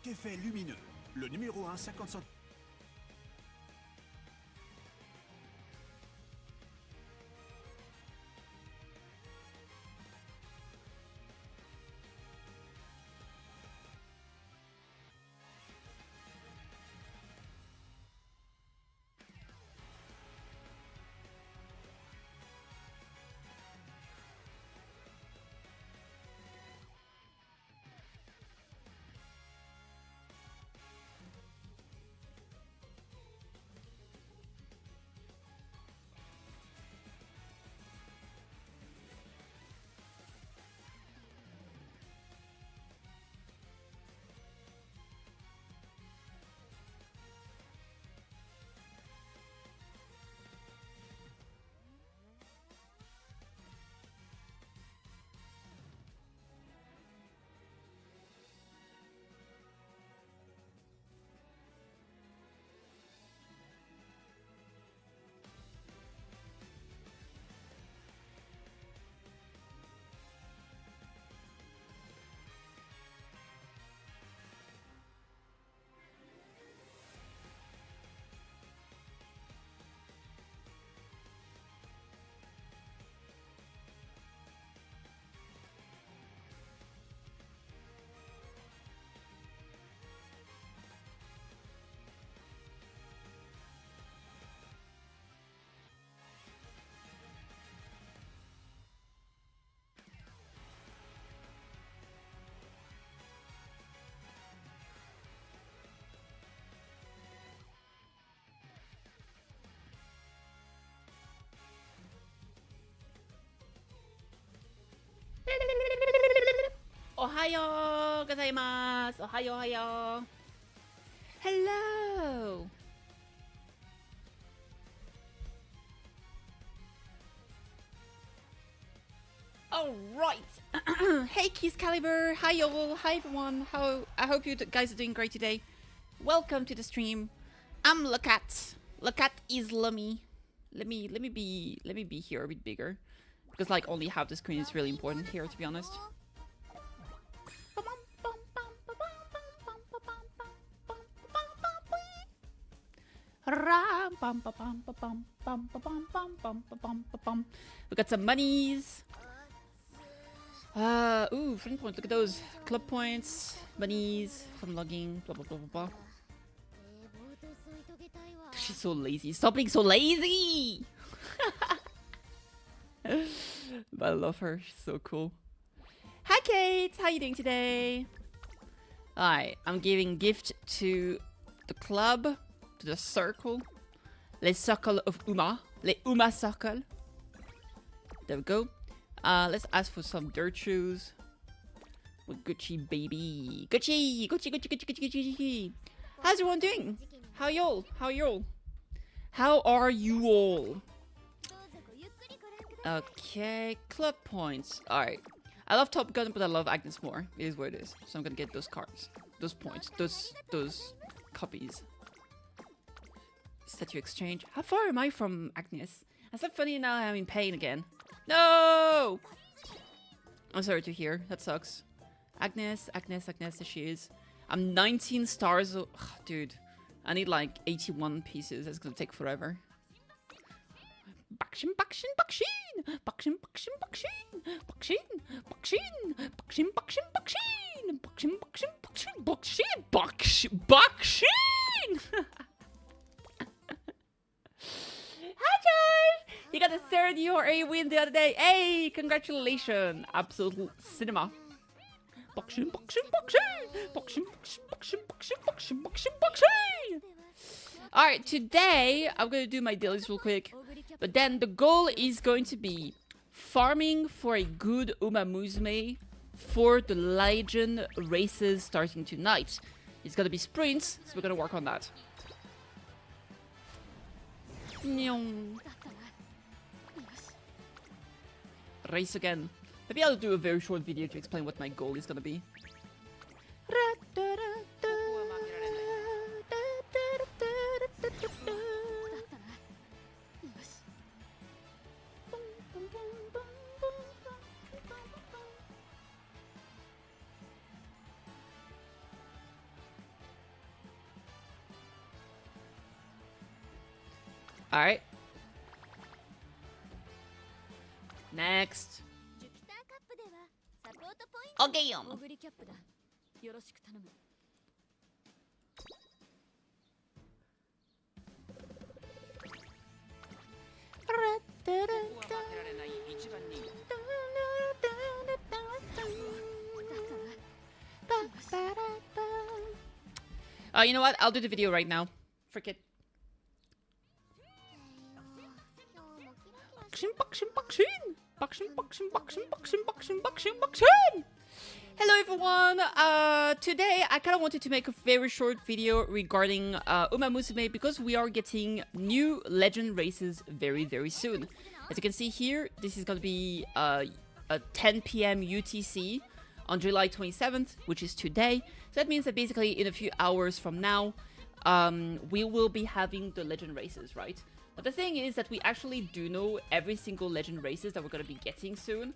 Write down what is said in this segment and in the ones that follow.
effet lumineux. Le numéro 1, 50 centimes. Ohayo gozaimasu. Ohayo, ohayo. Hello. All right. Hey, Keys Caliber. Hi, y'all. Hi, everyone. I hope you guys are doing great today. Welcome to the stream. I'm Lakat. Lakat is Lummy. Let me be here a bit bigger, because like only half the screen is really important here, to be honest. We got some monies. Ooh, friend points. Look at those club points, monies from logging. Blah blah blah blah blah. She's so lazy. Stop being so lazy. But I love her. She's so cool. Hi, Kate. How you doing today? Alright, I'm giving gift to the club, to the circle, les circle of Uma, les Uma circle. There we go. Let's ask for some dirt shoes. With Gucci, baby. Gucci, Gucci, Gucci, Gucci, Gucci, Gucci, Gucci. How's everyone doing? How y'all? How y'all? How are you all? Okay, club points. Alright. I love Top Gun, but I love Agnes more. It is what it is. So I'm gonna get those cards. Those points. Those copies. Statue exchange. How far am I from Agnes? Is that funny? Now I'm in pain again. No! I'm sorry to hear. That sucks. Agnes, Agnes, Agnes, there she is. I'm 19 stars. Ugh, dude. I need like 81 pieces. That's gonna take forever. Bakshin, bakshin, bakshin! Bakshin, bakshin, bakshin! Bakshin, bakshin! Bakshin, bakshin, bakshin! Bakshin, bakshin, bakshin! Bakshin! Bakshin! Bakshin! Hi, Charles! You got the third URA win the other day. Hey, congratulations! Absolute cinema. Bakshin, bakshin, bakshin! Bakshin, bakshin, bakshin, bakshin, bakshin, bakshin, bakshin! Alright, today I'm gonna do my dailies real quick. But then the goal is going to be farming for a good Umamusume for the legend races starting tonight. It's gonna be sprints, so we're gonna work on that. Race again. Maybe I'll do a very short video to explain what my goal is gonna be. Alright. Next. Okay. You know what? I'll do the video right now. Frick it. Hello everyone! Today I kind of wanted to make a very short video regarding Umamusume because we are getting new legend races very soon. As you can see here, this is going to be a 10 PM UTC on July 27th, which is today. So that means that basically in a few hours from now, we will be having the legend races, right? But the thing is that we actually do know every single legend races that we're going to be getting soon.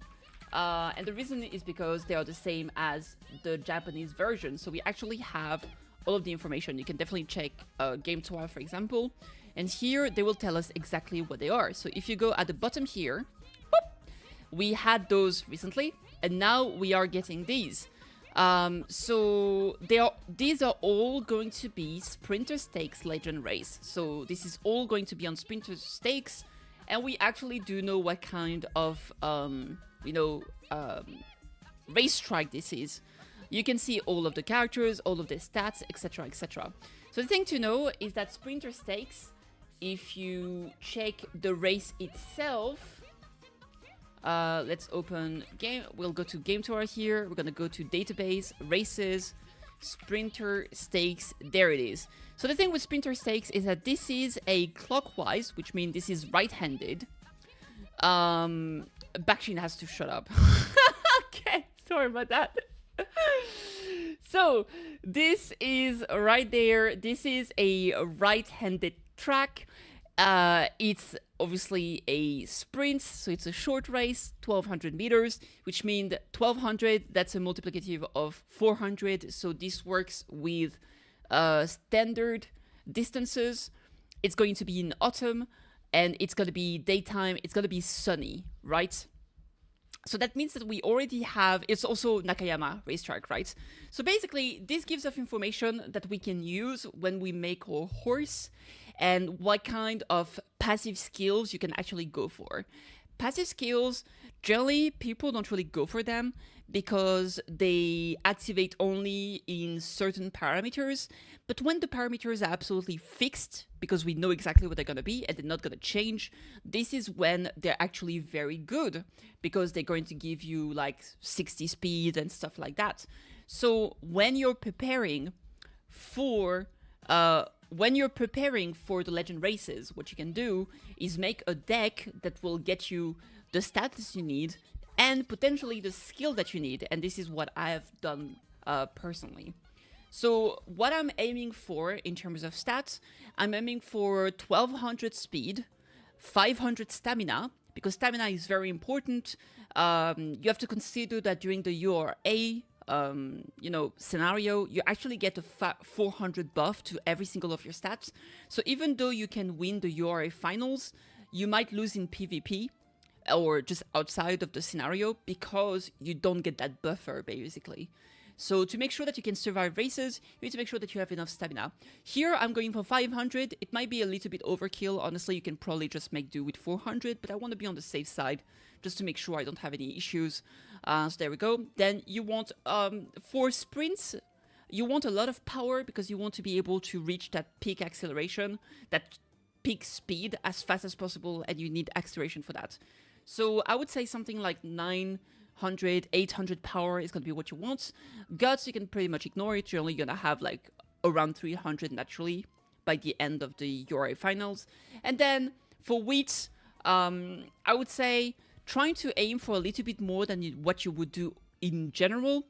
And the reason is because they are the same as the Japanese version. So we actually have all of the information. You can definitely check Game Tour, for example. And here they will tell us exactly what they are. So if you go at the bottom here, boop, we had those recently. And now we are getting these. So these are all going to be Sprinter Stakes Legend Race. So this is all going to be on Sprinter Stakes. And we actually do know what kind of, racetrack this is. You can see all of the characters, all of their stats, etc, etc. So the thing to know is that Sprinter Stakes, if you check the race itself, let's open game. We'll go to Game Tour here. We're gonna go to Database, Races, Sprinter Stakes. There it is. So the thing with Sprinter Stakes is that this is a clockwise, which means this is right-handed. Bakshin has to shut up. Okay, sorry about that. So this is right there. This is a right-handed track. It's obviously a sprint, so it's a short race, 1200 meters, which means 1200, that's a multiplicative of 400. So this works with standard distances. It's going to be in autumn and it's going to be daytime. It's going to be sunny, right? So that means that we already have, it's also Nakayama racetrack, right? So basically, this gives us information that we can use when we make our horse and what kind of passive skills you can actually go for. Passive skills, generally, people don't really go for them because they activate only in certain parameters. But when the parameters are absolutely fixed, because we know exactly what they're going to be and they're not going to change, this is when they're actually very good because they're going to give you like 60 speed and stuff like that. So when you're preparing for the legend races, what you can do is make a deck that will get you the status you need and potentially the skill that you need. And this is what I have done personally. So what I'm aiming for in terms of stats, I'm aiming for 1200 speed, 500 stamina, because stamina is very important. You have to consider that during the URA scenario, you actually get a 400 buff to every single of your stats. So even though you can win the URA finals, you might lose in PvP or just outside of the scenario because you don't get that buffer, basically. So to make sure that you can survive races, you need to make sure that you have enough stamina. Here, I'm going for 500. It might be a little bit overkill. Honestly, you can probably just make do with 400, but I want to be on the safe side just to make sure I don't have any issues. So there we go. Then you want, for sprints, you want a lot of power because you want to be able to reach that peak acceleration, that peak speed as fast as possible, and you need acceleration for that. So I would say something like 900, 800 power is going to be what you want. Guts, you can pretty much ignore it. You're only going to have like around 300 naturally by the end of the URA finals. And then for wheat, I would say trying to aim for a little bit more than what you would do in general,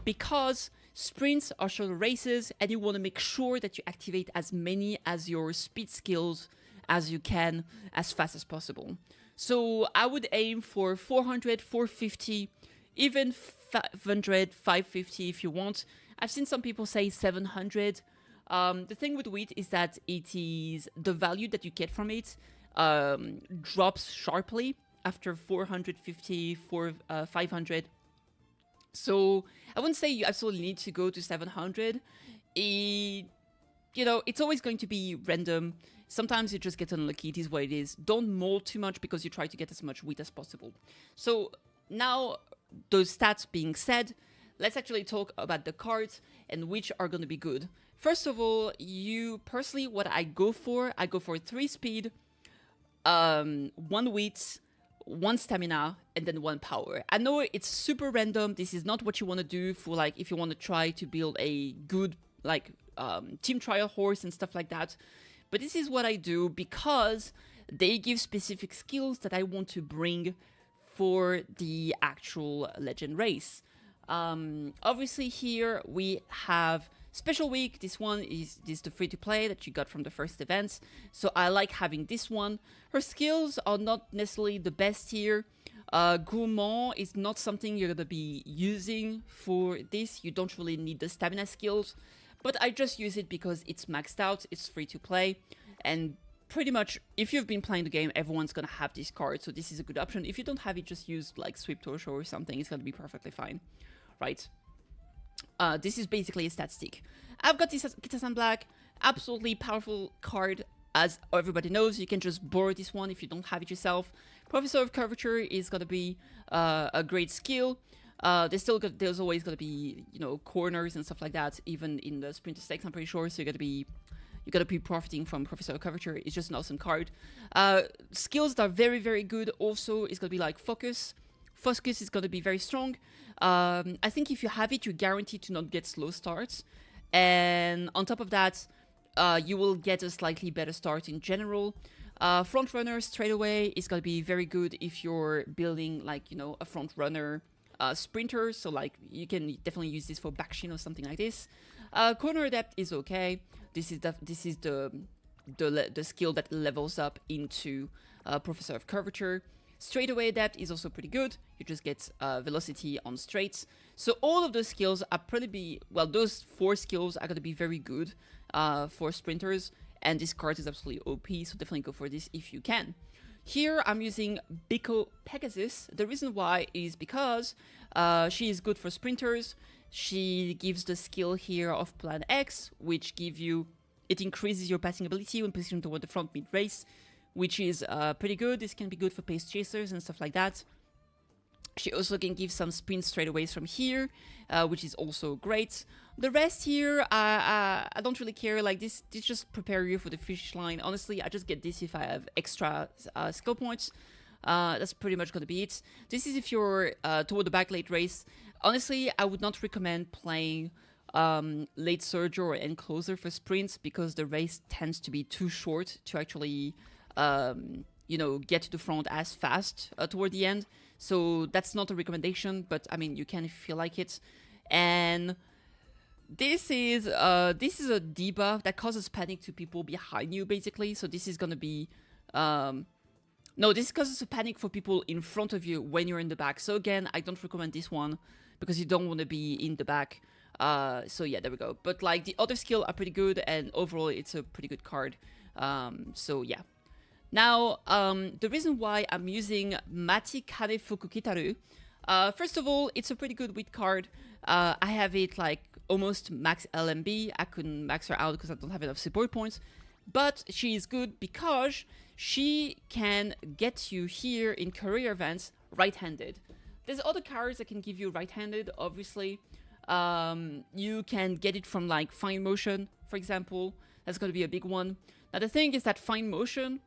because sprints are shorter races and you want to make sure that you activate as many as your speed skills as you can as fast as possible. So I would aim for 400, 450, even 500, 550 if you want. I've seen some people say 700. The thing with wheat is that it is the value that you get from it drops sharply after 450, 500. So I wouldn't say you absolutely need to go to 700. You know, it's always going to be random. Sometimes you just get unlucky, it is what it is. Don't mold too much because you try to get as much wheat as possible. So now, those stats being said, let's actually talk about the cards and which are going to be good. First of all, personally, what I go for 3 speed, 1 wheat, 1 stamina, and then 1 power. I know it's super random. This is not what you want to do for, like, if you want to try to build a good, like, team trial horse and stuff like that. But this is what I do because they give specific skills that I want to bring for the actual legend race. Obviously here we have special week. This one is the free to play that you got from the first event. So I like having this one. Her skills are not necessarily the best here. Gourmand is not something you're gonna be using for this. You don't really need the stamina skills, but I just use it because it's maxed out, it's free to play, and pretty much if you've been playing the game, everyone's gonna have this card, so this is a good option. If you don't have it, just use like Sweep Torso or something, it's gonna be perfectly fine, right? This is basically a stat stick. I've got this Kitasan Black, absolutely powerful card. As everybody knows, you can just borrow this one if you don't have it yourself. Professor of Curvature is gonna be a great skill. There's always gonna be, you know, corners and stuff like that, even in the Sprinter Stakes, I'm pretty sure. So you're gonna be profiting from Professor of Curvature. It's just an awesome card. Skills that are very, very good also is gonna be like Focus. Focus is gonna be very strong. I think if you have it, you're guaranteed to not get slow starts. And on top of that, you will get a slightly better start in general. Front runner straight away is gonna be very good if you're building, like, you know, a front runner sprinter. So like you can definitely use this for backshin or something like this. Corner adept is okay. This is the skill that levels up into Professor of Curvature. Straightaway adept is also pretty good. You just get velocity on straights. So all of those skills are those 4 skills are going to be very good for sprinters. And this card is absolutely OP, so definitely go for this if you can. Here I'm using Biko Pegasus. The reason why is because she is good for sprinters. She gives the skill here of Plan X, which it increases your passing ability when positioned toward the front mid-race, which is pretty good. This can be good for pace chasers and stuff like that. She also can give some sprint straightaways from here, which is also great. The rest here, I don't really care. Like this just prepare you for the finish line. Honestly, I just get this if I have extra skill points. That's pretty much gonna be it. This is if you're toward the back late race. Honestly, I would not recommend playing late surge or end closer for sprints because the race tends to be too short to actually you know, get to the front as fast toward the end. So that's not a recommendation, but I mean, you can if you feel like it. And this is a debuff that causes panic to people behind you, basically. So this is gonna be no, this causes a panic for people in front of you when you're in the back. So again, I don't recommend this one because you don't want to be in the back. So yeah, there we go. But like the other skill are pretty good, and overall it's a pretty good card. So yeah. Now, the reason why I'm using Mati Kane Fukukitaru, first of all, it's a pretty good wheat card. I have it like almost max LMB. I couldn't max her out because I don't have enough support points. But she is good because she can get you here in career events right-handed. There's other cards that can give you right-handed, obviously. You can get it from like Fine Motion, for example. That's going to be a big one. Now, the thing is that Fine Motion...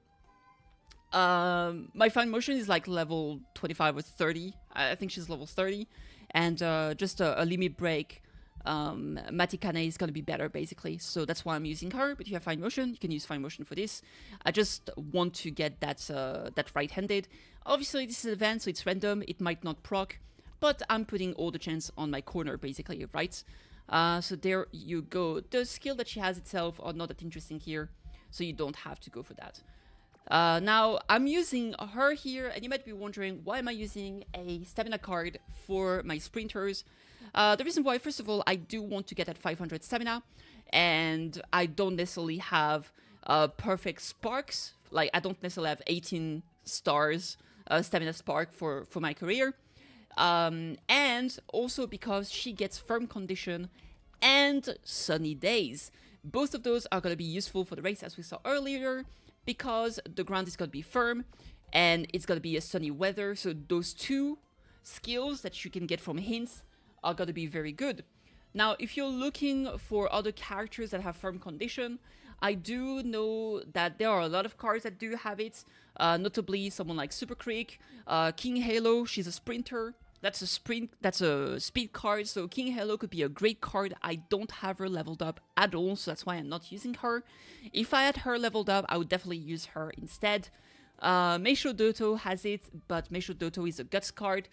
my Fine Motion is like level 25 or 30. I think she's level 30. And just a limit break, Matikane is going to be better, basically. So that's why I'm using her. But if you have Fine Motion, you can use Fine Motion for this. I just want to get that right-handed. Obviously, this is an event, so it's random. It might not proc. But I'm putting all the chance on my corner, basically, right? So there you go. The skill that she has itself are not that interesting here. So you don't have to go for that. Now, I'm using her here, and you might be wondering, why am I using a stamina card for my sprinters? The reason why, first of all, I do want to get at 500 stamina, and I don't necessarily have perfect sparks like, I don't necessarily have 18 stars stamina spark for my career. And also because she gets firm condition and sunny days. Both of those are going to be useful for the race, as we saw earlier, because the ground is going to be firm and it's going to be a sunny weather. So those two skills that you can get from hints are going to be very good. Now, if you're looking for other characters that have firm condition, I do know that there are a lot of cards that do have it, notably someone like Super Creek, King Halo. She's a sprinter. That's a speed card, so King Halo could be a great card. I don't have her leveled up at all, so that's why I'm not using her. If I had her leveled up, I would definitely use her instead. Meisho Doto has it, but Meisho Doto is a guts card.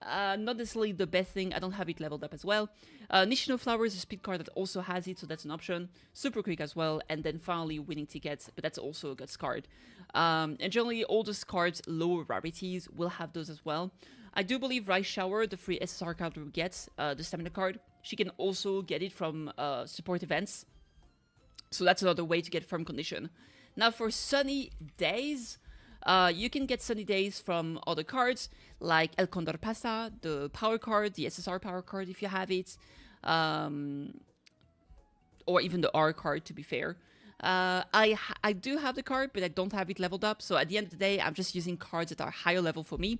Not necessarily the best thing. I don't have it leveled up as well. Nishino Flower is a speed card that also has it, so that's an option. Super Quick as well, and then finally Winning Tickets, but that's also a guts card. And generally all those cards, lower rarities, will have those as well. I do believe Rice Shower, the free SSR card we get, the stamina card, she can also get it from support events. So that's another way to get firm condition. Now for sunny days, you can get sunny days from other cards, like El Condor Pasa, the power card, the SSR power card if you have it, or even the R card, to be fair. I do have the card, but I don't have it leveled up, so at the end of the day, I'm just using cards that are higher level for me.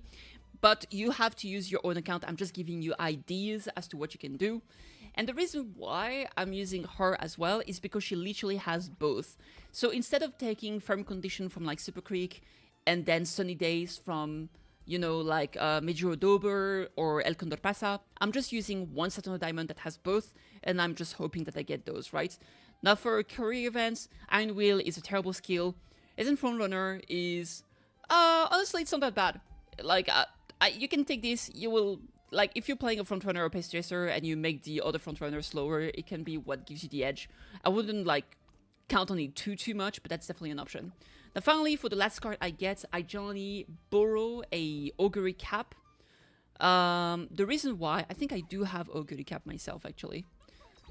But you have to use your own account. I'm just giving you ideas as to what you can do. And the reason why I'm using her as well is because she literally has both. So instead of taking firm condition from like Super Creek and then sunny days from, you know, like Mejuro Dober or El Condor Pasa, I'm just using one Saturno Diamond that has both, and I'm just hoping that I get those, right? Now for career events, Iron Wheel is a terrible skill. Isn't Frontrunner is... honestly, it's not that bad. Like... you can take this, you will, like, if you're playing a frontrunner or pace chaser and you make the other frontrunner slower, it can be what gives you the edge. I wouldn't, like, count on it too much, but that's definitely an option. Now, finally, for the last card I get, I generally borrow a Augury Cap. The reason why, I think I do have Augury Cap myself, actually.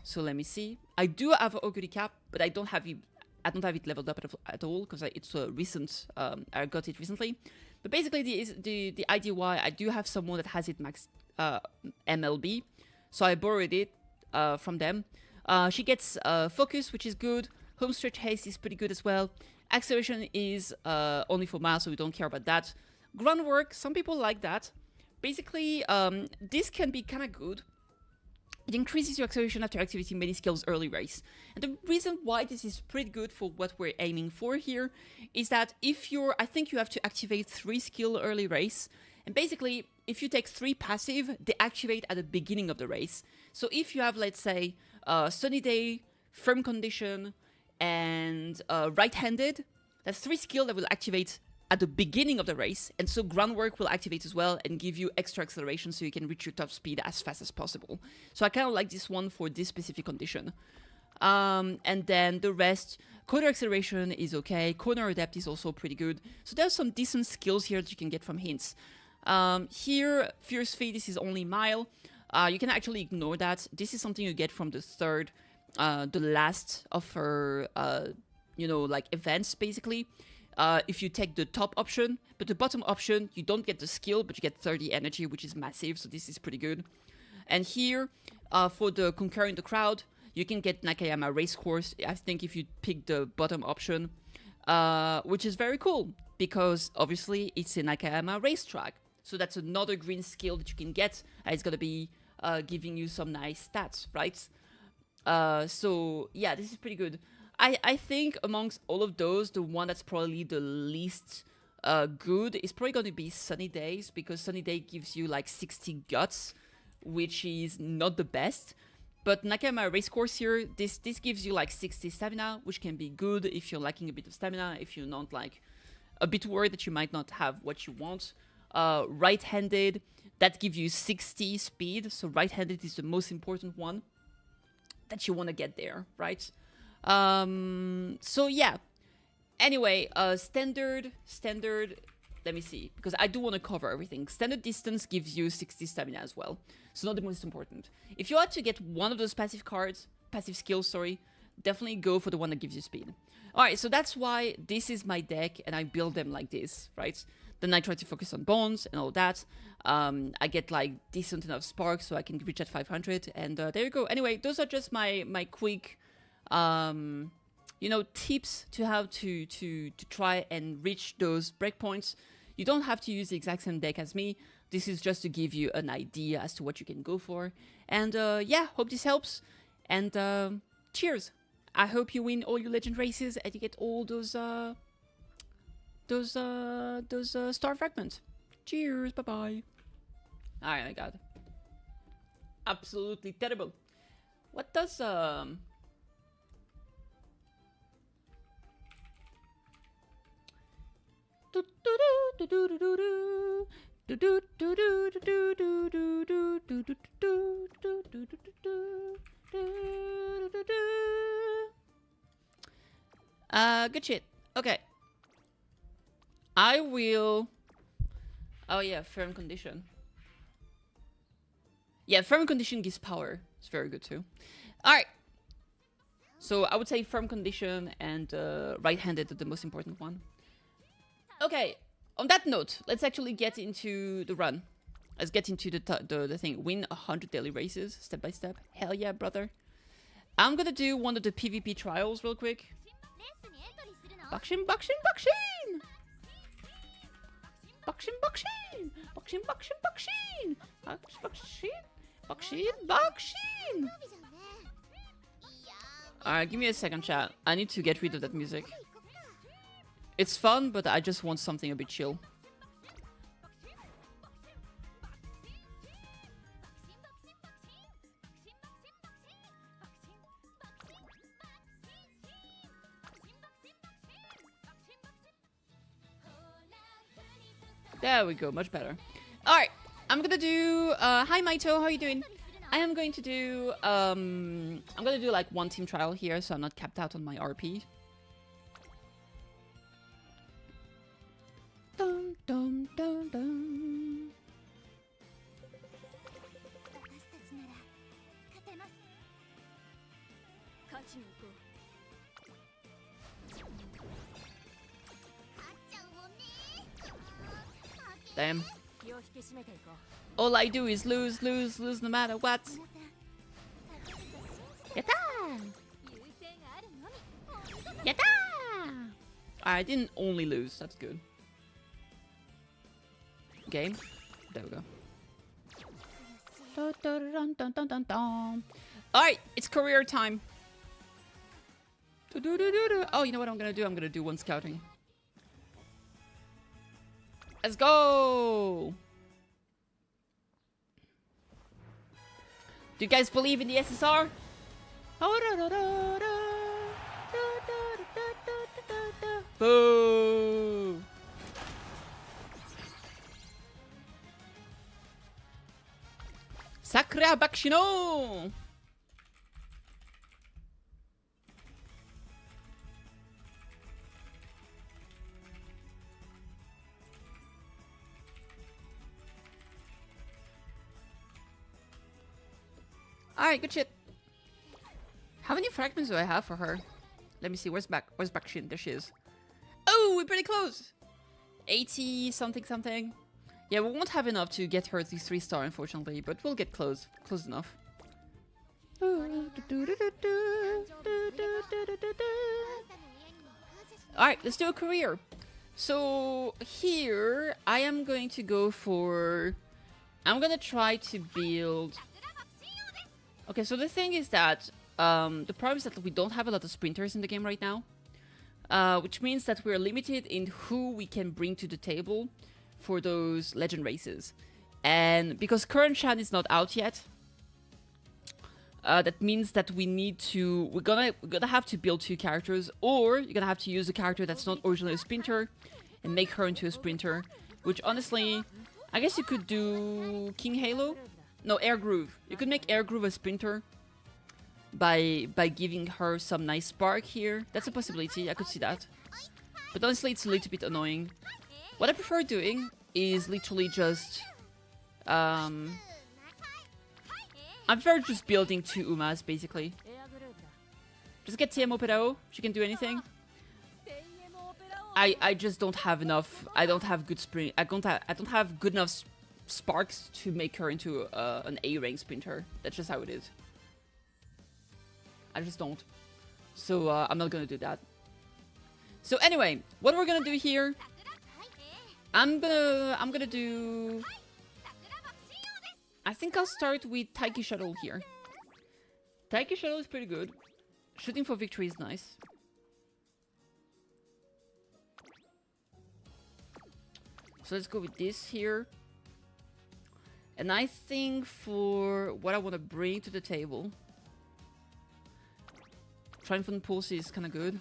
So let me see. I do have Augury Cap, but I don't have it leveled up at all, because it's a recent, I got it recently. But basically, the idea why I do have someone that has it max MLB, so I borrowed it from them. She gets Focus, which is good. Home Stretch Haste is pretty good as well. Acceleration is only for miles, so we don't care about that. Groundwork, some people like that. Basically, this can be kind of good. It increases your acceleration after activating many skills early race. And the reason why this is pretty good for what we're aiming for here is that if you're, I think you have to activate 3 skill early race. And basically, if you take 3 passive, they activate at the beginning of the race. So if you have, let's say, Sunny Day, Firm Condition, and Right-Handed, that's 3 skill that will activate at the beginning of the race, and so Groundwork will activate as well and give you extra acceleration so you can reach your top speed as fast as possible. So I kind of like this one for this specific condition. And then the rest, Corner Acceleration is okay, Corner Adept is also pretty good. So there's some decent skills here that you can get from hints. Here, Fierce Fee, this is only mile. You can actually ignore that. This is something you get from the last of her, you know, like events, basically. If you take the top option, but the bottom option, you don't get the skill, but you get 30 energy, which is massive, so this is pretty good. And here, for the Conquering the Crowd, you can get Nakayama Racecourse, I think if you pick the bottom option, which is very cool, because obviously it's a Nakayama racetrack. So that's another green skill that you can get, and it's gonna be giving you some nice stats, right? So yeah, this is pretty good. I think amongst all of those, the one that's probably the least good is probably going to be Sunny Days, because Sunny Day gives you like 60 guts, which is not the best. But Nakayama Racecourse here, this gives you like 60 stamina, which can be good if you're lacking a bit of stamina, if you're not like a bit worried that you might not have what you want. Right-handed, that gives you 60 speed, so right-handed is the most important one that you want to get there, right? So yeah, anyway, standard, let me see, because I do want to cover everything. Standard distance gives you 60 stamina as well, so not the most important. If you had to get one of those passive skills, sorry, definitely go for the one that gives you speed. Alright, so that's why this is my deck, and I build them like this, right? Then I try to focus on bones and all that. I get like decent enough sparks so I can reach at 500, and there you go. Anyway, those are just my quick, you know, tips to how to try and reach those breakpoints. You don't have to use the exact same deck as me. This is just to give you an idea as to what you can go for. And yeah, hope this helps. And cheers. I hope you win all your legend races and you get all those star fragments. Cheers, bye-bye. Oh my god. Absolutely terrible. What does good shit. Okay. I will... Oh yeah, firm condition. Yeah, firm condition gives power. It's very good too. Alright. So I would say firm condition and right-handed are the most important one. Okay, on that note, let's actually get into the run. Let's get into the thing. Win 100 daily races, step by step. Hell yeah, brother. I'm gonna do one of the PvP trials real quick. Bakshin, bakshin, bakshin! Bakshin, bakshin! Bakshin, bakshin, bakshin! Bakshin, bakshin, bakshin! Alright, give me a second, chat. I need to get rid of that music. It's fun, but I just want something a bit chill. There we go, much better. Alright, I'm gonna do... hi Maito, how are you doing? I am going to do... I'm gonna do like one team trial here, so I'm not capped out on my RP. Dun, dun, dun, dun. Damn. All I do is lose, lose, lose no matter what. Yatta! Yatta! I didn't only lose, that's good. Game. There we go. Alright, it's career time. Oh, you know what I'm gonna do? I'm gonna do one scouting. Let's go! Do you guys believe in the SSR? Boo! Sakura Bakshino! Alright, good shit. How many fragments do I have for her? Let me see, where's Bakshin? There she is. Oh, we're pretty close! 80 something something. Yeah, we won't have enough to get her at least 3-star, unfortunately, but we'll get close. Close enough. Alright, let's do a career. So, here, I am going to go for... I'm gonna try to build... Okay, so the thing is that the problem is that we don't have a lot of sprinters in the game right now, which means that we're limited in who we can bring to the table for those legend races. And because current Shan is not out yet, that means that we need to we're gonna have to build 2 characters, or you're gonna have to use a character that's not originally a sprinter and make her into a sprinter, which honestly, I guess you could do King Halo. No, Air Groove. You could make Air Groove a sprinter by giving her some nice spark here. That's a possibility. I could see that. But honestly, it's a little bit annoying. What I prefer doing is literally just... I prefer just building 2 Umas, basically. Just get TMO Pedao. She can do anything. I just don't have enough. I don't have good spring. I don't have good enough sparks to make her into an A rank sprinter. That's just how it is. I just don't. So I'm not gonna do that. So anyway, what we're gonna do here? I'm gonna do. I think I'll start with Taiki Shuttle here. Taiki Shuttle is pretty good. Shooting for victory is nice. So let's go with this here. And I think for what I want to bring to the table, Triumphant Pulse is kind of good.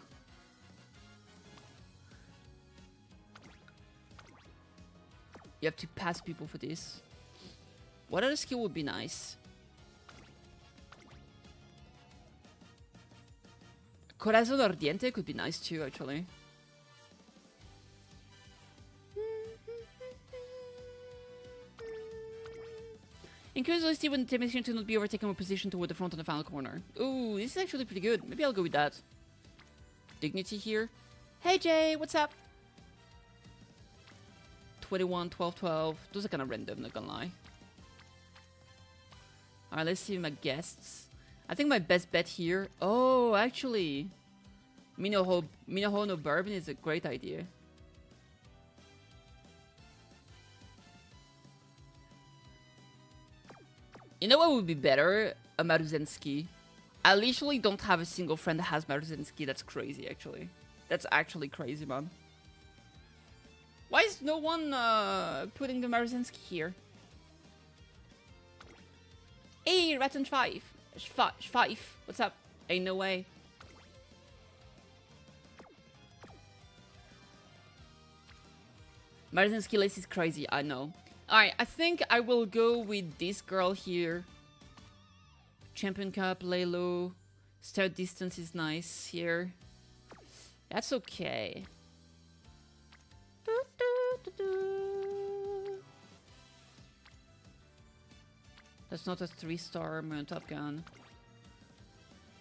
You have to pass people for this. What other skill would be nice? Corazón Ardiente could be nice too, actually. Increase velocity when determination to not be overtaken with position toward the front on the final corner. Ooh, this is actually pretty good. Maybe I'll go with that. Dignity here. Hey Jay, what's up? 21, 12, 12. Those are kind of random, not gonna lie. Alright, let's see my guests. I think my best bet here... Oh, actually... Minohono Bourbon is a great idea. You know what would be better? A Maruzensky. I literally don't have a single friend that has Maruzensky. That's crazy, actually. That's actually crazy, man. Why is no one putting the Maruzensky here? Hey, Ratton 5. 5. What's up? Ain't no way. Maruzensky lace is crazy, I know. Alright, I think I will go with this girl here. Champion Cup, lay low. Start distance is nice here. That's okay. That's not a 3-star Moon Top Gun.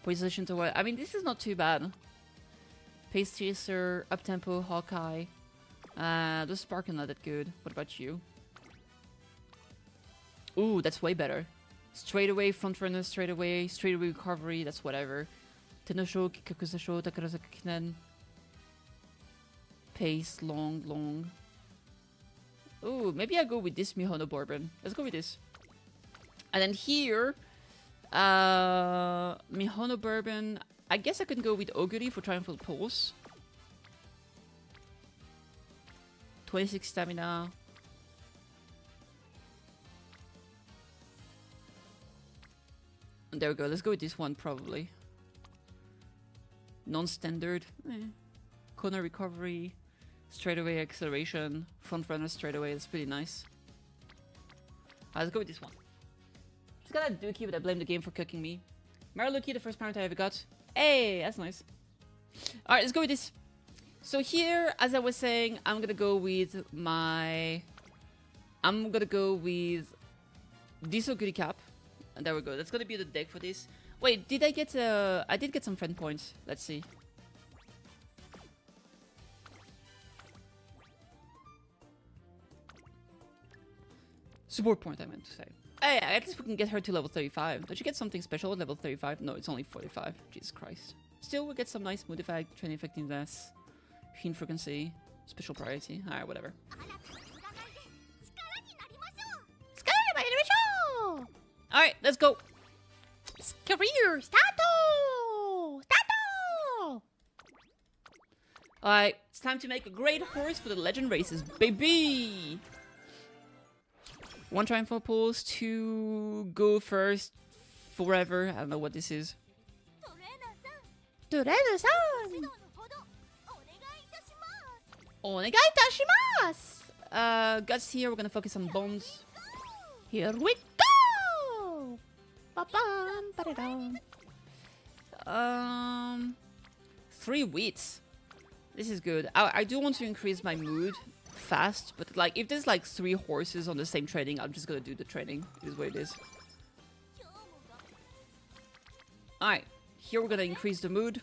Position to what? I mean, this is not too bad. Pace Chaser, Up-Tempo, Hawkeye. The Spark are not that good. What about you? Ooh, that's way better. Straight away, front runner, straight away recovery, that's whatever. Tenosho, Kikakusasho, Takarasakinen. Pace, long. Ooh, maybe I go with this Mihono Bourbon. Let's go with this. And then here, Mihono Bourbon. I guess I can go with Oguri for Triumphal Pulse. 26 stamina. And there we go. Let's go with this one, probably. Non-standard. Corner recovery. Straightaway acceleration. Front runner straightaway. That's pretty nice. Let's go with this one. Just got a Dookie, but I blame the game for cooking me. Mariluki, the first parent I ever got. Hey, that's nice. Alright, let's go with this. So here, as I was saying, I'm gonna go with my... I'm gonna go with this Oguri Cap. And there we go. That's gonna be the deck for this. Wait, did I get I did get some friend points. Let's see. Support point, I meant to say. Hey, at least we can get her to level 35. Don't you get something special at level 35? No, it's only 45. Jesus Christ. Still, we get some nice mood effect, training effectiveness, hint frequency, special priority. Alright, whatever. Alright, let's go. Career, stato! Stato! Alright, it's time to make a great horse for the legend races, baby! 1 Triumphal Pulse, 2 go first forever. I don't know what this is. Toreno-san! Onegai itashimasu! Guts here, we're gonna focus on bombs. Here we go! Ba-bam, ba-da-dam. 3 wheats. This is good. I do want to increase my mood fast, but like if there's like 3 horses on the same trading, I'm just gonna do the trading. It is what it is. Alright, Here we're gonna increase the mood.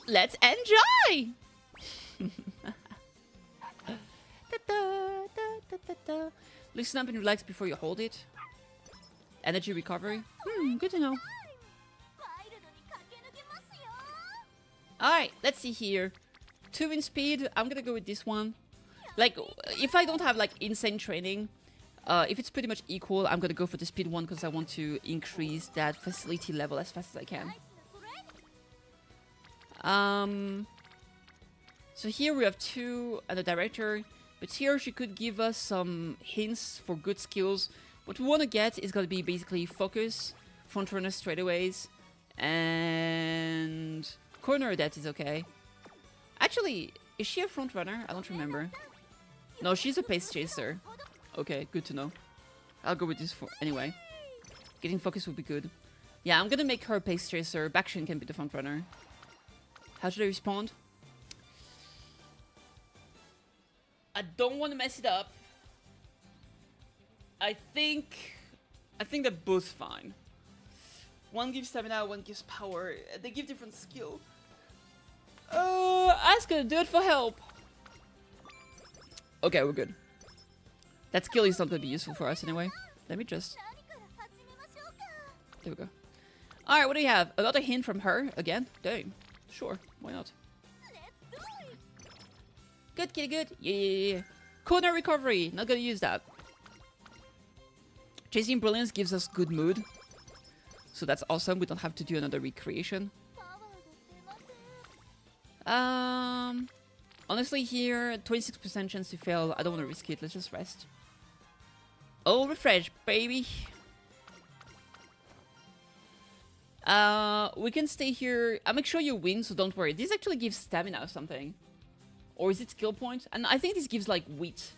Let's enjoy! Listen up and relax before you hold it. Energy recovery. Good to know. Alright, let's see here. 2 in speed. I'm gonna go with this one. Like, if I don't have like insane training, if it's pretty much equal, I'm gonna go for the speed one because I want to increase that facility level as fast as I can. So here we have 2 and a director, but here she could give us some hints for good skills. What we want to get is gonna be basically focus, frontrunner straightaways, and corner that is okay. Actually, is she a frontrunner? I don't remember. No, she's a pace chaser. Okay, good to know. I'll go with this for anyway. Getting focus would be good. Yeah, I'm gonna make her a pace chaser. Bakshin can be the frontrunner. How should I respond? I don't want to mess it up. I think they're both fine. One gives stamina, one gives power. They give different skill. Ask her, do it for help. Okay, we're good. That skill is not going to be useful for us anyway. Let me just... There we go. Alright, what do we have? Another hint from her again? Dang. Sure, why not? Good, kitty, good. Yeah. Corner recovery. Not gonna use that. Chasing Brilliance gives us good mood. So that's awesome. We don't have to do another recreation. Honestly here, 26% chance to fail. I don't want to risk it. Let's just rest. Oh, refresh, baby. We can stay here. I'll make sure you win, so don't worry. This actually gives stamina or something. Or is it skill point? And I think this gives like wheat.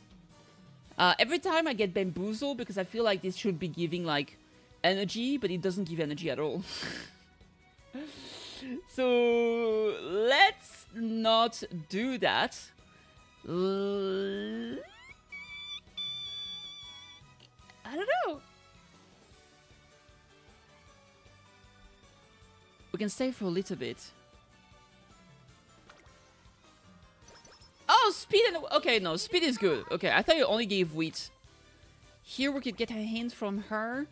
Every time I get bamboozled because I feel like this should be giving like energy, but it doesn't give energy at all. So let's not do that. I don't know. We can stay for a little bit. Oh, speed and... Okay, no, speed is good. Okay, I thought you only gave wheat. Here we could get a hint from her.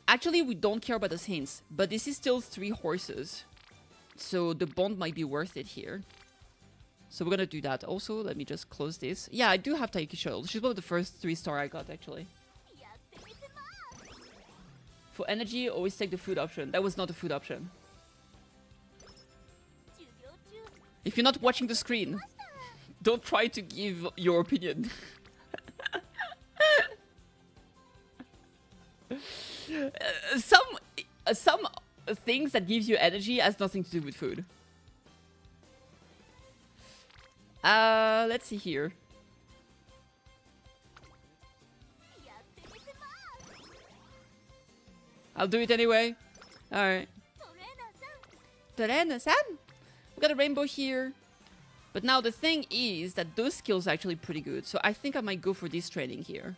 Actually, we don't care about those hints, but this is still 3 horses. So the bond might be worth it here. So we're gonna do that. Also, let me just close this. Yeah, I do have Taiki Shuttle. She's one of the first 3-star I got, actually. For energy, always take the food option. That was not a food option. If you're not watching the screen, don't try to give your opinion. Some things that gives you energy has nothing to do with food. Let's see here. I'll do it anyway. Alright. Torena-san! We got a rainbow here. But now the thing is that those skills are actually pretty good. So I think I might go for this training here.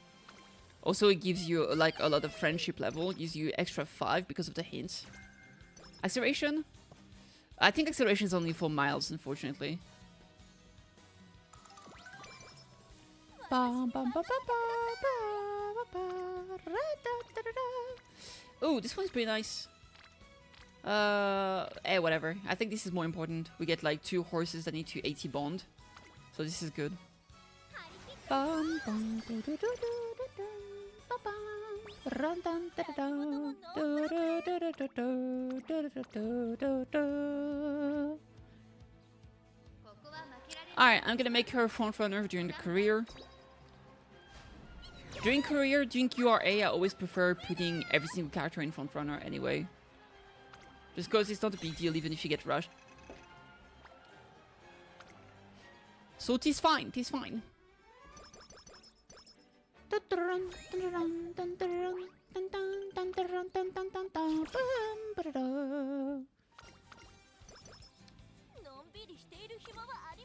Also, it gives you like a lot of friendship level. It gives you extra 5 because of the hints. Acceleration? I think acceleration is only for miles, unfortunately. Oh, this one's pretty nice. Whatever. I think this is more important. We get like 2 horses that need to 80 bond. So this is good. Alright, I'm gonna make her a frontrunner during the career. During QRA, I always prefer putting every single character in frontrunner anyway. Just because it's not a big deal even if you get rushed. So tis fine, tis fine.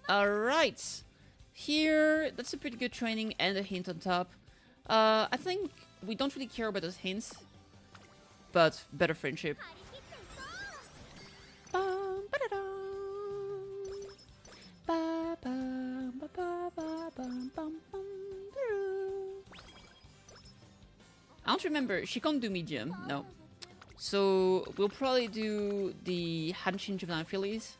Alright. Here, that's a pretty good training and a hint on top. I think we don't really care about those hints. But better friendship. I don't remember. She can't do medium. No. So we'll probably do the Hanshin Juvenile Fillies.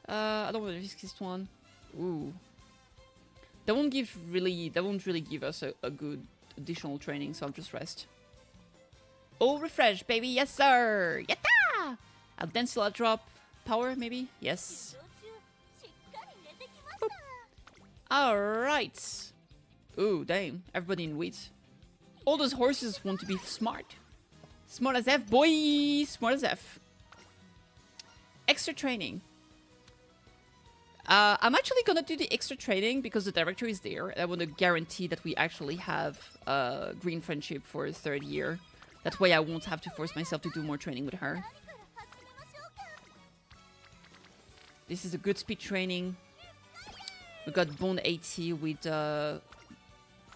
I don't want to risk this one. Ooh. That won't really give us a good additional training, so I'll just rest. Oh, refresh, baby, yes sir! Yatta! I'll then still drop power, maybe? Yes. Alright. Ooh, damn. Everybody in wheat. All those horses want to be smart. Smart as F, boy! Smart as F. Extra training. I'm actually gonna do the extra training because the director is there. I want to guarantee that we actually have green friendship for a 3rd year. That way I won't have to force myself to do more training with her. This is a good speed training. We got Bond 80 with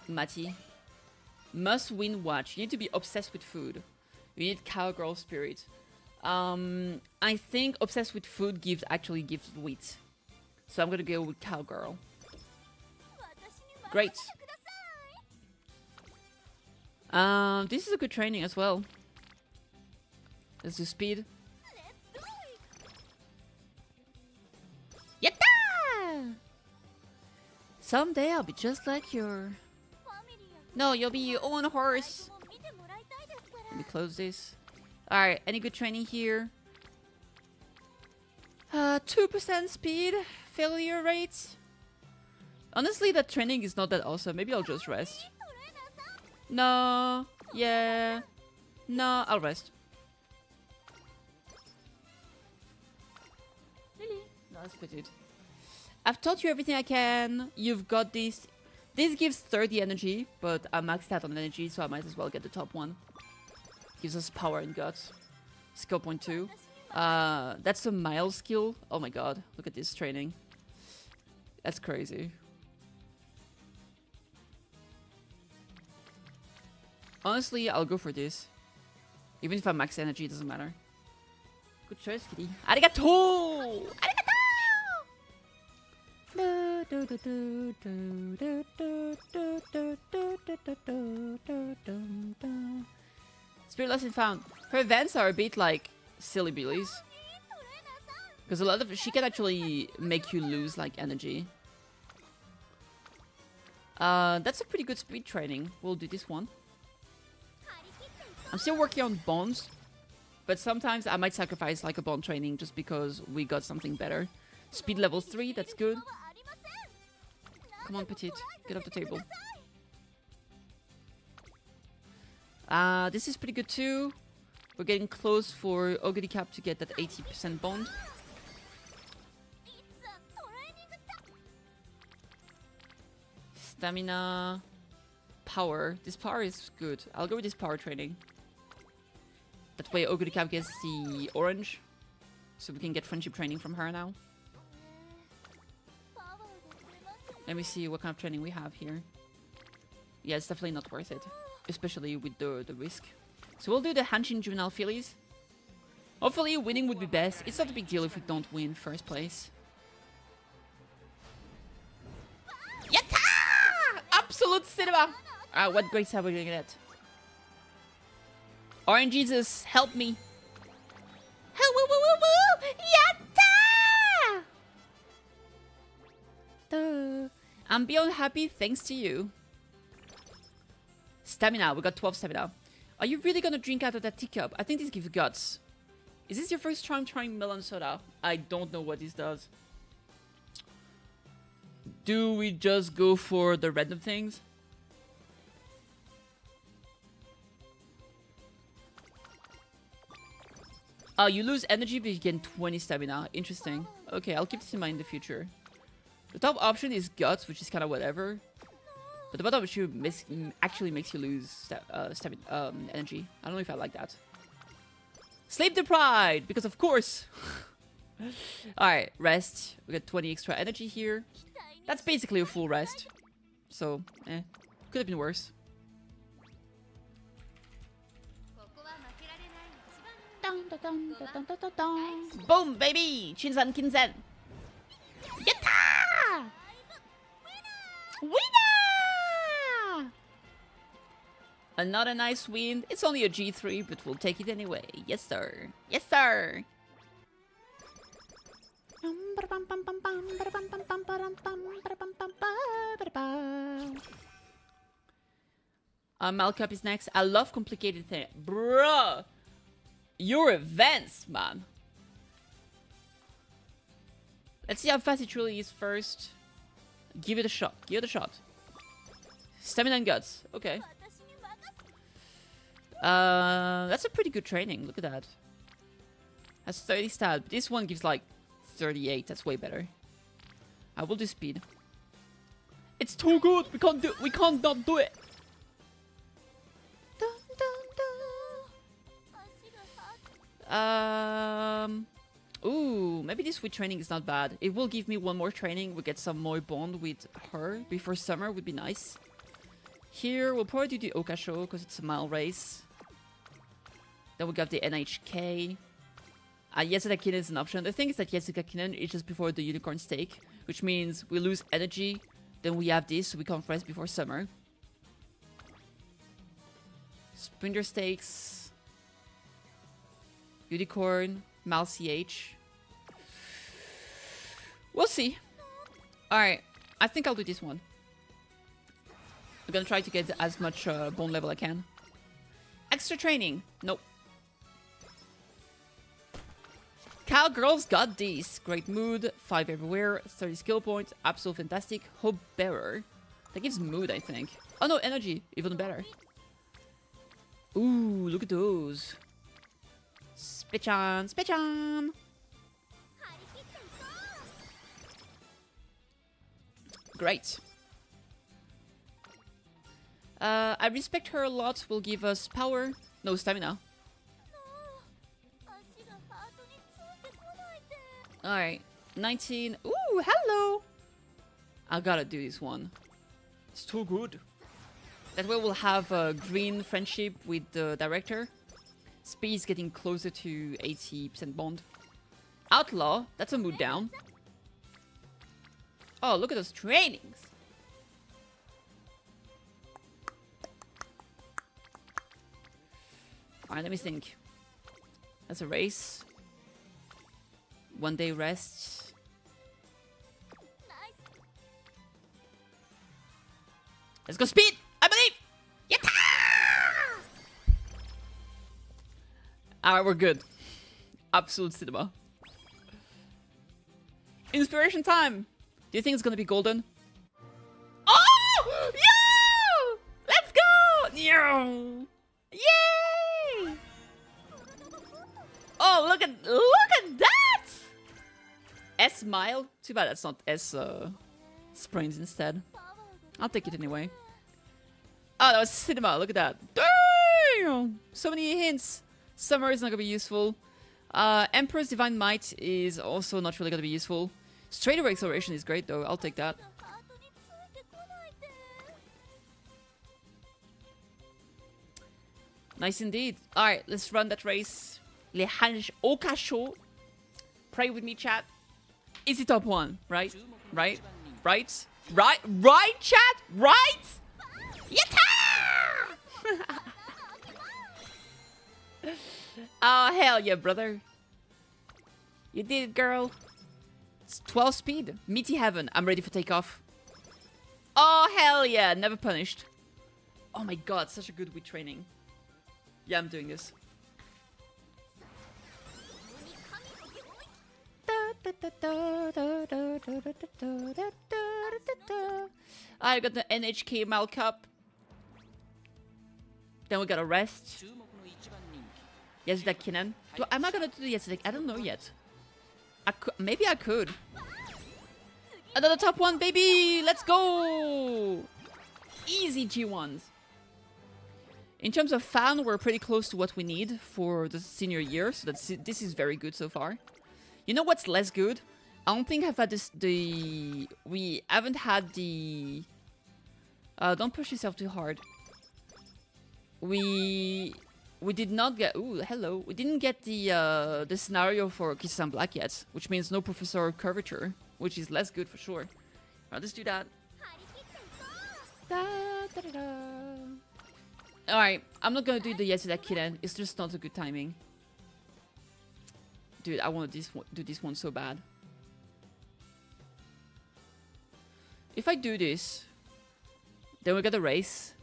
Mati. Must win watch. You need to be obsessed with food. You need cowgirl spirit. I think obsessed with food actually gives wheat. So I'm gonna go with cowgirl. Great. This is a good training as well. Let's do speed. Yatta! Someday I'll be just like your... No, you'll be your own horse. Let me close this. Alright, any good training here? 2% speed. Failure rates. Honestly, that training is not that awesome. Maybe I'll just rest. No. Yeah. No, I'll rest. Really? No, that's good. I've taught you everything I can. You've got this. This gives 30 energy, but I'm maxed out on energy, so I might as well get the top one. Gives us power and guts. Skill point 2. That's a mild skill. Oh my god, look at this training. That's crazy. Honestly, I'll go for this. Even if I max energy, it doesn't matter. Good choice, kitty. Arigato! Arigato! Spirit lesson found. Her events are a bit like silly billies. Because a lot of she can actually make you lose like energy. That's a pretty good speed training. We'll do this one. I'm still working on bonds, but sometimes I might sacrifice like a bond training just because we got something better. Speed level 3, that's good. Come on, Petite, get off the table. This is pretty good too. We're getting close for Oguri Cap to get that 80% bond. Stamina, power. This power is good. I'll go with this power training. That way Oguri Cap gets the orange. So we can get friendship training from her now. Let me see what kind of training we have here. Yeah, it's definitely not worth it. Especially with the risk. So we'll do the Hanshin Juvenile Fillies. Hopefully winning would be best. It's not a big deal if we don't win first place. Yatta! Absolute cinema! What grades have we gonna get? Orange Jesus, help me. Yatta! I'm beyond happy thanks to you. Stamina, we got 12 stamina. Are you really gonna drink out of that teacup? I think this gives guts. Is this your first time trying melon soda? I don't know what this does. Do we just go for the random things? Oh, you lose energy but you gain 20 stamina. Interesting. Okay, I'll keep this in mind in the future. The top option is guts, which is kind of whatever. But the bottom option actually makes you lose energy. I don't know if I like that. Sleep deprived! Because of course! Alright, rest. We got 20 extra energy here. That's basically a full rest. So, could have been worse. Boom, baby! Shinzan Kinzen! Yatta! Another nice win. It's only a G3, but we'll take it anyway. Yes, sir. Yes, sir. Malcup is next. I love complicated things. Bruh! Your events, man. Let's see how fast it really is first. Give it a shot. Give it a shot. Stamina and guts. Okay. That's a pretty good training. Look at that. That's 30 stat. This one gives like 38. That's way better. I will do speed. It's too good. We can't not do it. Ooh, maybe this with training is not bad. It will give me one more training. We get some more bond with her before summer would be nice. Here, we'll probably do the Okasho because it's a mile race. Then we got the NHK. Yasuda Kinen is an option. The thing is that Yasuda Kinen is just before the Unicorn Stake, which means we lose energy. Then we have this, so we can't rest before summer. Sprinter Stakes. Unicorn. Mal CH. We'll see. Alright, I think I'll do this one. I'm gonna try to get as much bone level I can. Extra training. Nope. Cowgirls got these. Great mood. 5 everywhere. 30 skill points. Absolute fantastic. Hope bearer. That gives mood, I think. Oh no, energy. Even better. Ooh, look at those. Spitchan. Spitchan. Great. I respect her a lot. Will give us power. No, stamina. Alright. 19. Ooh, hello! I gotta do this one. It's too good. That way we'll have a green friendship with the director. Speed is getting closer to 80% bond. Outlaw. That's a mood down. Oh, look at those trainings. Alright, let me think. That's a race. 1 day rest. Let's go speed! I believe! Yatta! Alright, we're good. Absolute cinema. Inspiration time! Do you think it's gonna be golden? Oh! Yo! Let's go! Yo! Yay! Oh, look at that! S mile? Too bad that's not S sprains instead. I'll take it anyway. Oh, that was cinema. Look at that. Damn! So many hints. Summer is not gonna be useful. Emperor's Divine Might is also not really gonna be useful. Straightaway acceleration is great though. I'll take that. Nice indeed. Alright, let's run that race. Le Hanj Okasho. Pray with me, chat. Easy top 1, right? Right? Right? Right? Right, chat? Right? Yatta! Oh, hell yeah, brother. You did it, girl. It's 12 speed. Meaty heaven. I'm ready for takeoff. Oh, hell yeah. Never punished. Oh my god, such a good wheat training. Yeah, I'm doing this. I got the NHK Mal Cup. Then we gotta rest. Yasuda Kinen. Am I gonna do the Yasuda? I don't know yet. Maybe I could. Another top 1, baby! Let's go! Easy G1s. In terms of fan, we're pretty close to what we need for the senior year, so this is very good so far. You know what's less good? I don't think I've had we haven't had the... don't push yourself too hard. We did not get... Ooh, hello. We didn't get the scenario for Kisan Black yet, which means no Professor Curvature, which is less good for sure. Alright, let's do that. Da, da, da, da. Alright, I'm not gonna do the Yasuda Kiren. It's just not a good timing. Dude, I want to do this one so bad. If I do this, then we got a race.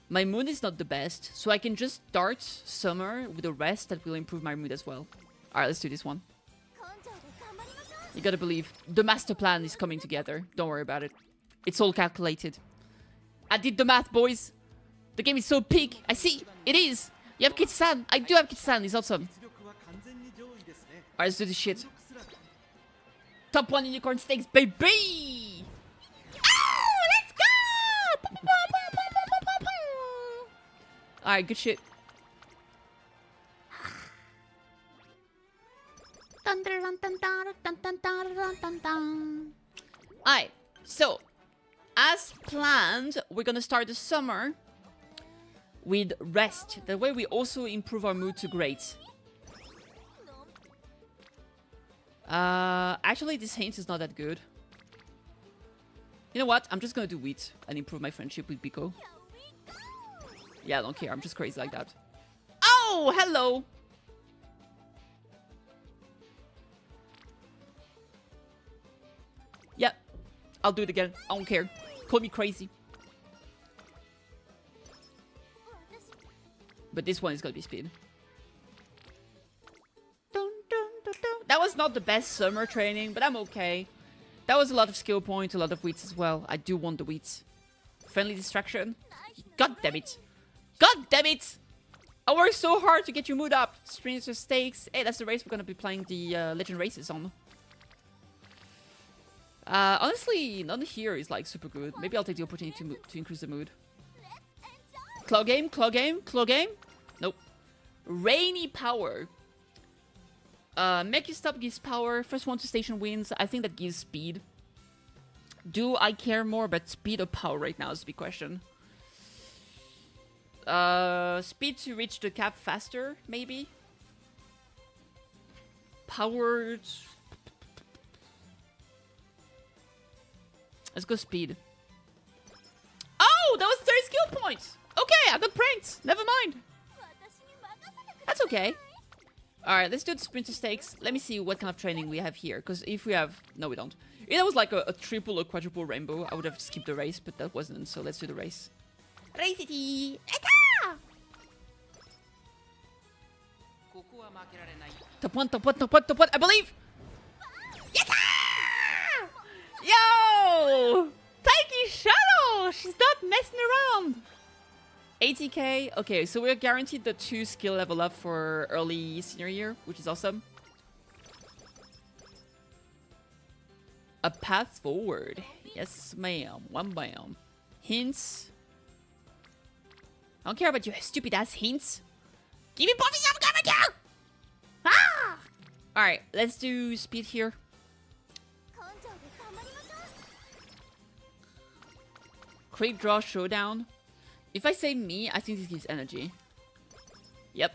My mood is not the best, so I can just start summer with a rest that will improve my mood as well. Alright, let's do this one. You gotta believe, the master plan is coming together. Don't worry about it. It's all calculated. I did the math, boys. The game is so peak. I see. It is. You have Kitty-san. I do have Kitty-san. It's awesome. Alright, let's do this shit. Top 1 unicorn stakes, baby! Oh, let's go! Alright, good shit. Alright, so as planned, we're gonna start the summer with rest. That way we also improve our mood to great. Actually this hint is not that good. You know what? I'm just gonna do wheat and improve my friendship with Biko. Yeah, I don't care. I'm just crazy like that. Oh, hello! Yeah, I'll do it again. I don't care. Call me crazy. But this one is gonna be speed. That was not the best summer training, but I'm okay. That was a lot of skill points, a lot of wheats as well. I do want the wheats. Friendly distraction. God damn it. God damn it! I worked so hard to get your mood up. Stranger Stakes. Hey, that's the race we're gonna be playing the Legend races on. Honestly, none here is like super good. Maybe I'll take the opportunity to increase the mood. Claw game, claw game, claw game. Nope. Rainy power. Make you stop gives power. First one to station wins. I think that gives speed. Do I care more about speed or power right now is the big question. Speed to reach the cap faster, maybe. Power. Let's go speed. Oh, that was 30 skill points. Okay, I got pranked. Never mind. That's okay. Alright, let's do the sprinter stakes. Let me see what kind of training we have here. Because if we have... No, we don't. If that was like a triple or quadruple rainbow, I would have skipped the race, but that wasn't. So let's do the race. Racity! Top one, top one, top one, top one. I believe! Yatta! Yo! Taiki Shadow! She's not messing around! 80k. Okay, so we're guaranteed the 2 skill level up for early senior year, which is awesome. A path forward. Yes, ma'am. One bam. Hints. I don't care about your stupid ass hints. Give me buffy, I'm coming down! Ah! Alright, let's do speed here. Creep draw showdown. If I say me, I think this gives energy. Yep.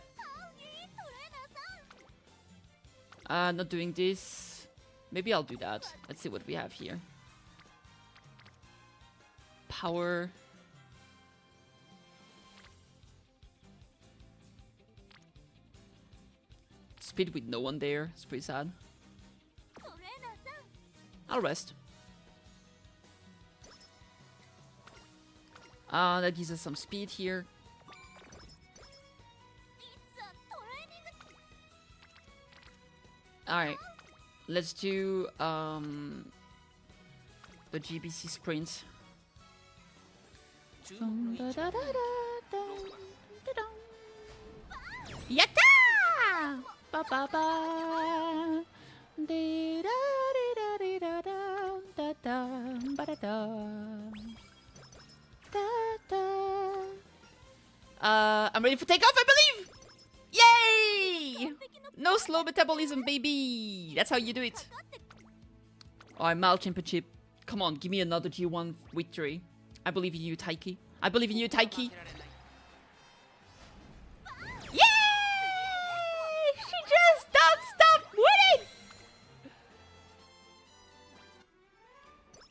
Not doing this. Maybe I'll do that. Let's see what we have here. Power. Speed with no one there. It's pretty sad. I'll rest. That gives us some speed here. Alright. Let's do the GBC sprint. Yatta! Ba ba ba. Da da da da da da da da. I'm ready for takeoff, I believe! Yay! No slow metabolism, baby! That's how you do it. Alright, Mile Championship. Come on, give me another G1 victory. I believe in you, Taiki. I believe in you, Taiki. Yay! She just don't stop winning!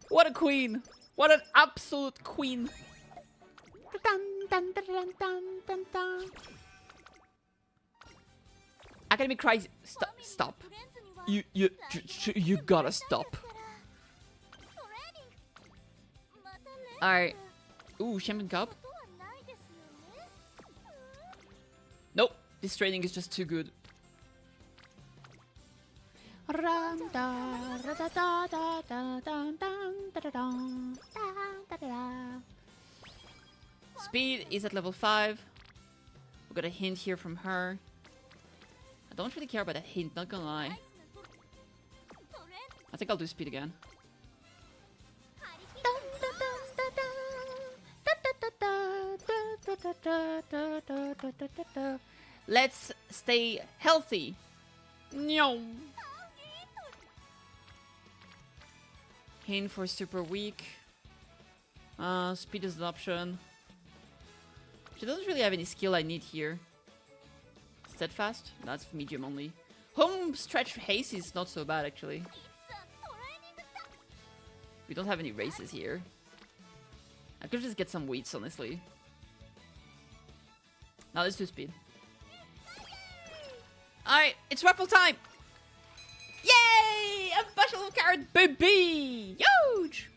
What a queen. What an absolute queen. Dun, dun, dun, dun, dun, dun. Academy cries. Stop. You gotta stop. Alright. Ooh, Champion Cup. Nope. This training is just too good. Speed is at level 5. We got a hint here from her. I don't really care about that hint, not gonna lie. I think I'll do speed again. Let's stay healthy. No. Hint for super weak. Speed is an option. She doesn't really have any skill I need here. Steadfast? That's medium only. Home stretch haste is not so bad actually. We don't have any races here. I could just get some weights, honestly. Now let's do speed. Alright, it's raffle time! Yay! A special card, baby! Huge!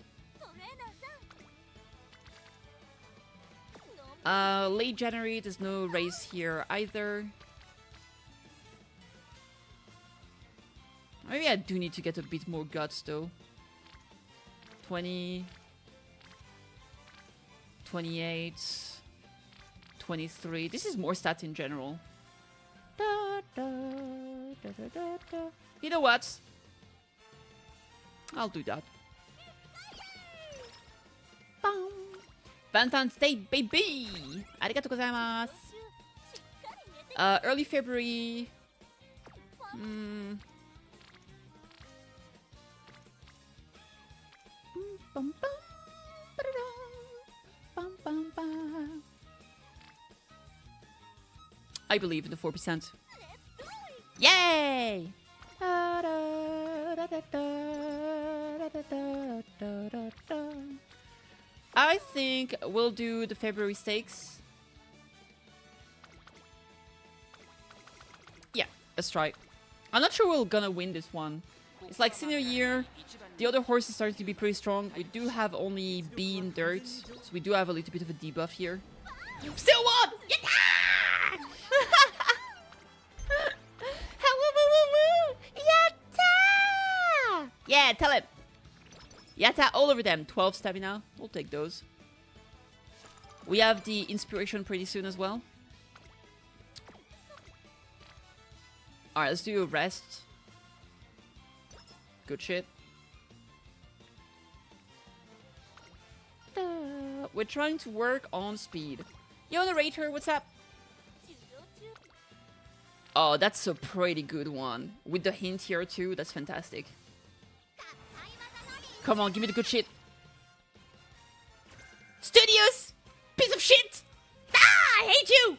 Late January, there's no race here either. Maybe I do need to get a bit more guts though. 20, 28, 23. This is more stats in general. You know what? I'll do that. Valentine's Day, baby! Arigatou gozaimasu! Early February. I believe in the 4%. Yay! I think we'll do the February stakes. Yeah, let's try. I'm not sure we're gonna win this one. It's like senior year. The other horse is starting to be pretty strong. We do have only B in dirt, so we do have a little bit of a debuff here. Still won! Yatta! Yatta! Yeah, tell him. Yatta all over them. 12 stamina. We'll take those. We have the inspiration pretty soon as well. Alright, let's do a rest. Good shit. We're trying to work on speed. Yo, narrator, what's up? Oh, that's a pretty good one. With the hint here too, that's fantastic. Come on, give me the good shit. Studious! Piece of shit! Ah, I hate you!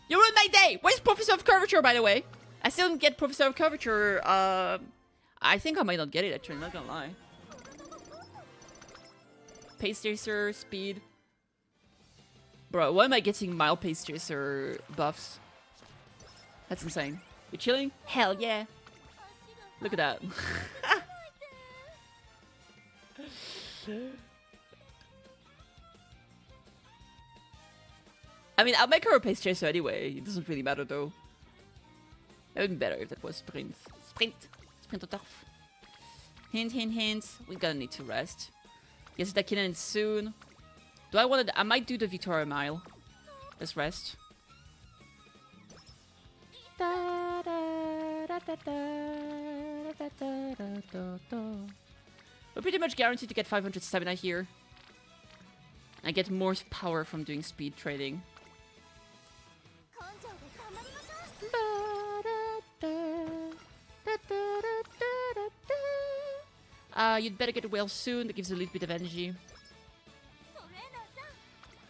You ruined my day! Where's Professor of Curvature, by the way? I still didn't get Professor of Curvature. I think I might not get it, actually, not gonna lie. Pace Chaser, speed. Bro, why am I getting mild Pace Chaser buffs? That's insane. You chilling? Hell yeah. Look at that. I mean, I'll make her a Pace Chaser anyway. It doesn't really matter though. It would be better if that was sprint. Sprint. Sprint or tough. Hint, hint, hint. We're gonna need to rest. Yes, that can end soon. Do I want to... I might do the Victoria Mile. Let's rest. We're pretty much guaranteed to get 500 stamina here. I get more power from doing speed trading. You'd better get well soon. That gives a little bit of energy.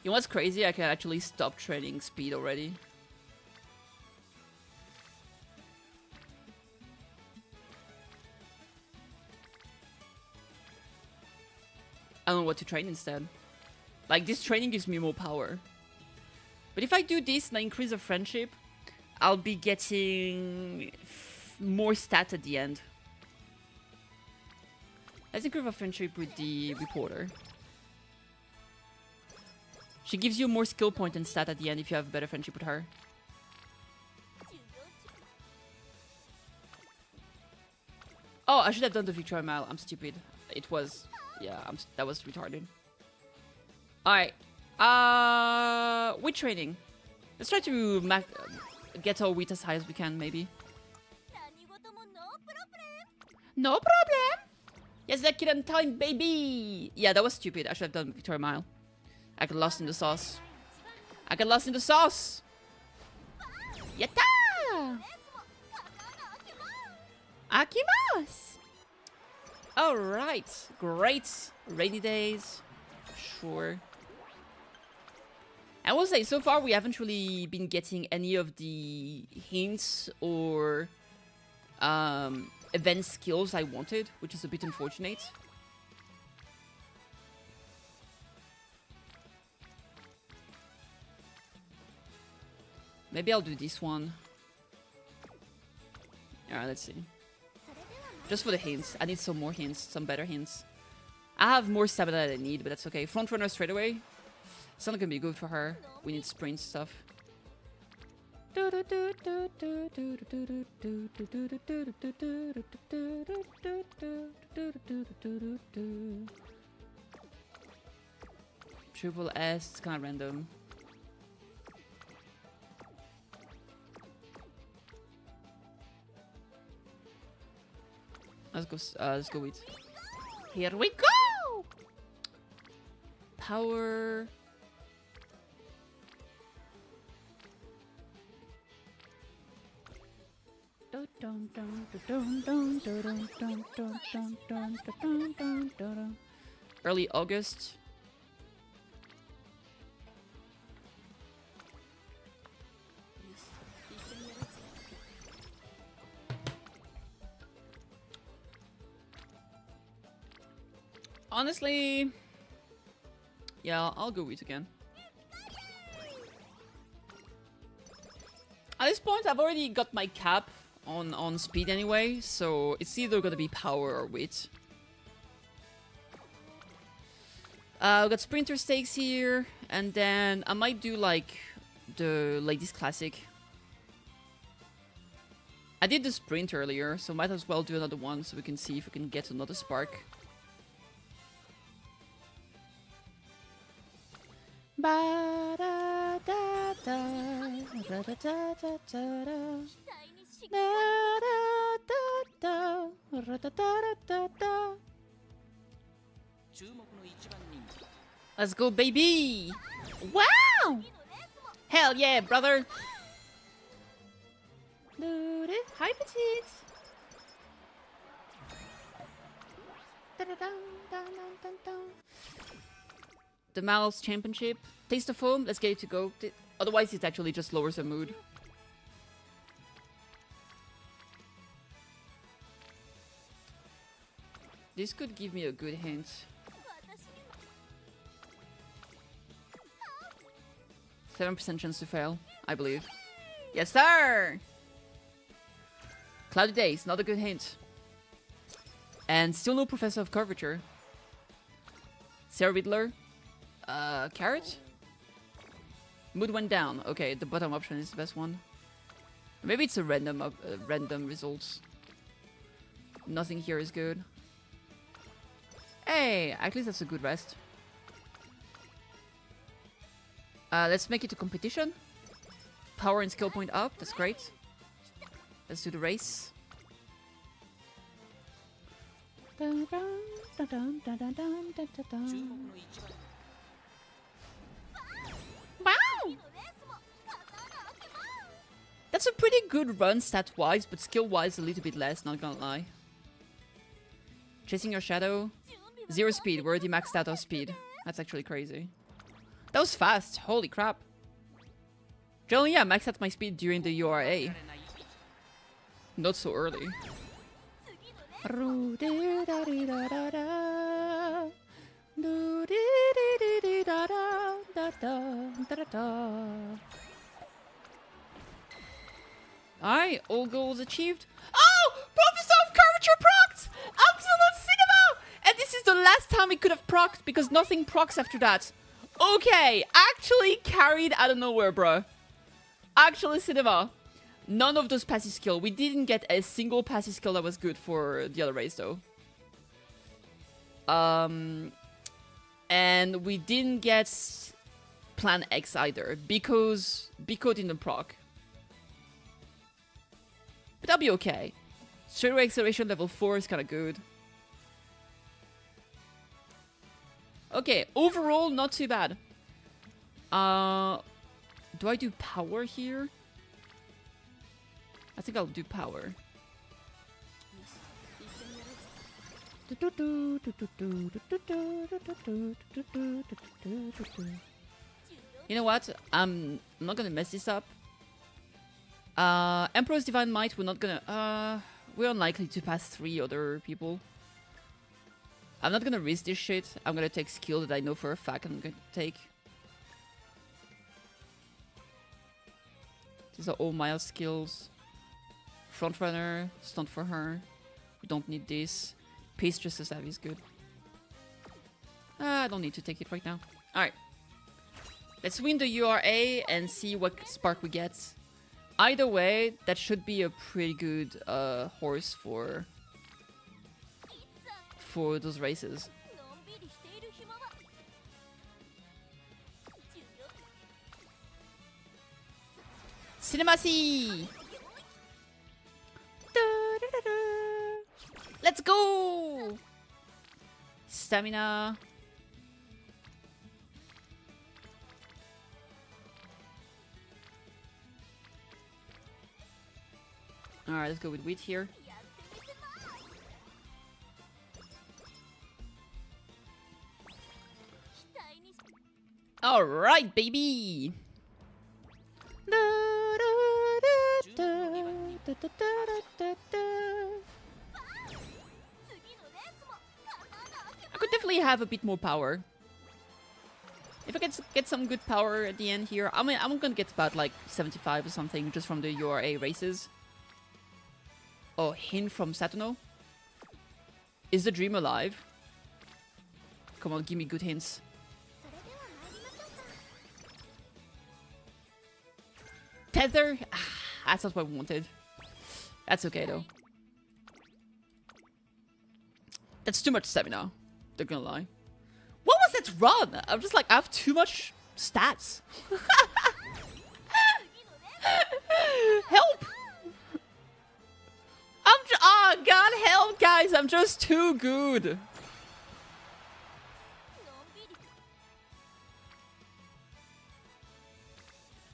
You know what's crazy? I can actually stop trading speed already. I don't know what to train instead. Like, this training gives me more power. But if I do this and I increase the friendship, I'll be getting more stats at the end. Let's increase our friendship with the reporter. She gives you more skill point and stat at the end if you have a better friendship with her. Oh, I should have done the Victoria Mile. I'm stupid. It was... Yeah, that was retarded. Alright. We're training. Let's try to get our wheat as high as we can, maybe. No problem! Yes, that kid on time, baby! Yeah, that was stupid. I should have done Victoria Mile. I got lost in the sauce. I got lost in the sauce! Yatta! Akimas! Alright, great. Rainy days. Sure. I will say, so far we haven't really been getting any of the hints or event skills I wanted, which is a bit unfortunate. Maybe I'll do this one. Alright, let's see. Just for the hints. I need some more hints, some better hints. I have more stamina than I need, but that's okay. Front runner straight away. It's not gonna be good for her. We need sprint stuff. Triple S, it's kind of random. Let's go with. Here we go! Power. Early August. Honestly, yeah, I'll go wheat again. At this point, I've already got my cap on speed anyway, so it's either gonna be power or wheat. I've got sprinter stakes here, and then I might do like the ladies classic. I did the sprint earlier, so might as well do another one so we can see if we can get another spark. Let's go, baby! Wow! Hell yeah, brother! Hi, petite! The Mal's Championship. Taste of Foam, let's get it to go. Otherwise, it actually just lowers the mood. This could give me a good hint. 7% chance to fail, I believe. Yes, sir! Cloudy Days, not a good hint. And still no Professor of Curvature. Sarah Riddler. Carrot? Mood went down. Okay, the bottom option is the best one. Maybe it's a random results. Nothing here is good. Hey, at least that's a good rest. Let's make it a competition. Power and skill point up. That's great. Let's do the race. Wow! That's a pretty good run stat-wise, but skill-wise a little bit less, not gonna lie. Chasing your shadow. 0 speed, we're already maxed out our speed. That's actually crazy. That was fast, holy crap. Generally, yeah, maxed out my speed during the URA. Not so early. da da da da da da. Alright, all goals achieved. Oh! Professor of Curvature procs! Absolute cinema! And this is the last time it could have procced because nothing procs after that. Okay, actually carried out of nowhere, bro. Actually cinema. None of those passive skill. We didn't get a single passive skill that was good for the other race though. And we didn't get Plan X either because Biko didn't proc. But that'll be okay. Straightaway acceleration level 4 is kind of good. Okay, overall not too bad. Do I do power here? I think I'll do power. You know what? I'm not gonna mess this up. Emperor's Divine Might, we're not gonna... we're unlikely to pass 3 other people. I'm not gonna risk this shit. I'm gonna take skill that I know for a fact I'm gonna take. These are all Miles skills. Frontrunner, stunt for her. We don't need this. Pace just as heavy is good. I don't need to take it right now. Alright. Let's win the URA and see what spark we get. Either way, that should be a pretty good horse for those races. Cinemacy! Let's go! Stamina. Alright, let's go with wheat here. Alright, baby! I could definitely have a bit more power. If I get some good power at the end here, I mean, I'm gonna get about like 75 or something just from the URA races. Oh, hint from Satono. Is the dream alive? Come on, give me good hints. Tether? That's not what I wanted. That's okay though. That's too much stamina. Not gonna lie. What was that run? I'm just like, I have too much stats. Help! Oh, God help, guys. I'm just too good.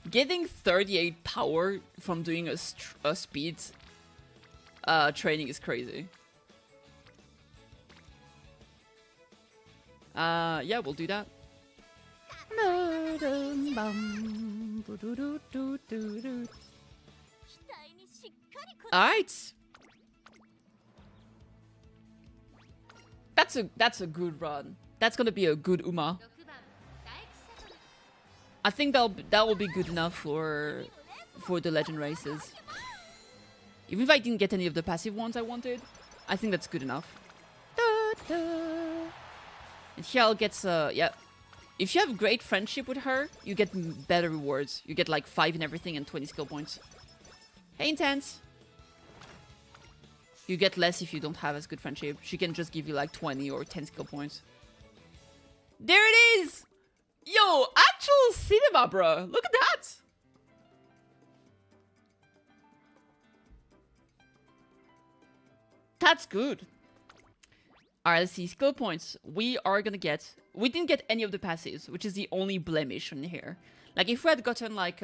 Getting 38 power from doing a speed training is crazy. Yeah, we'll do that. Alright. That's a good run. That's gonna be a good Uma. I think that will be good enough for the legend races. Even if I didn't get any of the passive ones I wanted, I think that's good enough. And here I'll get yeah. If you have great friendship with her, you get better rewards. You get like 5 in everything and 20 skill points. Hey, Intense. You get less if you don't have as good friendship. She can just give you like 20 or 10 skill points. There it is! Yo, actual cinema, bro. Look at that. That's good. Alright, let's see. Skill points. We didn't get any of the passives, which is the only blemish in here. Like, if we had gotten, like,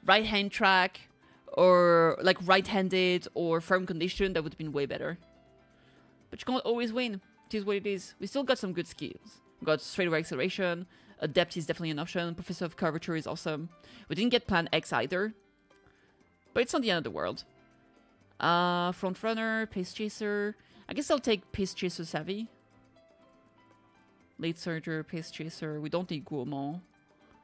right-hand track, or, like, right-handed, or firm condition, that would have been way better. But you can't always win. It is what it is. We still got some good skills. We got straightaway acceleration. Adept is definitely an option. Professor of Curvature is awesome. We didn't get Plan X either. But it's not the end of the world. Front Runner, Pace Chaser. I guess I'll take Pace Chaser Savvy. Late surger, pace chaser. We don't need gourmand.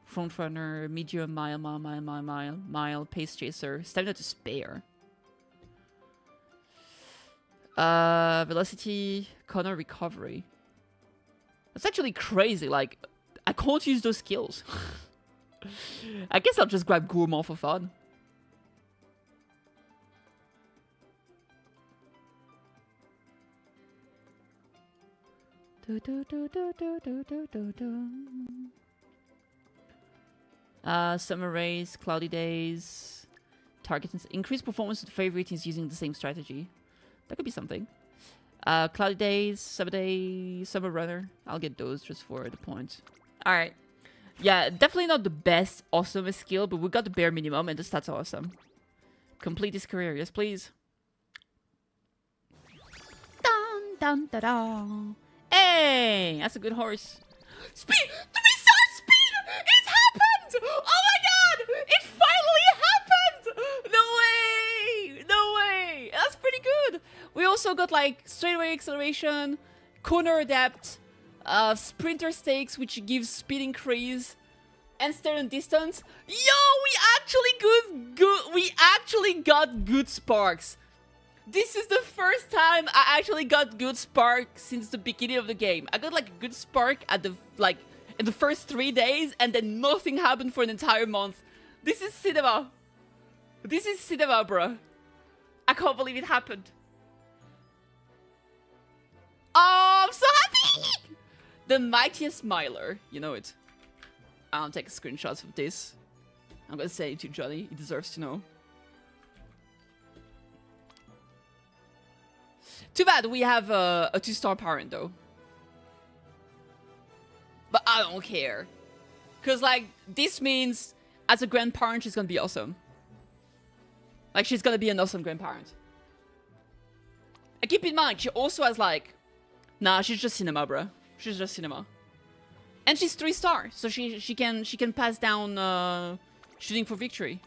Front runner, medium, mile, pace chaser. Stamina to spare. Velocity, corner recovery. That's actually crazy. Like, I can't use those skills. I guess I'll just grab gourmand for fun. Summer rays, cloudy days, targets, increase performance with favorite is using the same strategy. That could be something. Cloudy days, summer runner. I'll get those just for the point. All right. Yeah, definitely not the best awesome skill, but we got the bare minimum, and the stats are awesome. Complete his career, yes please. Dun dun da da. Hey, that's a good horse. Speed! 3-star speed! It happened! Oh my god! It finally happened! No way! No way! That's pretty good. We also got like straightaway acceleration, corner adapt, sprinter stakes, which gives speed increase, and stare and distance. Yo, we actually got good sparks. This is the first time I actually got good spark since the beginning of the game. I got like a good spark at the in the first 3 days, and then nothing happened for an entire month. This is cinema. This is cinema, bro. I can't believe it happened. Oh, I'm so happy! The mightiest miler, you know it. I'll take screenshots of this. I'm gonna say it to Johnny. He deserves to know. Too bad we have a 2-star parent, though. But I don't care. Because, like, this means as a grandparent, she's gonna be awesome. Like, she's gonna be an awesome grandparent. And keep in mind, she also has, like... Nah, she's just cinema, bro. She's just cinema. And she's 3-star, so she can pass down shooting for victory.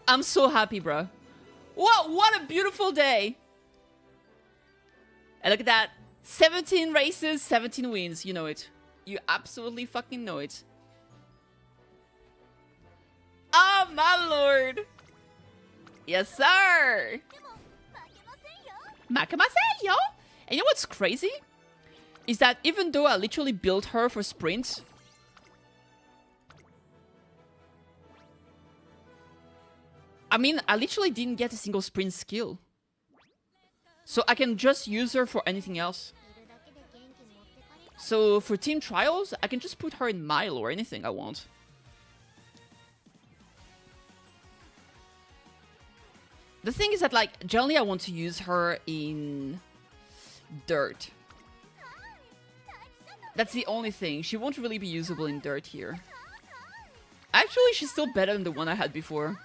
I'm so happy, bro. What a beautiful day. And look at that. 17 races, 17 wins. You know it. You absolutely fucking know it. Oh, my lord. Yes, sir. Makamaseyo. And you know what's crazy? Is that even though I literally built her for sprints, I mean, I literally didn't get a single sprint skill. So I can just use her for anything else. So for team trials, I can just put her in mile or anything I want. The thing is that, like, generally I want to use her in dirt. That's the only thing. She won't really be usable in dirt here. Actually, she's still better than the one I had before.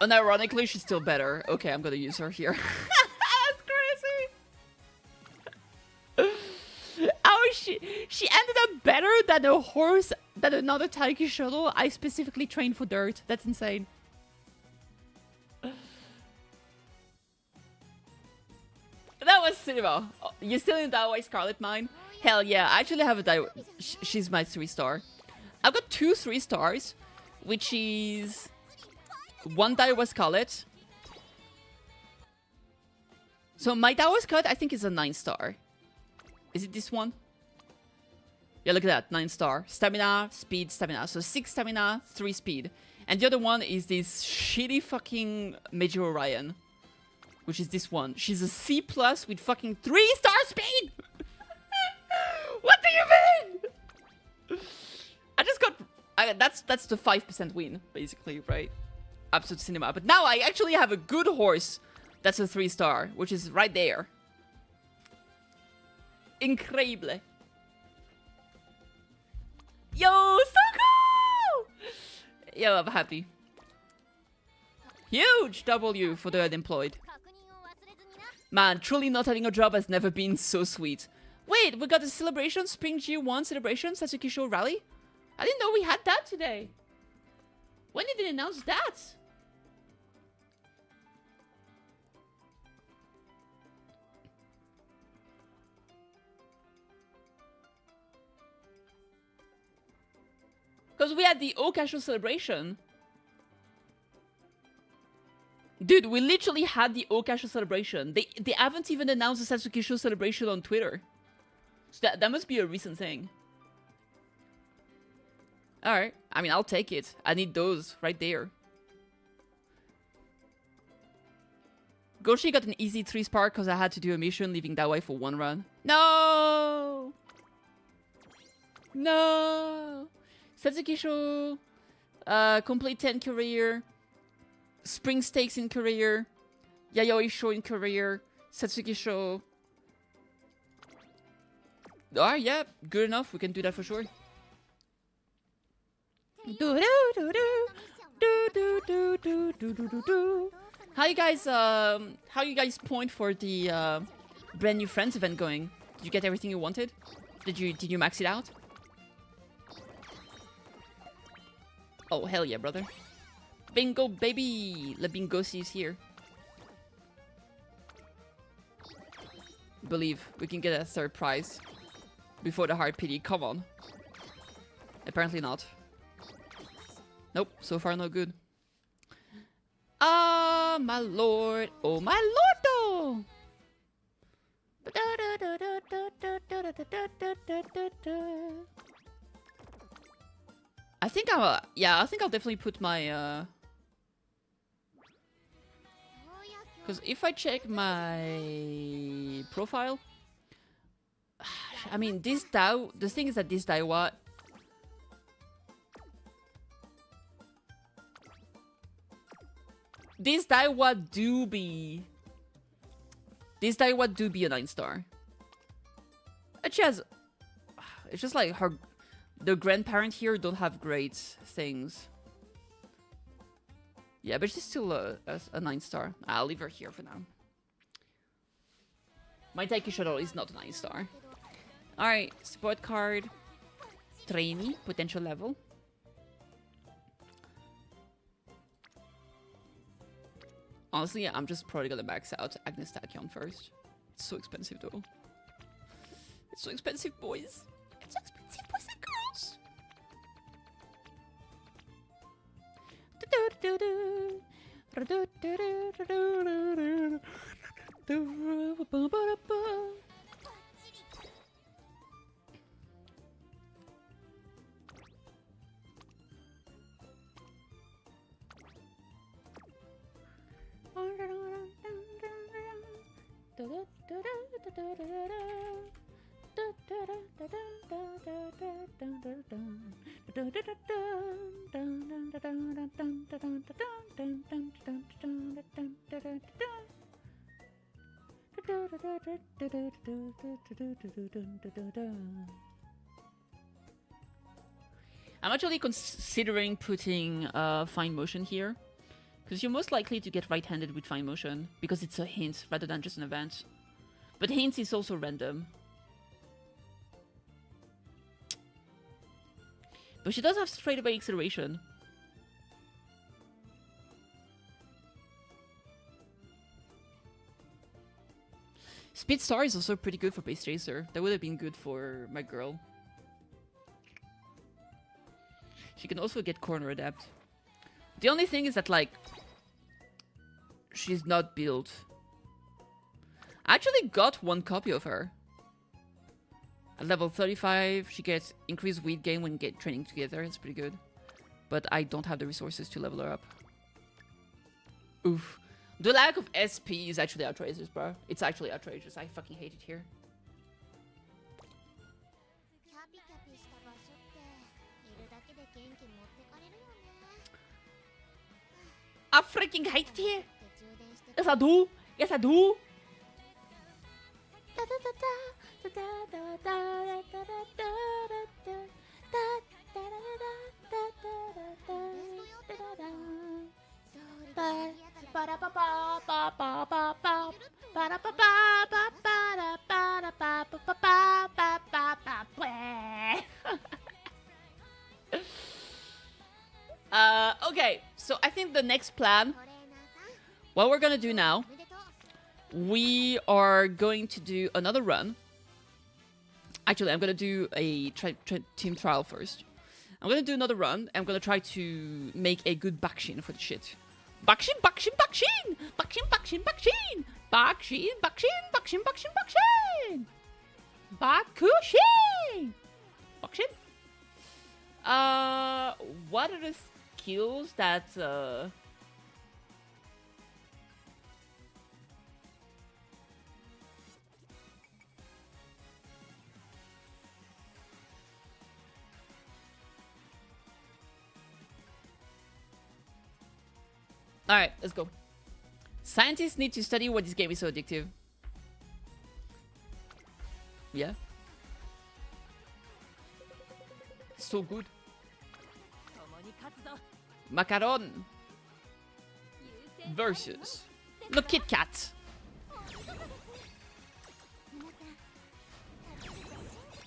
Unironically, she's still better. Okay, I'm gonna use her here. That's crazy. Oh, she ended up better than a horse, than another Taiki shuttle I specifically trained for dirt. That's insane. That was cinema. Oh, you still in Daiwa Scarlet Mine? Hell yeah, I actually have a Daiwa. She's my 3-star. I've got 2 3-stars, which is... 1 Daiwa Scarlet. So my Daiwa Scarlet, I think, is a 9-star. Is it this one? Yeah, look at that. 9-star. Stamina, speed, stamina. So 6 stamina, 3 speed. And the other one is this shitty fucking Major Orion. Which is this one. She's a C+ with fucking 3-star speed! What do you mean? I just got... that's the 5% win, basically, right? Absolute cinema. But now I actually have a good horse that's a 3-star, which is right there. Incredible. Yo, so cool! Yo, I'm happy. Huge W for the unemployed. Man, truly not having a job has never been so sweet. Wait, we got a celebration, Spring G1 celebration, Satsuki Show Rally? I didn't know we had that today. When did they announce that? Because we had the Okasho celebration. Dude, we literally had the Okasho celebration. They haven't even announced the Satsukisho celebration on Twitter. So that must be a recent thing. Alright. I mean, I'll take it. I need those right there. Goshi got an easy 3-star because I had to do a mission leaving that way for 1 run. No! No! Satsukisho, complete 10 career, Spring Stakes in career, Yayoi Show in career, Satsukisho. Alright, yeah, good enough. We can do that for sure. How you guys point for the brand new friends event going? Did you get everything you wanted? Did you max it out? Oh, hell yeah, brother. Bingo, baby! Le Bingosi is here. Believe we can get a 3rd prize before the hard pity. Come on. Apparently not. Nope, so far no good. Ah, my lord. Oh, my lordo! I think I'll definitely put my because if I check my profile, I mean this Dao, the thing is that this Daiwa do be a 9-star. And she has, it's just like the grandparent here don't have great things. Yeah, but she's still a 9-star. I'll leave her here for now. My Taiki Shuttle is not a 9-star. Alright, support card. Trainee, potential level. Honestly, I'm just probably gonna max out Agnes Tachyon first. It's so expensive though. It's so expensive, boys. It's so expensive, boys and girls. I'm actually considering putting fine motion here, because you're most likely to get right-handed with fine motion, because it's a hint rather than just an event. But hints is also random. But she does have straightaway acceleration. Speed Star is also pretty good for Base Chaser. That would have been good for my girl. She can also get Corner Adapt. The only thing is that, like, she's not built. I actually got 1 copy of her. At level 35, she gets increased weight gain when get training together. It's pretty good. But I don't have the resources to level her up. Oof. The lack of SP is actually outrageous, bro. It's actually outrageous. I fucking hate it here. I freaking hate it here. Yes, I do. Yes, I do. Okay. So I think the next plan, what we're gonna do now, we are going to do another run. Actually, I'm gonna do a team trial first. I'm gonna do another run. I'm gonna try to make a good bakshin for the shit. Bakshin, bakshin, bakshin! Bakshin, bakshin, bakshin! Bakshin, bakshin, bakshin, bakshin, bakshin! Bakushin! Bakshin? What are the skills that, Alright, let's go. Scientists need to study why this game is so addictive. Yeah. So good. Macaron versus the KitKath.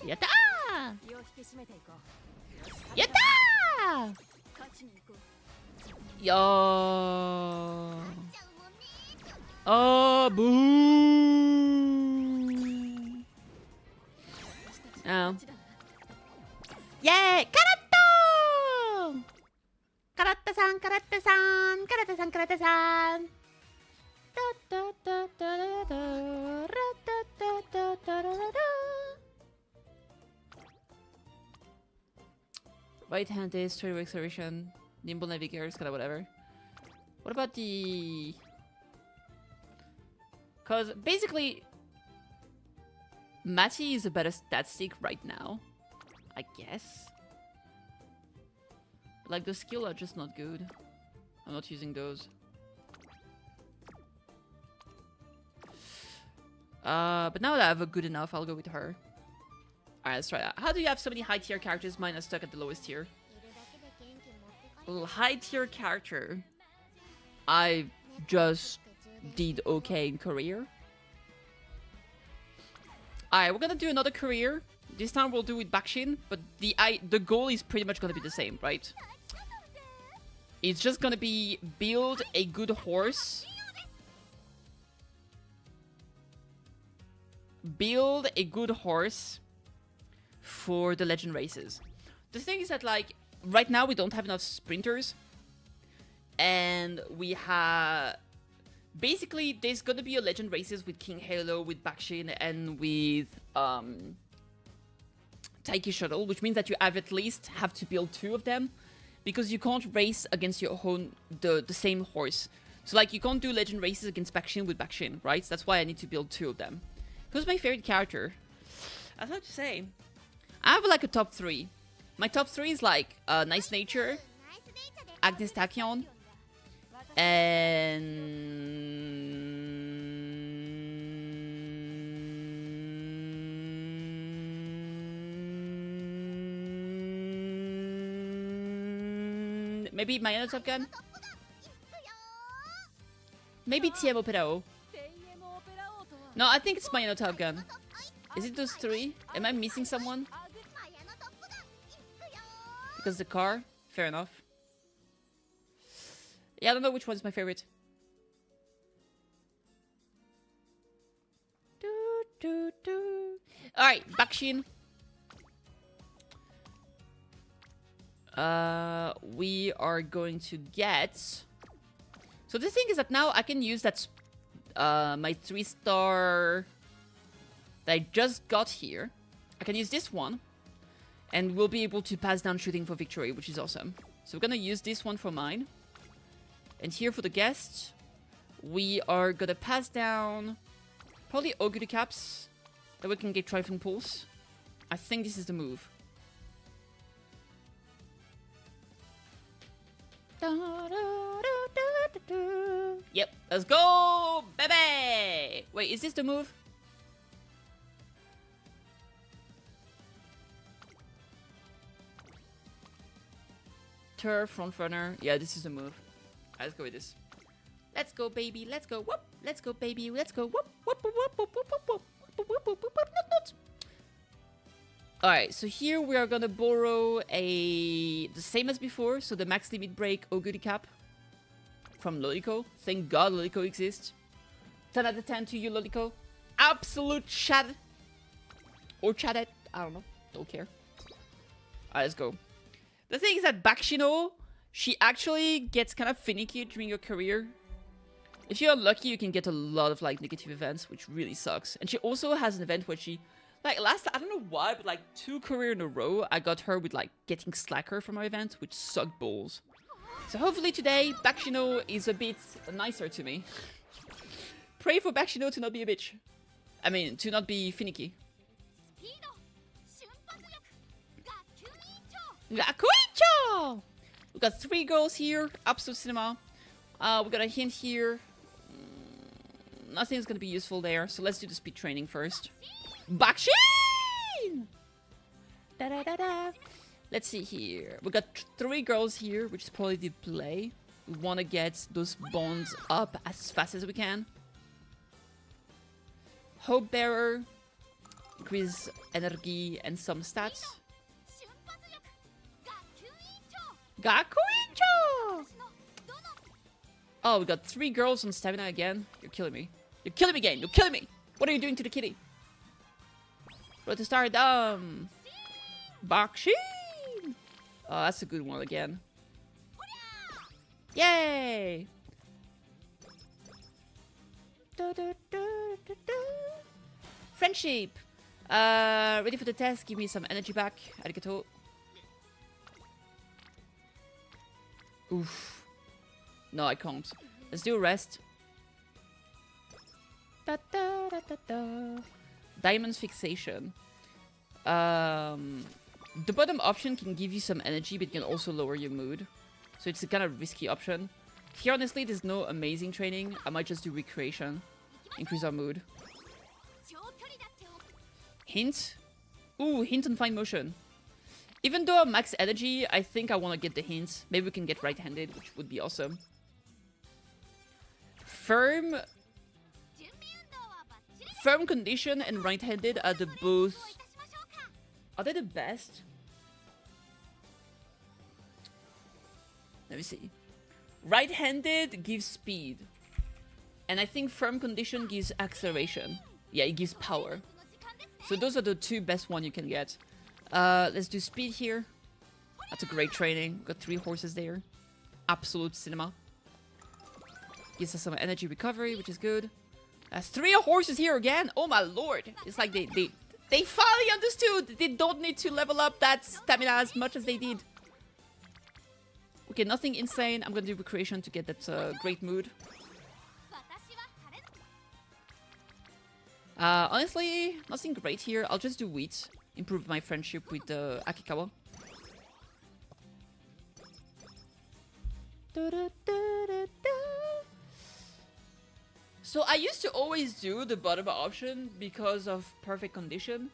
Yatta! Yatta! Yo. Oh, boo. Oh. Yay! Karato! Karata-san, karata-san, karata-san, karata-san. Right hand is straight acceleration. Nimble navigators, kind of whatever. What about the... Because basically, Matty is a better stat stick right now, I guess. Like, the skill are just not good. I'm not using those. But now that I have a good enough, I'll go with her. Alright, let's try that. How do you have so many high tier characters? Mine are stuck at the lowest tier. High tier character. I just did okay in career. Alright, we're gonna do another career. This time we'll do with Bakshin, but the goal is pretty much gonna be the same, right? It's just gonna be build a good horse. Build a good horse for the legend races. The thing is that, like, right now we don't have enough sprinters. And we have... Basically, there's gonna be a legend races with King Halo, with Bakshin, and with Taiki Shuttle, which means that you at least have to build 2 of them, because you can't race against your own the same horse. So like, you can't do legend races against Bakshin with Bakshin, right? So that's why I need to build 2 of them. Who's my favorite character? I'd have to say, I have like a top 3. My top 3 is like Nice Nature, Agnes Tachyon, and maybe my other Top Gun. Maybe TM Operao. No, I think it's my other Top Gun. Is it those 3? Am I missing someone? Because the car? Fair enough. Yeah, I don't know which one's my favorite. Alright, Bakshin. We are going to get... So the thing is that now I can use that my 3-star that I just got here. I can use this one. And we'll be able to pass down shooting for victory, which is awesome. So we're gonna use this one for mine. And here for the guests, we are gonna pass down probably Augury Caps. That we can get Trifling Pulse. I think this is the move. Yep, let's go, baby! Wait, is this the move? Turf, front runner. Yeah, this is the move. Let's go with this. Let's go, baby. Let's go. Whoop. Let's go, baby. Let's go. Whoop. Whoop. Whoop. Whoop. Whoop. Whoop. Whoop. Whoop. Whoop. Whoop. Whoop. All right. So here we are gonna borrow the same as before. So the max limit break Augury Cap. from Lolico. Thank God Lolico exists. 10 out of 10 to you, Lolico. Absolute chat. Or chatted. I don't know. Don't care. Alright, let's go. The thing is that Bakshino, she actually gets kind of finicky during your career. If you're unlucky, you can get a lot of like negative events, which really sucks. And she also has an event where she, like last, I don't know why, but like 2 career in a row, I got her with like getting slacker from her event, which sucked balls. So hopefully today, Bakshino is a bit nicer to me. Pray for Bakshino to not be a bitch. I mean, to not be finicky. Gakuicho! We got 3 girls here, Absolute Cinema. We got a hint here. Nothing's gonna be useful there, so let's do the speed training first. Bakshin! Da da da da. Let's see here. We got 3 girls here, which is probably the play. We want to get those bonds up as fast as we can. Hope Bearer. Increase energy and some stats. Gakuicho! Oh, we got 3 girls on stamina again. You're killing me. You're killing me, game. You're killing me. What are you doing to the kitty? Road to Stardom. Bakshin! Oh, that's a good one again. Yay! Friendship! Ready for the test? Give me some energy back. Arigato. Oof. No, I can't. Let's do a rest. Da, da, da, da, da. Diamond's Fixation. The bottom option can give you some energy, but it can also lower your mood. So it's a kind of risky option. Here, honestly, there's no amazing training. I might just do Recreation. Increase our mood. Hint? Ooh, hint on Fine Motion. Even though I'm max energy, I think I want to get the hints. Maybe we can get right-handed, which would be awesome. Firm Condition and right-handed are the both... Are they the best? Let me see. Right-handed gives speed. And I think Firm Condition gives acceleration. Yeah, it gives power. So those are the 2 best ones you can get. Let's do speed here. That's a great training. Got 3 horses there. Absolute Cinema. Gives us some energy recovery, which is good. That's 3 horses here again. Oh my lord. It's like they finally understood. They don't need to level up that stamina as much as they did. Okay, nothing insane. I'm gonna do Recreation to get that great mood. Honestly, nothing great here. I'll just do Wheat. Improve my friendship with Akikawa. So I used to always do the bottom option because of Perfect Condition.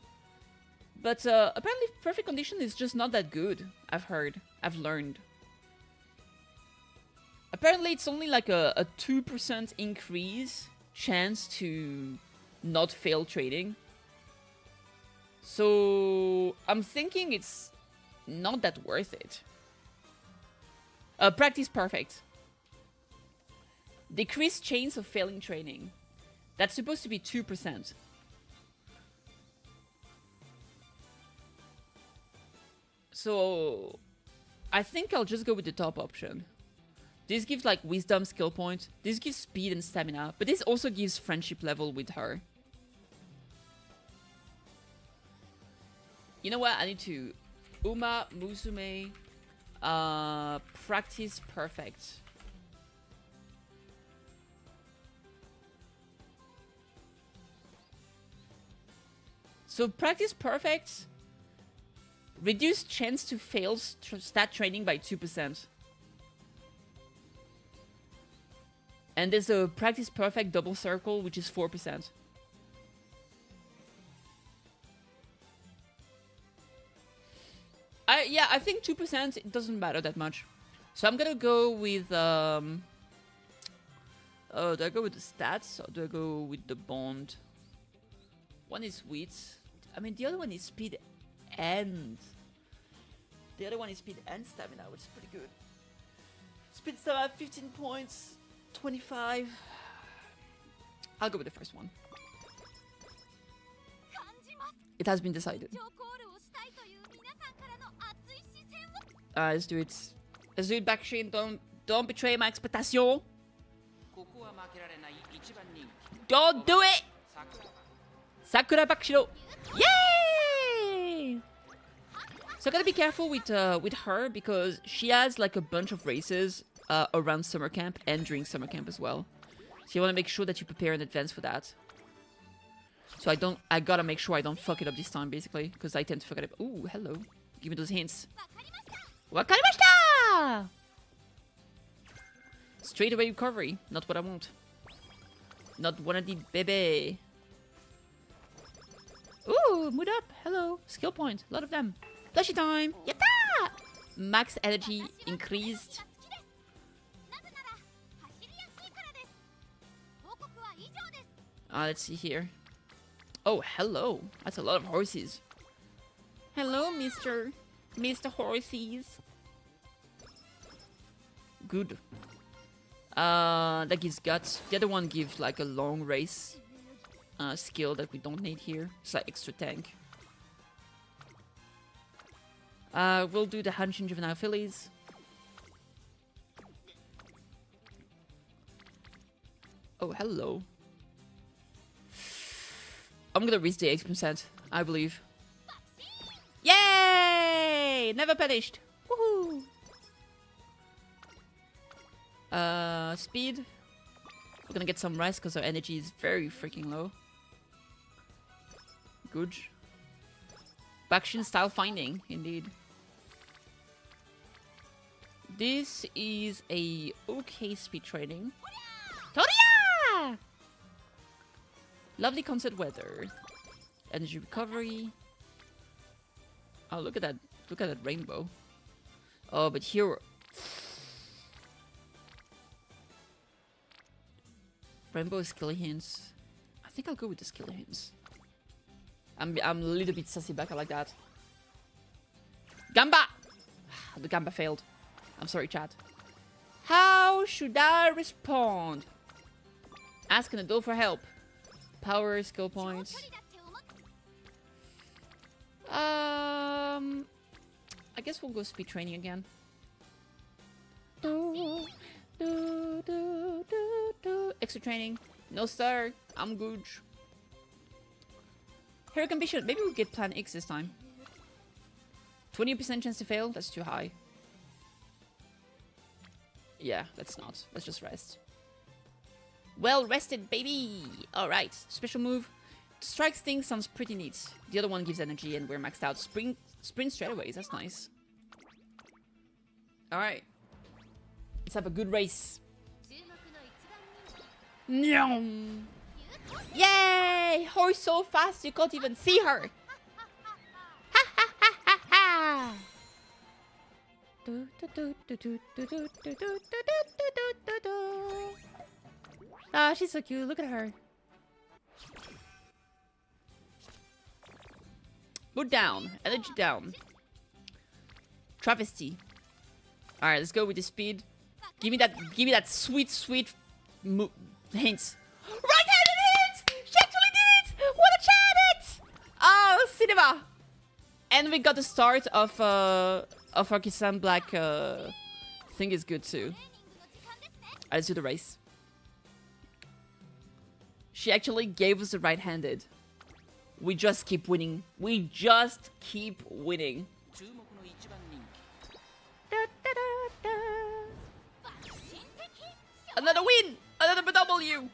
But apparently Perfect Condition is just not that good, I've heard. I've learned. Apparently it's only like a 2% increase chance to not fail trading. So I'm thinking it's not that worth it. Practice Perfect. Decrease chance of failing training. That's supposed to be 2%. So I think I'll just go with the top option. This gives like wisdom, skill point. This gives speed and stamina. But this also gives friendship level with her. You know what? I need to Umamusume practice perfect. So practice perfect. Reduce chance to fail stat training by 2%. And there's a practice perfect double circle, which is 4%. Yeah, I think 2%, it doesn't matter that much. So I'm gonna go with, do I go with the stats or do I go with the bond? One is wheat. I mean, the other one is speed and... The other one is speed and stamina, which is pretty good. Speed stab at 15 points. 25. I'll go with the first one. It has been decided. Let's do it. Let's do it, Bakushin. Don't betray my expectation. Don't do it! Sakura Bakushiro. Yay! So I gotta be careful with her because she has like a bunch of races around summer camp and during summer camp as well. So you want to make sure that you prepare in advance for that. So I gotta make sure I don't fuck it up this time basically because I tend to fuck it up. Ooh, hello. Give me those hints. Wakarimashita! Straight away recovery. Not what I want. Not what I need, baby. Ooh, mood up. Hello. Skill point. A lot of them. Plushy time. Yatta! Max energy increased. Let's see here. Oh, hello. That's a lot of horses. Hello, Mr. Horses. Good. That gives guts. The other one gives like a long race skill that we don't need here. It's like extra tank. We'll do the Hanshin Juvenile Fillies. Oh, hello. I'm gonna reach the 80%, I believe. Yay! Never perished. Woohoo! Speed. We're gonna get some rest because our energy is very freaking low. Good. Bakushin style finding, indeed. This is a okay speed training. Toria! Lovely concert weather. Energy recovery. Oh, look at that. Look at that rainbow. Oh, but here... Rainbow skill hints. I think I'll go with the skill hints. I'm a little bit sassy back. I like that. Gamba! The Gamba failed. I'm sorry, chat. How should I respond? Ask an adult for help. Power, skill points. I guess we'll go speed training again. Extra training. No star. I'm good. Hero Ambition. Maybe we'll get Plan X this time. 20% chance to fail. That's too high. Yeah, let's not. Let's just rest. Well rested, baby! Alright, special move. Strike Sting sounds pretty neat. The other one gives energy and we're maxed out. Sprint straightaways, that's nice. Alright. Let's have a good race. Nyam! Yay! Horse so fast you can't even see her! Ha ha ha ha ha! Ah, she's so cute. Look at her. Mood down. Energy down. Travesty. Alright, let's go with the speed. Give me that sweet hints. Right-handed hints! She actually did it! What a chat! Oh, cinema! And we got the start of Arkisan Black thing is good too. Let's do the race. She actually gave us the right-handed. We just keep winning. We just keep winning. Another win! Another W!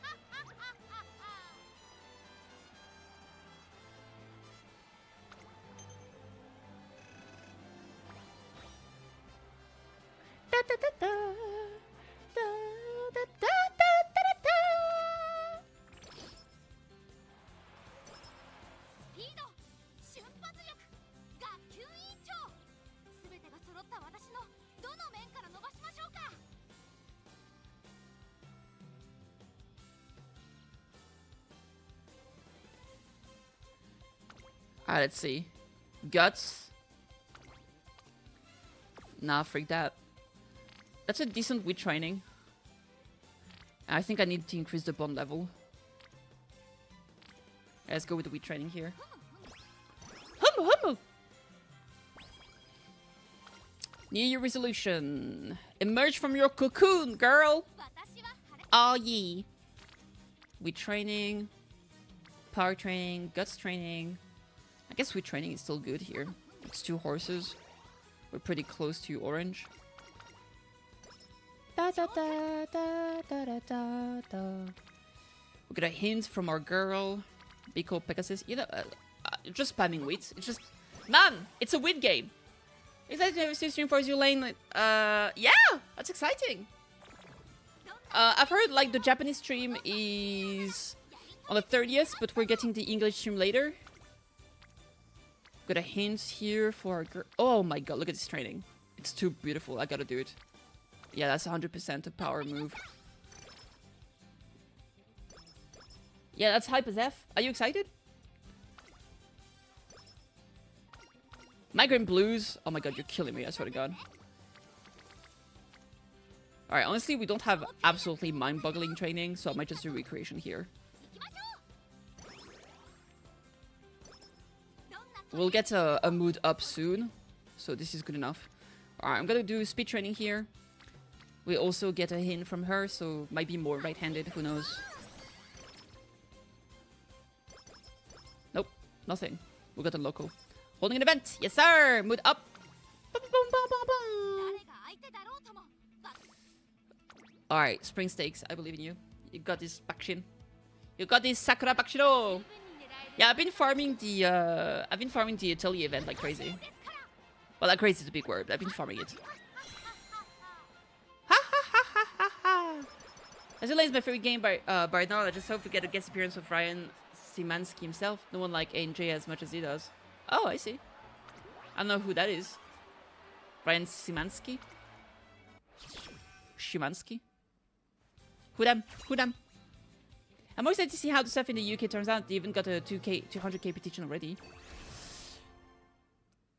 Alright, let's see. Guts. Nah, freak that. That's a decent wit training. I think I need to increase the bond level. Let's go with the wit training here. Humu humu! New Year resolution. Emerge from your cocoon, girl! Oh yeah. Wit training. Power training. Guts training. I guess wit training is still good here. It's 2 horses. We're pretty close to orange. Da, da, da, da, da, da, da, da. We got a hint from our girl, Biko Pegasus. You know, just spamming wits. It's just, man, it's a wit game. Excited to have a stream for your lane. Yeah, that's exciting. I've heard like the Japanese stream is on the 30th, but we're getting the English stream later. Got a hint here for our girl. Oh my god, look at this training. It's too beautiful. I gotta do it. Yeah, that's 100% a power move. Yeah, that's hype as F. Are you excited? Migraine blues. Oh my god, you're killing me. I swear to god. Alright, honestly, we don't have absolutely mind-boggling training, so I might just do recreation here. We'll get a mood up soon, so this is good enough. Alright, I'm gonna do speed training here. We also get a hint from her, so might be more right-handed, who knows. Nope, nothing. We got a local. Holding an event, yes sir! Mood up! Alright, spring stakes, I believe in you. You got this, Bakshin. You got this, Sakura Bakshiro! Yeah, I've been farming the Atelier event like crazy. Well, like crazy is a big word, but I've been farming it. Ha ha ha ha ha ha! Atelier is my favorite game by now. I just hope to get a guest appearance of Ryan Szymanski himself. No one like ANJ as much as he does. Oh, I see. I don't know who that is. Ryan Szymanski? Szymanski? Who them? Who them? I'm more excited to see how the stuff in the UK turns out. They even got a 200k petition already.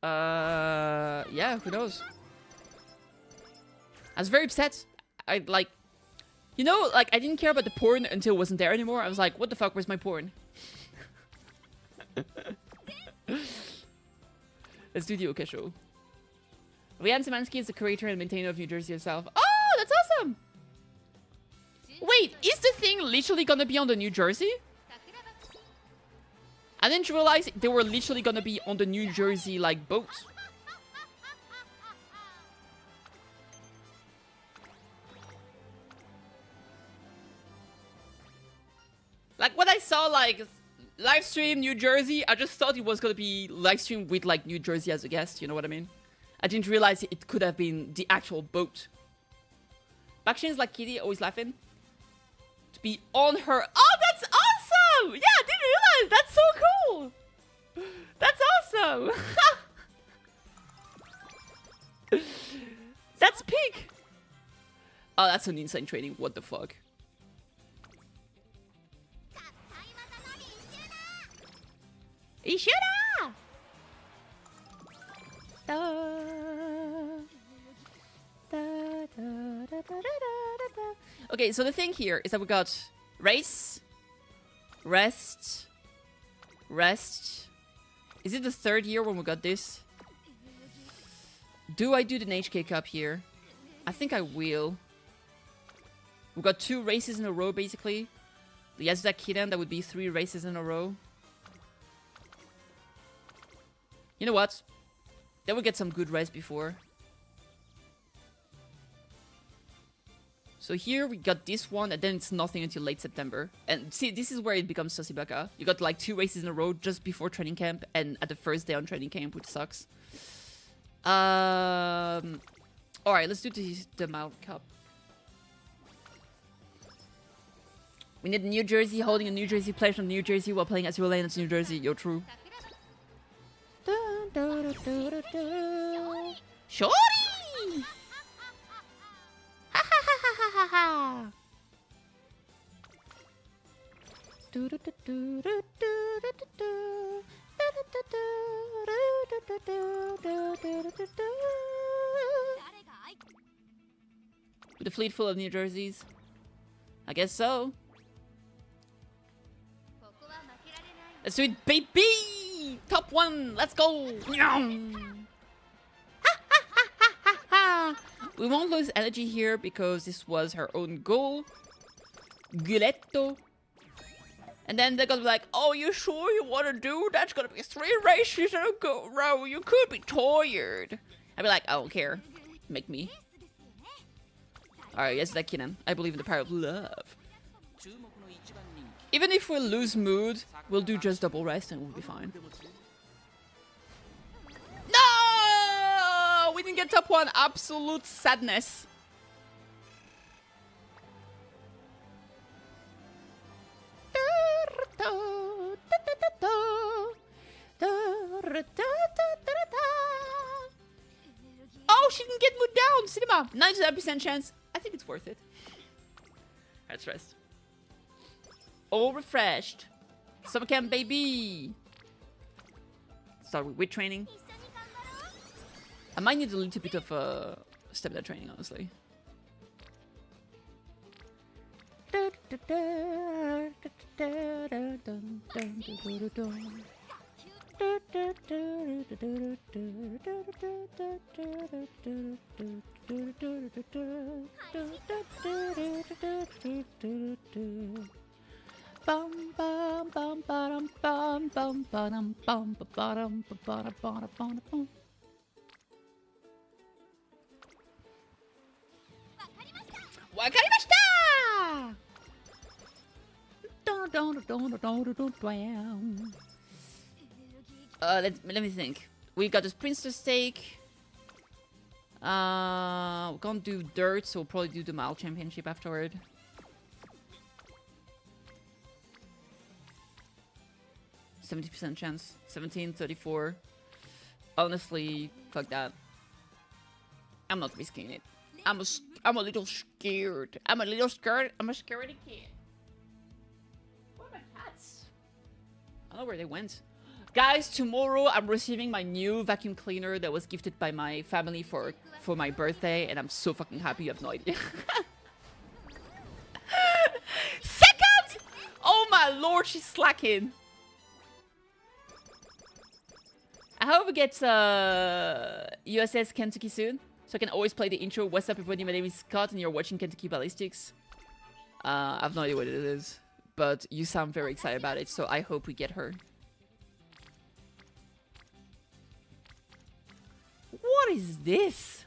Yeah, who knows? I was very upset. I like, you know, like I didn't care about the porn until it wasn't there anymore. I was like, what the fuck? Where's my porn? Let's do the OK show. Ryan Szymanski is the creator and maintainer of New Jersey herself. Oh, that's awesome! Wait, is the thing literally gonna be on the New Jersey? I didn't realize they were literally gonna be on the New Jersey, like, boat. Like, when I saw, like, live stream New Jersey, I just thought it was gonna be live stream with, like, New Jersey as a guest, you know what I mean? I didn't realize it could have been the actual boat. Bakshin's like Kitty, always laughing. To be on her. Oh, that's awesome! Yeah, I didn't realize. That's so cool. That's awesome. That's peak. Oh, that's an insane training. What the fuck? Ishura! Okay, so the thing here is that we got race, rest, rest. Is it the 3rd year when we got this? Do I do the HK Cup here? I think I will. We got 2 races in a row, basically. The Yasuda Kidan, that would be 3 races in a row. You know what? Then we get some good rest before. So here we got this one, and then it's nothing until late September. And see, this is where it becomes Sosibaka. You got like 2 races in a row just before training camp, and at the first day on training camp, which sucks. Alright, let's do the Mount Cup. We need New Jersey holding a New Jersey pledge from New Jersey while playing Azure Lane. It's New Jersey. Yo, true. Shorty! Ha ha ha ha ha ha! the fleet full of New Jerseys? I guess so. Let's do it, baby! Top 1, let's go! We won't lose energy here because this was her own goal. Guletto. And then they're gonna be like, oh, you sure you want to do? That's gonna be 3 races in a row. You could be tired. I'd be like, I don't care. Make me. Alright, yes, that Kinan. I believe in the power of love. Even if we lose mood, we'll do just double rest and we'll be fine. No! We didn't get top 1. Absolute sadness. Oh, she didn't get moved down. Cinema. 97% chance. I think it's worth it. Let's rest. All refreshed. Summer camp, baby. Start with weight training. I might need a little bit of stamina training, honestly. Bum bum bum bum bum bum bum bum bum bum bum. Wakarimashita! Let me think. We got this Princess Steak. We can't do dirt, so we'll probably do the Mile Championship afterward. %70 chance. 17, 34. Honestly, fuck that. I'm not risking it. I'm a little scared. I'm a little scared. I'm a scaredy kid. Where are my cats? I don't know where they went. Guys, tomorrow I'm receiving my new vacuum cleaner that was gifted by my family for my birthday, and I'm so fucking happy. You have no idea. Second! Oh my lord, she's slacking. I hope we get USS Kentucky soon, so I can always play the intro. What's up, everybody? My name is Scott, and you're watching Kentucky Ballistics. I have no idea what it is, but you sound very excited about it, so I hope we get her. What is this?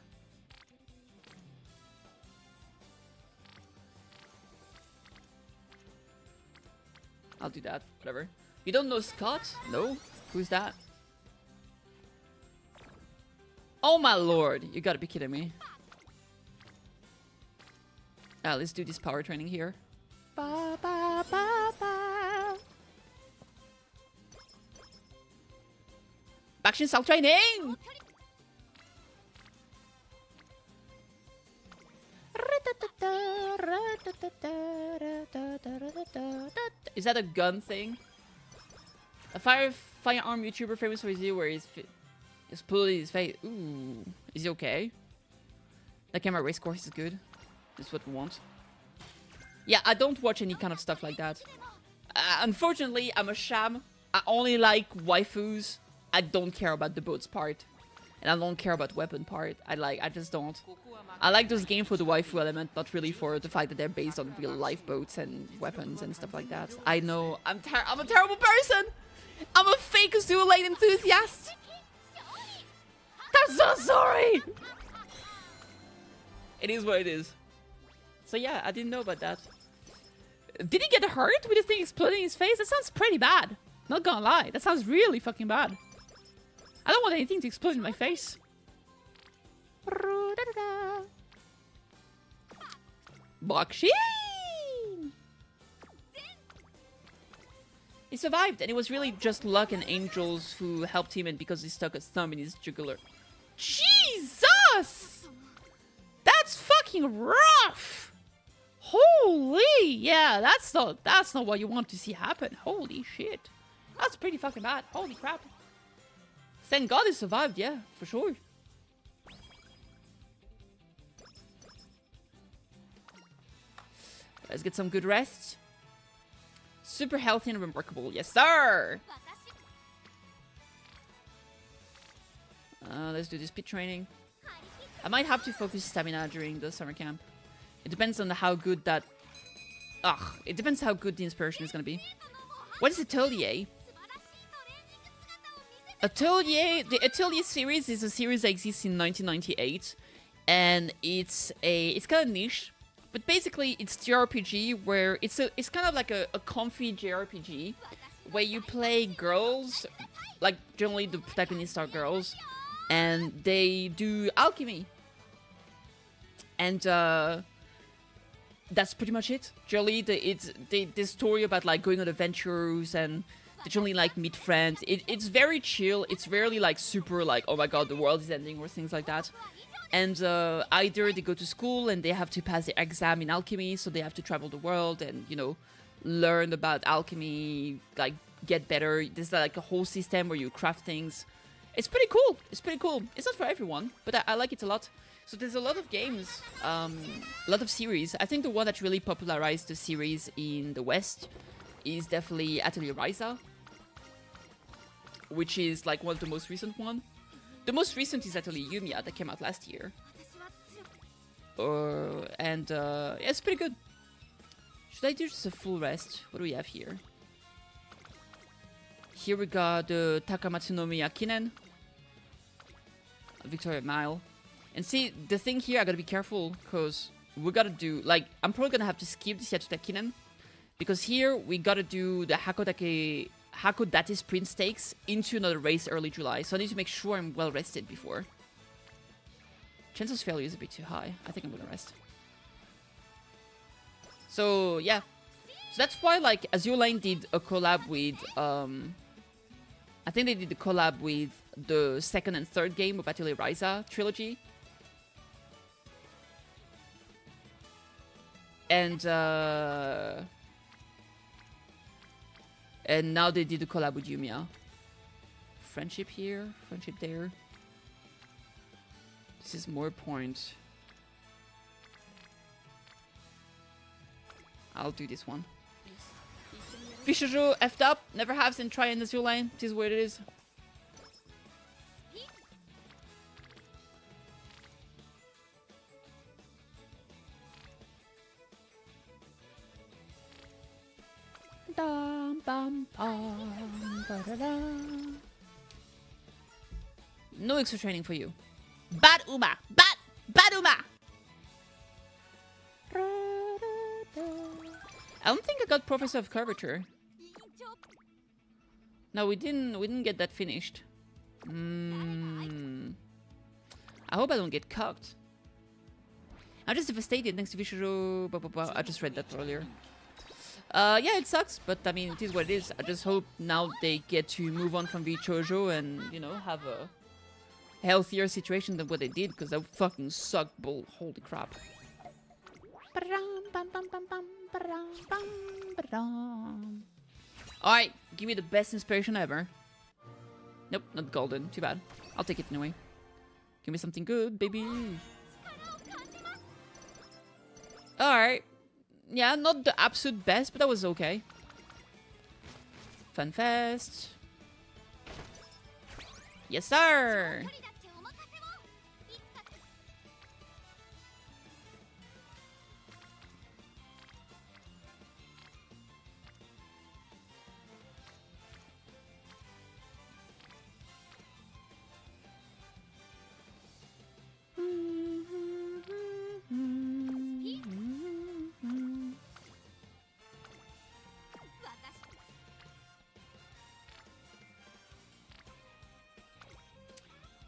I'll do that. Whatever. You don't know Scott? No? Who's that? Oh my lord. You gotta be kidding me. Let's do this power training here. Ba, ba, ba, ba. Action style training! Is that a gun thing? A firearm YouTuber famous for his video where he's exploded his face. Ooh, is he okay? The camera race course is good. That's what we want. Yeah, I don't watch any kind of stuff like that. Unfortunately, I'm a sham. I only like waifus. I don't care about the boats part. And I don't care about weapon part. I just don't. I like those games for the waifu element, not really for the fact that they're based on real life boats and weapons and stuff like that. I know, I'm a terrible person! I'm a fake Zoolite enthusiast! I'm so sorry! It is what it is. So yeah, I didn't know about that. Did he get hurt with the thing exploding in his face? That sounds pretty bad. Not gonna lie, that sounds really fucking bad. I don't want anything to explode in my face. Bakshi! He survived, and it was really just luck and angels who helped him, and because he stuck a thumb in his jugular. Jesus! That's fucking rough! Holy! Yeah, that's not what you want to see happen. Holy shit. That's pretty fucking bad. Holy crap. Thank God he survived, yeah, for sure. Let's get some good rest. Super healthy and remarkable. Yes, sir! Let's do this speed training. I might have to focus stamina during the summer camp. It depends on how good that... it depends how good the inspiration is gonna be. What is Atelier? Atelier... The Atelier series is a series that exists in 1998. And it's kind of niche. But basically, it's jrpg where it's kind of like a comfy jrpg where you play girls, like generally the protagonists are girls, and they do alchemy. And that's pretty much it. Generally, the story about like going on adventures and they generally like meet friends. It's very chill. It's rarely like super like, oh my god, the world is ending or things like that. And either they go to school and they have to pass the exam in alchemy, so they have to travel the world and, you know, learn about alchemy, like, get better. There's like a whole system where you craft things. It's pretty cool. It's pretty cool. It's not for everyone, but I like it a lot. So there's a lot of games, a lot of series. I think the one that really popularized the series in the West is definitely Atelier Ryza, which is like one of the most recent one. The most recent is Atelier Yumiya that came out last year. Yeah, it's pretty good. Should I do just a full rest? What do we have here? Here we got the Takamatsunomiya Kinen. Victoria Mile. And see, the thing here, I gotta be careful, because we gotta do, like, I'm probably gonna have to skip this Yatuta Kinen. Because here, we gotta do the Hakodate Sprint Stakes into another race early July, so I need to make sure I'm well rested before. Chance of failure is a bit too high. I think I'm gonna rest. So yeah, so that's why like Azure Lane did a collab with I think they did a collab with the second and third game of Atelier Ryza trilogy. And now they did a collab with Yumiya. Friendship here, friendship there. This is more point. I'll do this one. Fishojo effed up. Never have since trying this your lane. This is what it is. Dum, bum, bum, ba, da, da. No extra training for you. Bad Uma! Bad Uma! I don't think I got Professor of Curvature. No, we didn't get that finished. I hope I don't get cocked. I'm just devastated thanks to Vishujo. I just read that earlier. Yeah, it sucks, but I mean, it is what it is. I just hope now they get to move on from Vichojo and, you know, have a healthier situation than what they did, because that fucking sucked bull. Holy crap. Alright, give me the best inspiration ever. Nope, not golden. Too bad. I'll take it anyway. Give me something good, baby. Alright. Yeah, not the absolute best, but that was okay. Fun fest. Yes, sir!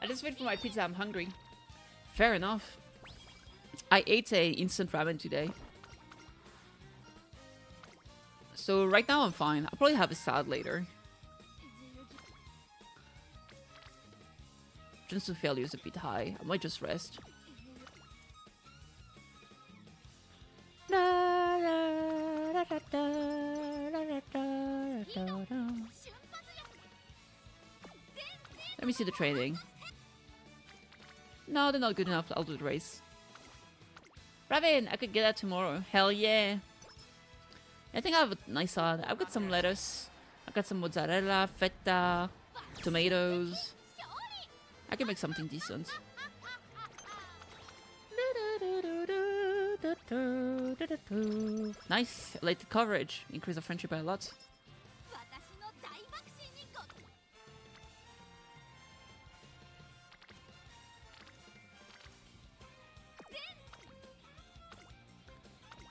I just wait for my pizza, I'm hungry. Fair enough. I ate a instant ramen today. So right now I'm fine. I'll probably have a salad later. Chance of failure is a bit high. I might just rest. Let me see the training. No, they're not good enough. I'll do the race. Ravin, I could get that tomorrow. Hell yeah. I think I have a nice salad. I've got some lettuce. I've got some mozzarella, feta, tomatoes. I can make something decent. Nice. I like the coverage. Increase the friendship by a lot.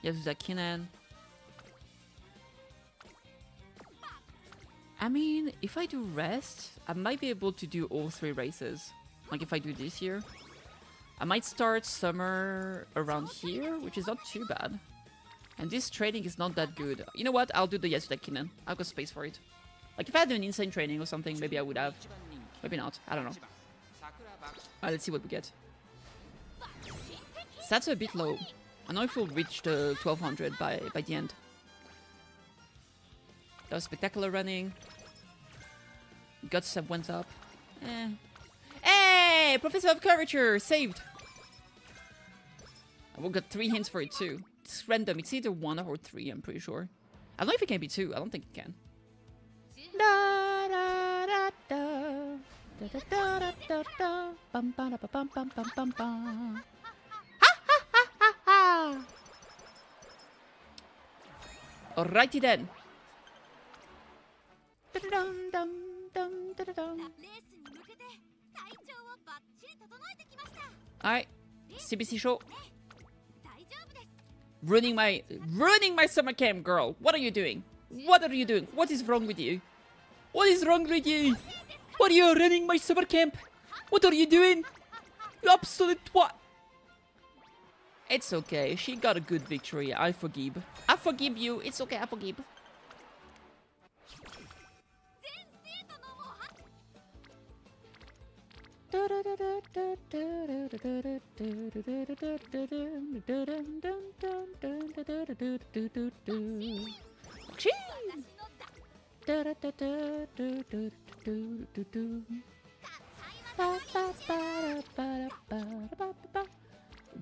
Yazuzakinen. I mean, if I do rest, I might be able to do all 3 races. Like if I do this here. I might start summer around here, which is not too bad. And this training is not that good. You know what? I'll do the Yazuzakinen. I've got space for it. Like if I had an insane training or something, maybe I would have. Maybe not. I don't know. Alright, let's see what we get. Stats are a bit low. I don't know if we'll reach the 1200 by the end. That was spectacular running. Guts went up. Hey! Professor of Curvature! Saved! I got 3 hints for it too. It's random. It's either 1 or 3, I'm pretty sure. I don't know if it can be 2. I don't think it can. Da, da, da, da. Da, da, da, da, da, da. Bum, ba, da, ba, bum, bum, bum, bum, bum. Alrighty then. Alright, CBC show. Ruining my summer camp, girl. What are you doing? What are you doing? What is wrong with you? What is wrong with you? What are you running my summer camp? What are you doing? You absolute twat. It's okay. She got a good victory. I forgive. I forgive you. It's okay. I forgive.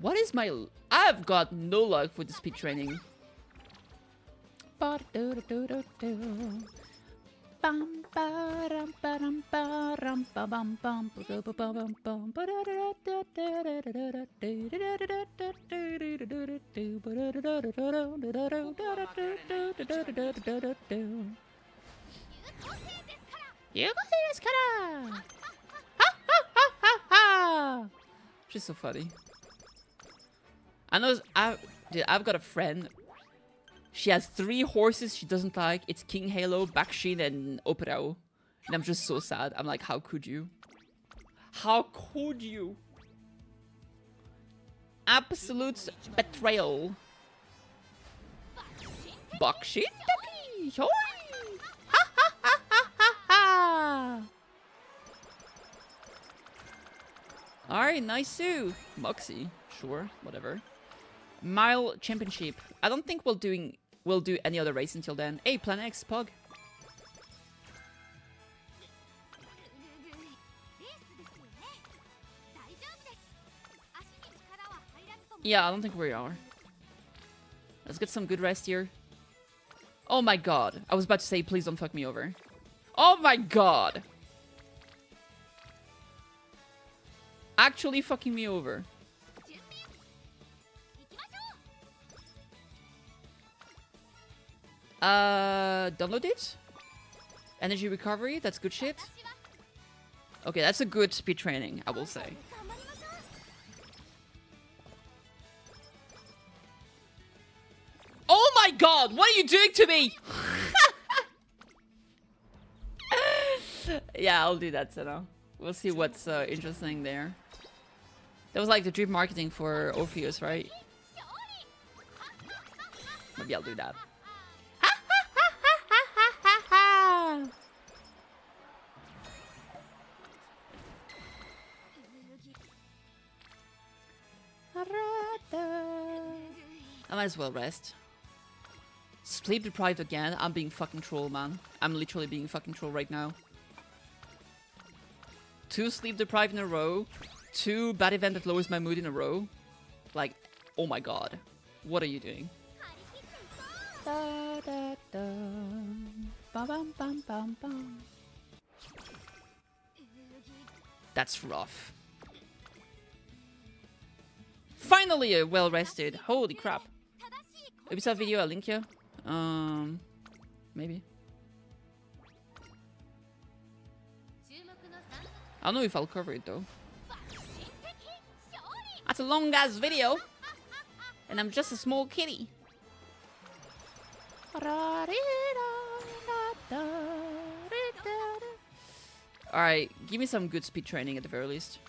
What is my... I've got no luck with the speed training. She's so funny. I know I've got a friend. She has 3 horses she doesn't like. It's King Halo, Bakshin, and Operao. And I'm just so sad. I'm like, how could you? How could you? Absolute betrayal. Bakshin? Ha ha ha ha ha ha! Alright, nice Sue. Moxie. Sure, whatever. Mile Championship. I don't think we'll do any other race until then. Hey, Plan X, Pog. Yeah, I don't think we are. Let's get some good rest here. Oh my god. I was about to say, please don't fuck me over. Oh my god. Actually fucking me over. Download it. Energy recovery, that's good shit. Okay, that's a good speed training, I will say. Oh my god, what are you doing to me? Yeah, I'll do that, Senna. We'll see what's interesting there. That was like the drip marketing for Orpheus, right? Maybe I'll do that. I might as well rest. Sleep deprived again. I'm being fucking troll, man. I'm literally being fucking troll right now. 2 sleep deprived in a row. 2 bad event that lowers my mood in a row. Like, oh my god. What are you doing? Da, da, bum, bum, bum, bum. That's rough. Finally, well rested. Holy crap. Ubisoft video, I'll link you. Maybe. I don't know if I'll cover it though. That's a long ass video. And I'm just a small kitty. Alright, give me some good speed training at the very least.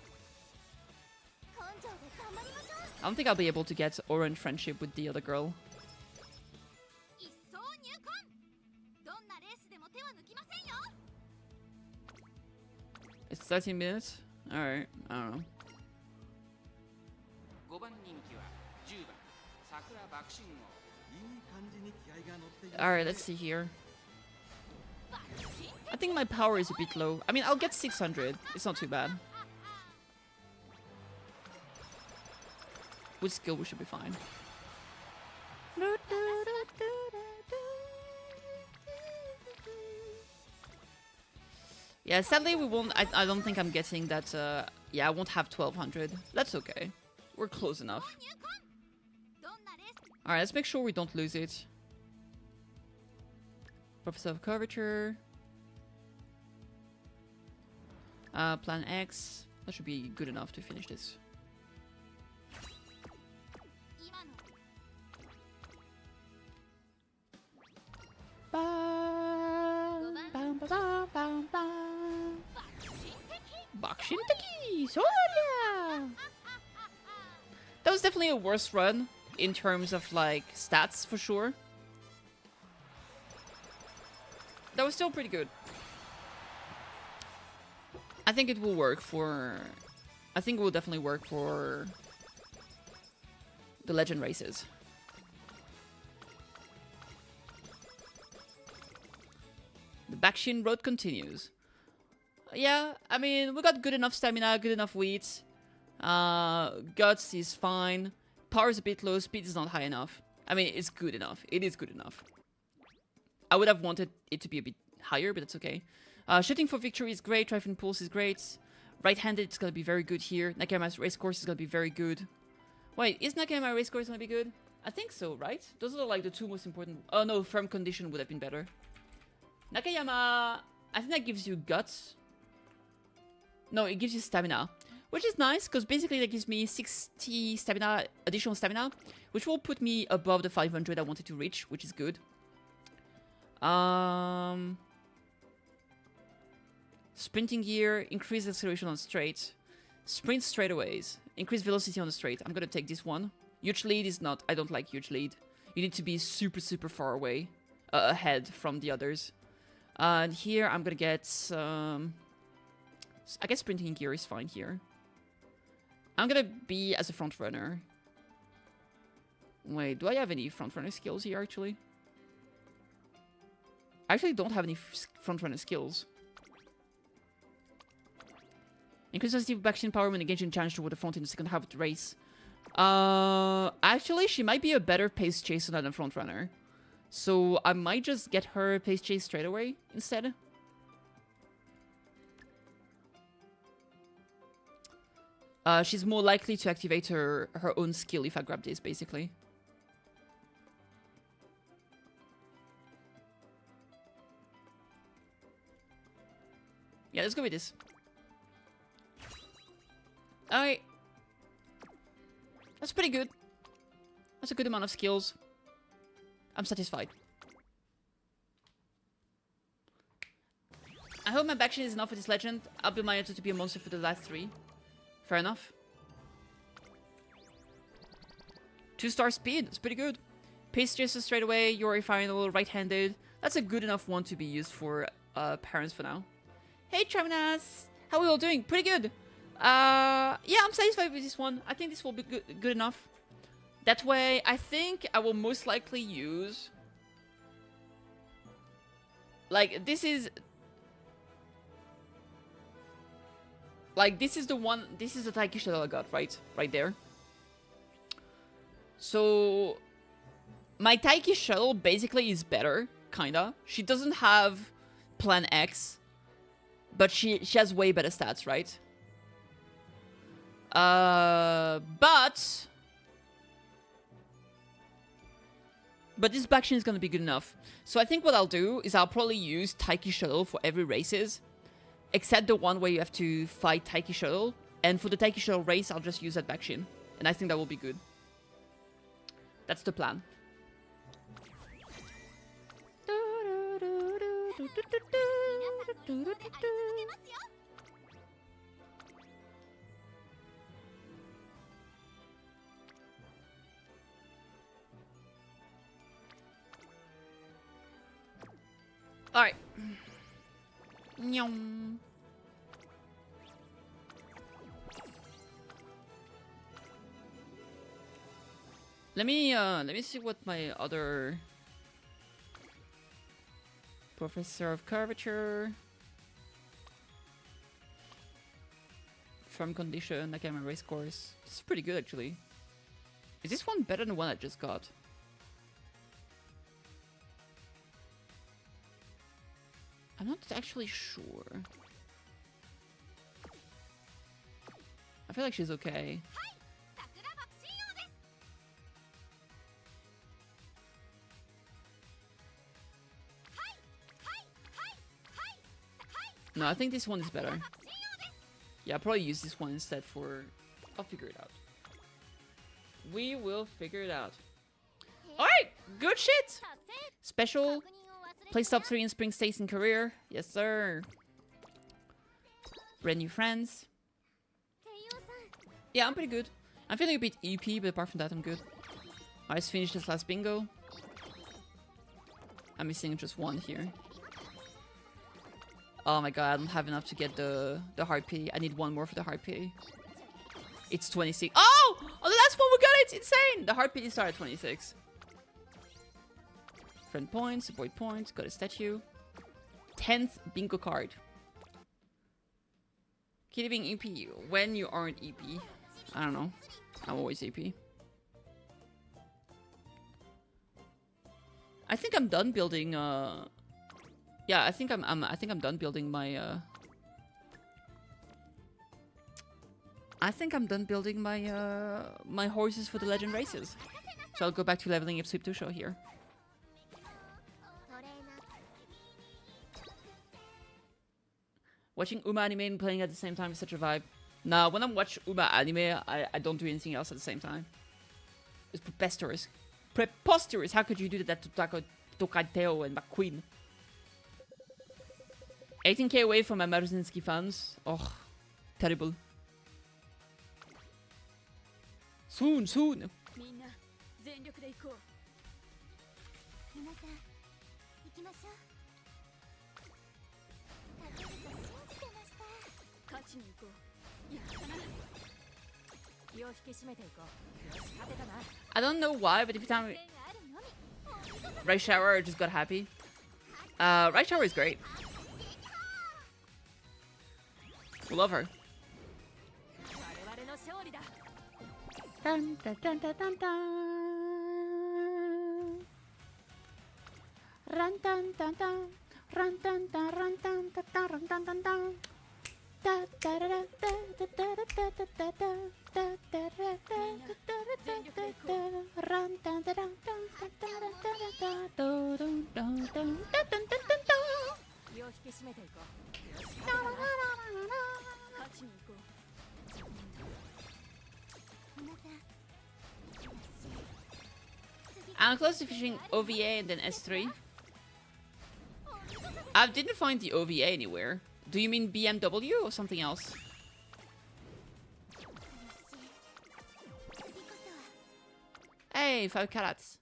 I don't think I'll be able to get orange friendship with the other girl. It's 13 minutes? Alright, I don't know. Alright, let's see here. I think my power is a bit low. I mean, I'll get 600. It's not too bad. With skill, we should be fine. Yeah, sadly we won't. I don't think I'm getting that. Yeah, I won't have 1200. That's okay. We're close enough. Alright, let's make sure we don't lose it. Professor of Curvature. Plan X. That should be good enough to finish this. Bakshinteki! Soria! That was definitely a worse run in terms of like stats for sure. That was still pretty good. I think it will work for... I think it will definitely work for the legend races. The Bakshin road continues. Yeah, I mean, we got good enough stamina, good enough weight. Guts is fine. Power is a bit low, speed is not high enough. I mean, it's good enough. It is good enough. I would have wanted it to be a bit higher, but that's okay. Shooting for victory is great. Trifling pulse is great. Right-handed is going to be very good here. Nakayama's race course is going to be very good. Wait, is Nakayama race course going to be good? I think so, right? Those are like the two most important... Oh no, firm condition would have been better. Nakayama... I think that gives you guts. No, it gives you stamina. Which is nice, because basically that gives me 60 stamina, additional stamina, which will put me above the 500 I wanted to reach, which is good. Sprinting gear, increase acceleration on straight. Sprint straightaways, increase velocity on the straight. I'm gonna take this one. Huge lead is not, I don't like huge lead. You need to be super, super far away, ahead from the others. And here I'm gonna get, I guess sprinting gear is fine here. I'm gonna be as a front runner. Wait, do I have any front runner skills here actually? I actually don't have any front runner skills. Increase sensitive Bakshin power when engaging challenge toward the front in the second half of the race. Actually, she might be a better pace chaser than a front runner. So I might just get her pace chase straight away instead. She's more likely to activate her own skill if I grab this, basically. Yeah, let's go with this. Alright. That's pretty good. That's a good amount of skills. I'm satisfied. I hope my Bakshin is enough for this legend. I'll build my editor to be a monster for the last 3. Fair enough. 2-star speed. That's pretty good. Pace chaser straight away. Yori final. Right-handed. That's a good enough one to be used for parents for now. Hey, Travinas! How are we all doing? Pretty good. Yeah, I'm satisfied with this one. I think this will be good enough. That way, I think I will most likely use... Like, this is... Like, this is the one... This is the Taiki Shuttle I got, right? Right there. So... My Taiki Shuttle basically is better. kinda. She doesn't have Plan X, but she has way better stats, right? But this backshin is gonna be good enough. So I think what I'll do is I'll probably use Taiki Shuttle for every races, except the one where you have to fight Taiki Shuttle. And for the Taiki Shuttle race, I'll just use that backshin. And I think that will be good. That's the plan. Alright. Nyong. Let me see what my other Professor of Curvature from condition. I can't remember race course. This is pretty good actually. Is this one better than the one I just got? I'm not actually sure. I feel like she's okay. No, I think this one is better. Yeah, I'll probably use this one instead for... I'll figure it out. We will figure it out. Alright! Good shit! Special. Place top 3 in Spring States in career. Yes, sir. Brand new friends. Yeah, I'm pretty good. I'm feeling a bit EP, but apart from that, I'm good. I just finished this last bingo. I'm missing just one here. Oh my god, I don't have enough to get the hard pity. I need one more for the hard pity. It's 26. Oh! Oh, the last one we got it! Insane! The hard pity started at 26. Friend points, support points, got a statue. 10th bingo card. Kitty being EP when you aren't EP. I don't know. I'm always EP. I think I'm done building yeah, I think I'm done building my I think I'm done building my my horses for the legend races. So I'll go back to leveling up Sweep 2 show here. Watching Uma anime and playing at the same time is such a vibe. Nah, when I watch Uma anime, I don't do anything else at the same time. It's preposterous. Preposterous! How could you do that to Tokateo and McQueen? 18k away from my Maruzinski fans. Oh, terrible. Soon, soon! I don't know why, but every time Right Shower, I just got happy. Right Shower is great. We love her. Dun, dun, dun, dun, dun, dun. Run, dun, dun, dun. Run, dun, dun, run, dun, dun, dun, run, dun, dun, dun. Da, da, da, da, da, da, da, da, da, da, da, da, da, da, run, dun, dun, dun, dun, dun, dun, dun, dun, dun, dun, dun, dun, dun. I'm close to finishing OVA and then S3. I didn't find the OVA anywhere. Do you mean BMW or something else? Hey, 5 carats.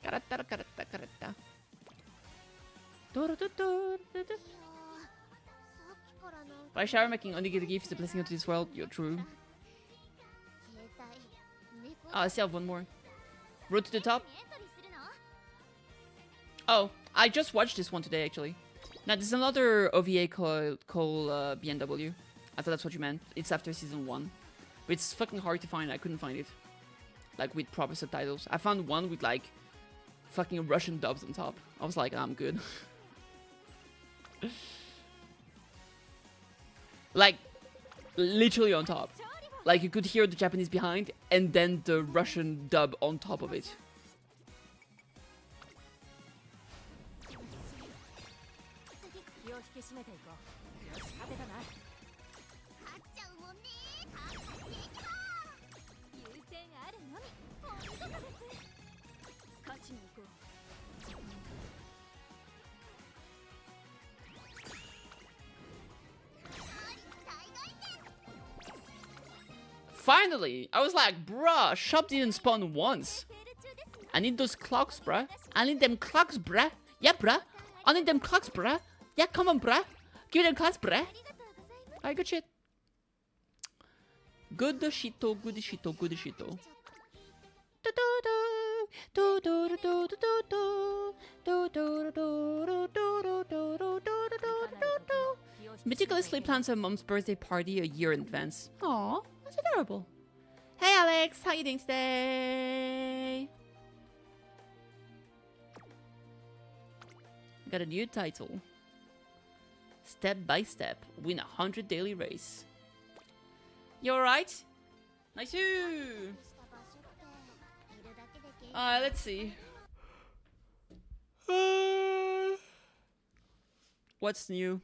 Carata, carata, carata. By shower making onigiri gift is a blessing into this world. You're true. Oh, I still have one more. Road to the top. Oh, I just watched this one today, actually. Now, there's another OVA called BMW. I thought that's what you meant. It's after season 1. But it's fucking hard to find. I couldn't find it. Like, with proper subtitles. I found one with, like, fucking Russian dubs on top. I was like, I'm good. Like, literally on top. Like, you could hear the Japanese behind, and then the Russian dub on top of it. Finally! I was like, bruh, shop didn't spawn once. I need those clocks, bruh. I need them clocks, bruh. Yeah, bruh. I need them clocks, bruh. Yeah, come on, bruh. Give me them clocks, bruh. Alright, good shit. Good shito, good shito, good shito. Meticulously plans her mom's birthday party a year in advance. Aww, that's adorable. Hey Alex, how you doing today? Got a new title. Step by step, win 100 daily race. You alright? Nice you. Alright, let's see. What's new?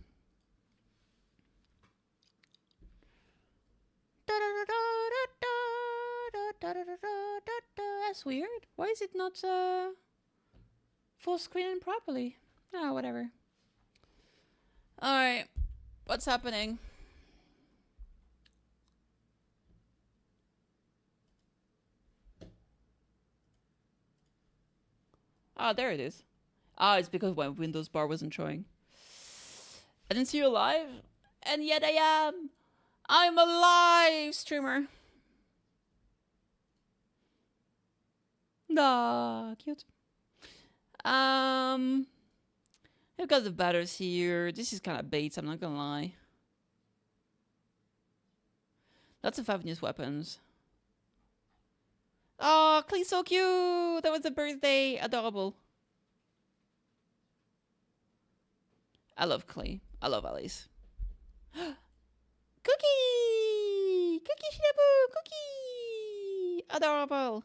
That's weird. Why is it not full screen properly? Ah, whatever. Alright. What's happening? Ah, there it is. Ah, it's because my Windows bar wasn't showing. I didn't see you live, and yet I am. I'm a live streamer. Nah, cute. I've got the batters here. This is kind of bait, I'm not gonna lie. Lots of 5 new weapons. Oh, Clee's so cute! That was a birthday. Adorable. I love Clee. I love Alice. Cookie! Cookie Shinabu! Cookie! Adorable.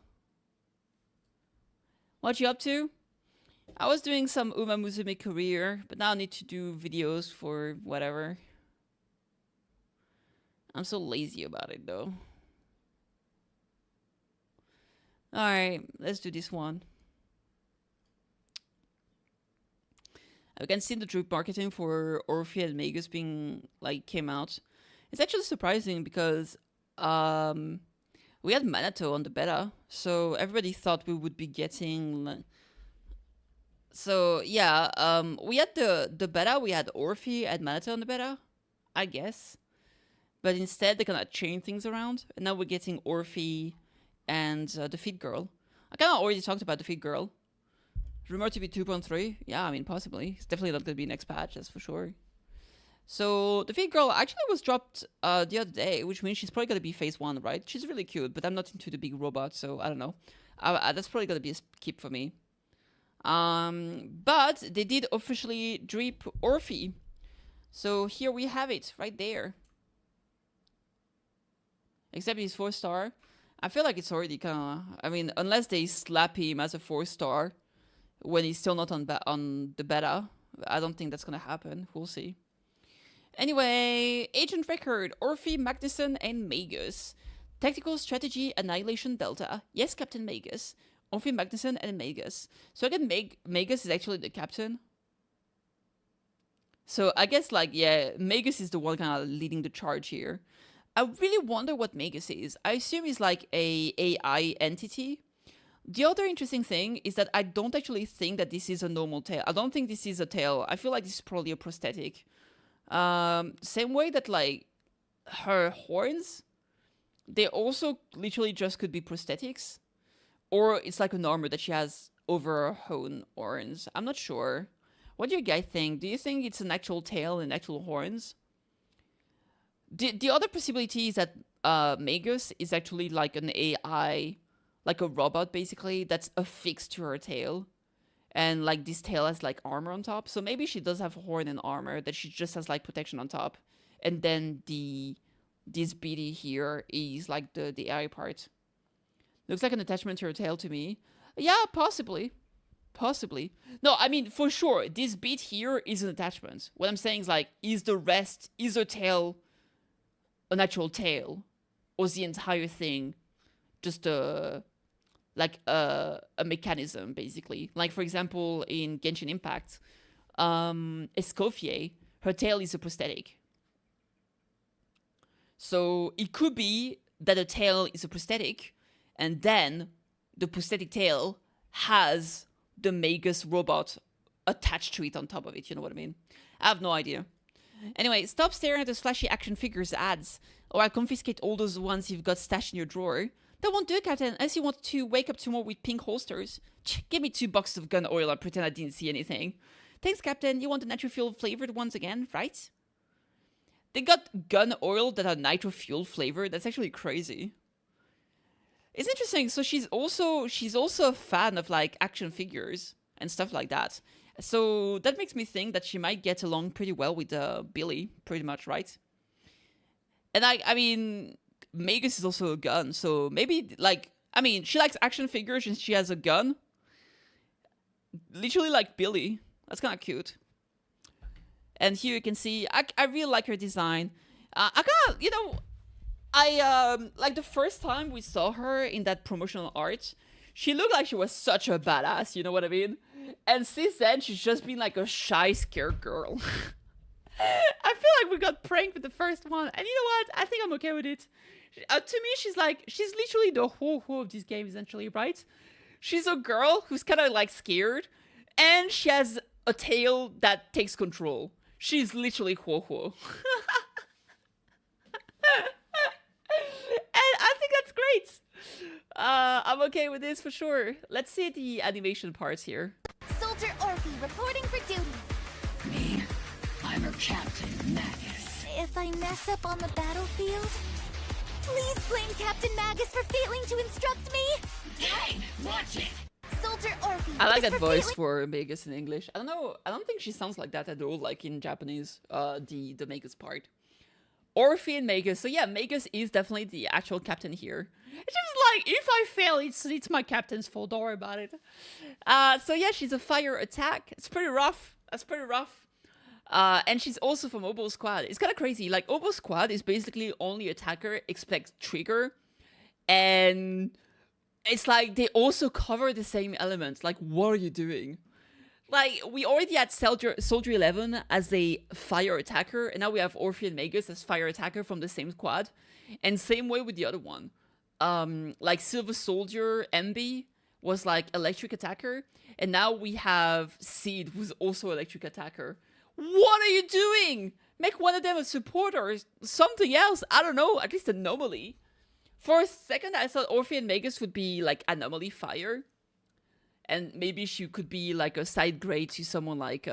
What you up to? I was doing some Umamusume career, but now I need to do videos for whatever. I'm so lazy about it though. Alright, let's do this one. I can see the drip marketing for Orphe and Magus being like came out. It's actually surprising because we had Minato on the beta, so everybody thought we would be getting. So yeah, we had the beta. We had Orphe and Minato on the beta, I guess, but instead they kind of changed things around, and now we're getting Orphe and the Feed Girl. I kind of already talked about the Feed Girl. Rumored to be 2.3. Yeah, I mean, possibly. It's definitely not going to be next patch, that's for sure. So, the Feed Girl actually was dropped the other day, which means she's probably going to be phase 1, right? She's really cute, but I'm not into the big robot, so I don't know. That's probably going to be a skip for me. But they did officially drip Orphe. So, here we have it, right there. Except he's 4-star. I feel like it's already kind of... I mean, unless they slap him as a 4-star... when he's still not on the beta. I don't think that's gonna happen. We'll see. Anyway, Agent Record, Orphe, Magnuson, and Magus. Tactical Strategy, Annihilation Delta. Yes, Captain Magus. Orphe, Magnuson, and Magus. So again, Magus is actually the captain. So I guess, like, yeah, Magus is the one kind of leading the charge here. I really wonder what Magus is. I assume he's like a AI entity. The other interesting thing is that I don't actually think that this is a normal tail. I don't think this is a tail. I feel like this is probably a prosthetic. Same way that, like, her horns, they also literally just could be prosthetics. Or it's like an armor that she has over her own horns. I'm not sure. What do you guys think? Do you think it's an actual tail and actual horns? The other possibility is that Magus is actually like an AI... like a robot, basically, that's affixed to her tail. And like this tail has like armor on top. So maybe she does have horn and armor that she just has like protection on top. And then this beady here is like the airy part. Looks like an attachment to her tail to me. Yeah, possibly. Possibly. No, I mean, for sure, this bead here is an attachment. What I'm saying is like, is her tail an actual tail? Or is the entire thing just a mechanism, basically? Like, for example, in Genshin Impact, Escoffier, her tail is a prosthetic. So it could be that a tail is a prosthetic, and then the prosthetic tail has the Magus robot attached to it on top of it, you know what I mean? I have no idea. Anyway, stop staring at those flashy action figures ads, or I'll confiscate all those ones you've got stashed in your drawer. That won't do it, Captain, unless you want to wake up tomorrow with pink holsters. Give me 2 boxes of gun oil and pretend I didn't see anything. Thanks, Captain. You want the nitro fuel flavored ones again, right? They got gun oil that are nitro fuel flavored. That's actually crazy. It's interesting. So she's also a fan of like action figures and stuff like that. So that makes me think that she might get along pretty well with Billy, pretty much, right? And I mean, Magus is also a gun, so maybe like, I mean, she likes action figures and she has a gun. Literally like Billy. That's kind of cute. And here you can see, I really like her design. I kind of, you know, like the first time we saw her in that promotional art, she looked like she was such a badass, you know what I mean? And since then, she's just been like a shy, scared girl. I feel like we got pranked with the first one. And you know what? I think I'm okay with it. To me, she's literally the ho-ho of this game, essentially, right? She's a girl who's kind of like scared, and she has a tail that takes control. She's literally ho-ho. And I think that's great. I'm okay with this for sure. Let's see the animation parts here. Soldier Orphe reporting for duty. Me? I'm her captain, Magus. If I mess up on the battlefield, please blame Captain Magus for failing to instruct me. Hey, watch it! Soldier Orphe. I like is that voice failing- for Magus in English. I don't know. I don't think she sounds like that at all, like in Japanese, the Magus part. Orphe and Magus. So yeah, Magus is definitely the actual captain here. It's just like, if I fail, it's my captain's fault. Don't worry about it. So yeah, she's a fire attack. It's pretty rough. That's pretty rough. And she's also from Obo Squad. It's kind of crazy. Like, Obo Squad is basically only attacker except trigger. And it's like, they also cover the same elements. Like, what are you doing? Like, we already had Soldier 11 as a fire attacker, and now we have Orphe and Magus as fire attacker from the same squad. And same way with the other one. Like, Silver Soldier MB was like electric attacker, and now we have Seed, who's also electric attacker. What are you doing? Make one of them a supporter or something else. I don't know, at least anomaly. For a second, I thought Orphe and Magus would be like anomaly fire. And maybe she could be like a side grade to someone like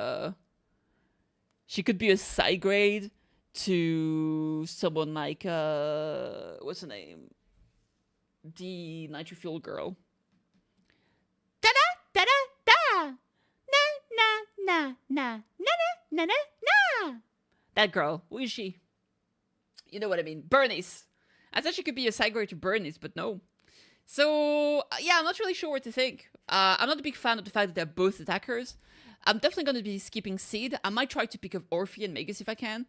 she could be a side grade to someone like what's her name? The Nitro Fuel girl. Da da da da da. Na na na na na na na na. That girl. Who is she? You know what I mean. Bernice. I thought she could be a side grade to Bernice, but no. So, yeah, I'm not really sure what to think. I'm not a big fan of the fact that they're both attackers. I'm definitely going to be skipping Seed. I might try to pick up Orphe and Magus if I can.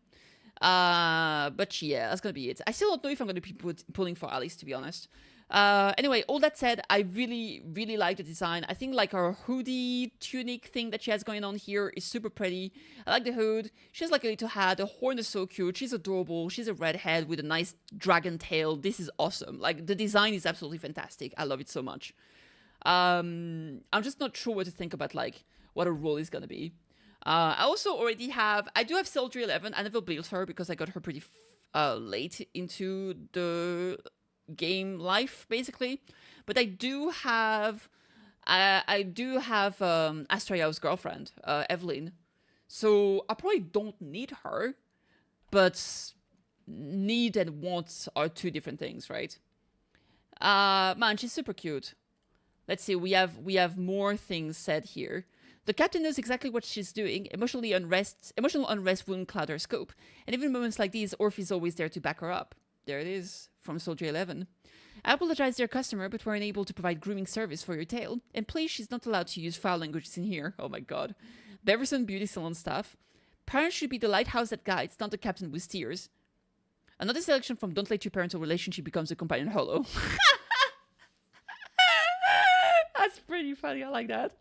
But yeah, that's going to be it. I still don't know if I'm going to be pulling for Alice, to be honest. Anyway, all that said, I really, really like the design. I think like her hoodie tunic thing that she has going on here is super pretty. I like the hood. She has like a little hat. The horn is so cute. She's adorable. She's a redhead with a nice dragon tail. This is awesome. Like, the design is absolutely fantastic. I love it so much. I'm just not sure what to think about like what her role is gonna be. I also already have, I do have Soldier 11. I never built her because I got her pretty late into the game life, basically. But I do have Astraeo's girlfriend, Evelyn. So I probably don't need her, but need and want are two different things, right? Man, she's super cute. Let's see, we have more things said here. The captain knows exactly what she's doing. Emotional unrest wouldn't cloud her scope. And even in moments like these, Orphe's always there to back her up. There it is, from Soldier 11. I apologize, dear customer, but we're unable to provide grooming service for your tail. And please, she's not allowed to use foul languages in here. Oh my god. Beverson Beauty Salon staff. Parents should be the lighthouse that guides, not the captain who steers. Another selection from Don't Let Your Parental Relationship Becomes a Companion Hollow. That's pretty funny, I like that.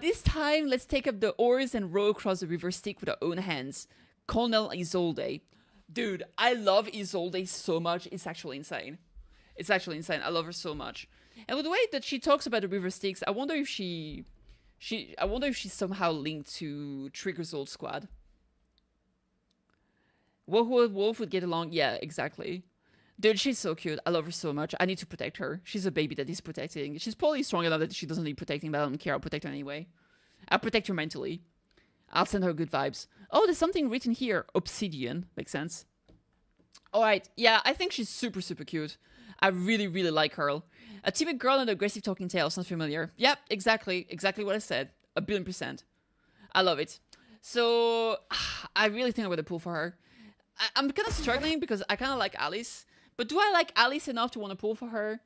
This time, let's take up the oars and row across the river Styx with our own hands. Colonel Isolde. Dude, I love Isolde so much, it's actually insane. It's actually insane, I love her so much. And with the way that she talks about the river Styx, I wonder if she's somehow linked to Trigger's old squad. Wolf would get along, yeah, exactly. Dude, she's so cute. I love her so much. I need to protect her. She's a baby that he's protecting. She's probably strong enough that she doesn't need protecting, but I don't care. I'll protect her anyway. I'll protect her mentally. I'll send her good vibes. Oh, there's something written here. Obsidian. Makes sense. Alright, yeah, I think she's super, super cute. I really, really like her. A timid girl and an aggressive talking tail. Sounds familiar. Yep, exactly. Exactly what I said. 1,000,000,000%. I love it. So, I really think I'm going to pull for her. I'm kind of struggling because I kind of like Alice. But do I like Alice enough to want to pull for her?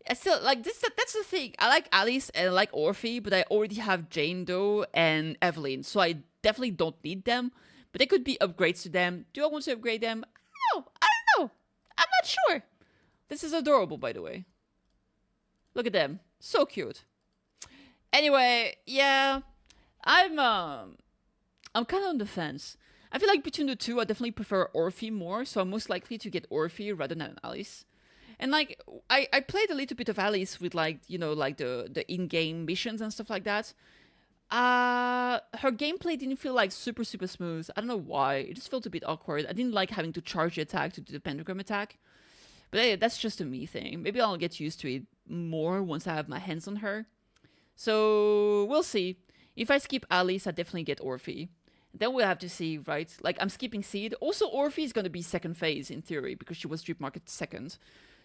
I still like this. That's the thing. I like Alice and I like Orphe, but I already have Jane Doe and Evelyn, so I definitely don't need them. But there could be upgrades to them. Do I want to upgrade them? I don't know. I'm not sure. This is adorable, by the way. Look at them. So cute. Anyway, yeah, I'm kind of on the fence. I feel like between the two, I definitely prefer Orphe more, so I'm most likely to get Orphe rather than Alice. And like, I played a little bit of Alice with like, you know, like the in-game missions and stuff like that. Her gameplay didn't feel like super, super smooth. I don't know why. It just felt a bit awkward. I didn't like having to charge the attack to do the pentagram attack. But hey, that's just a me thing. Maybe I'll get used to it more once I have my hands on her. So, we'll see. If I skip Alice, I definitely get Orphe. Then we'll have to see, right? Like, I'm skipping Seed. Also, Orphe is going to be second phase, in theory, because she was Drip Market second.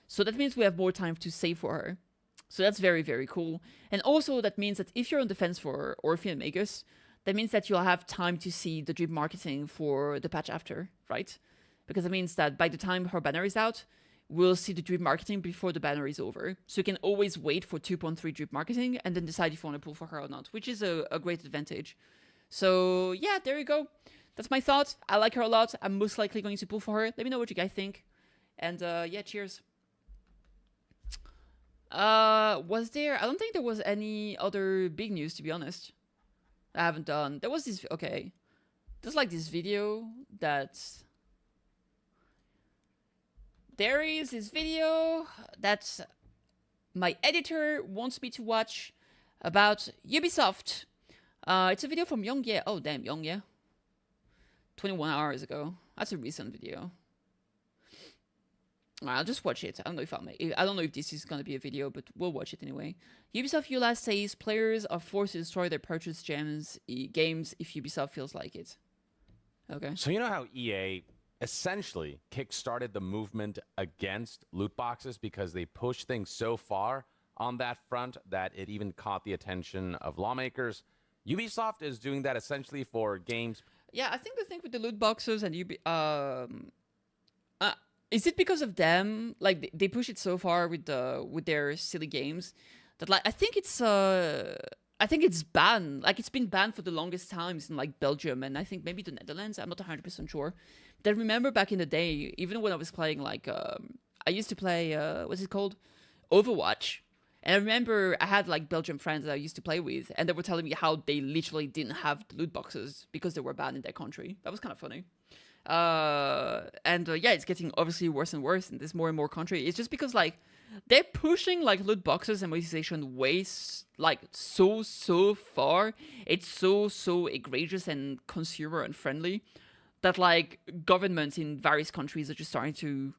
So that means we have more time to save for her. So that's very, very cool. And also, that means that if you're on the fence for Orphe and Magus, that means that you'll have time to see the Drip Marketing for the patch after, right? Because that means that by the time her banner is out, we'll see the Drip Marketing before the banner is over. So you can always wait for 2.3 Drip Marketing and then decide if you want to pull for her or not, which is a great advantage. So, yeah, there you go. That's my thoughts. I like her a lot. I'm most likely going to pull for her. Let me know what you guys think. And, yeah, cheers. Was there... I don't think there was any other big news, to be honest. I haven't done... There was this... Okay. There's, like, this video that... There is this video that my editor wants me to watch about Ubisoft. It's a video from Youngye. Oh, damn, Youngye. 21 hours ago. That's a recent video. I'll just watch it. I don't know if this is going to be a video, but we'll watch it anyway. Ubisoft ULAS says players are forced to destroy their purchased games if Ubisoft feels like it. Okay. So you know how EA essentially kickstarted the movement against loot boxes because they pushed things so far on that front that it even caught the attention of lawmakers. Ubisoft is doing that essentially for games. Yeah, I think the thing with the loot boxes and is it because of them? Like they push it so far with their silly games that like I think it's banned. Like it's been banned for the longest times in like Belgium and I think maybe the Netherlands. I'm not 100% sure. But I remember back in the day, even when I was playing like I used to play what's it called, Overwatch. And I remember I had like Belgian friends that I used to play with, and they were telling me how they literally didn't have the loot boxes because they were banned in their country. That was kind of funny. Yeah, it's getting obviously worse and worse, and there's more and more country. It's just because like they're pushing like loot boxes and monetization ways like so far. It's so egregious and consumer unfriendly that like governments in various countries are just starting to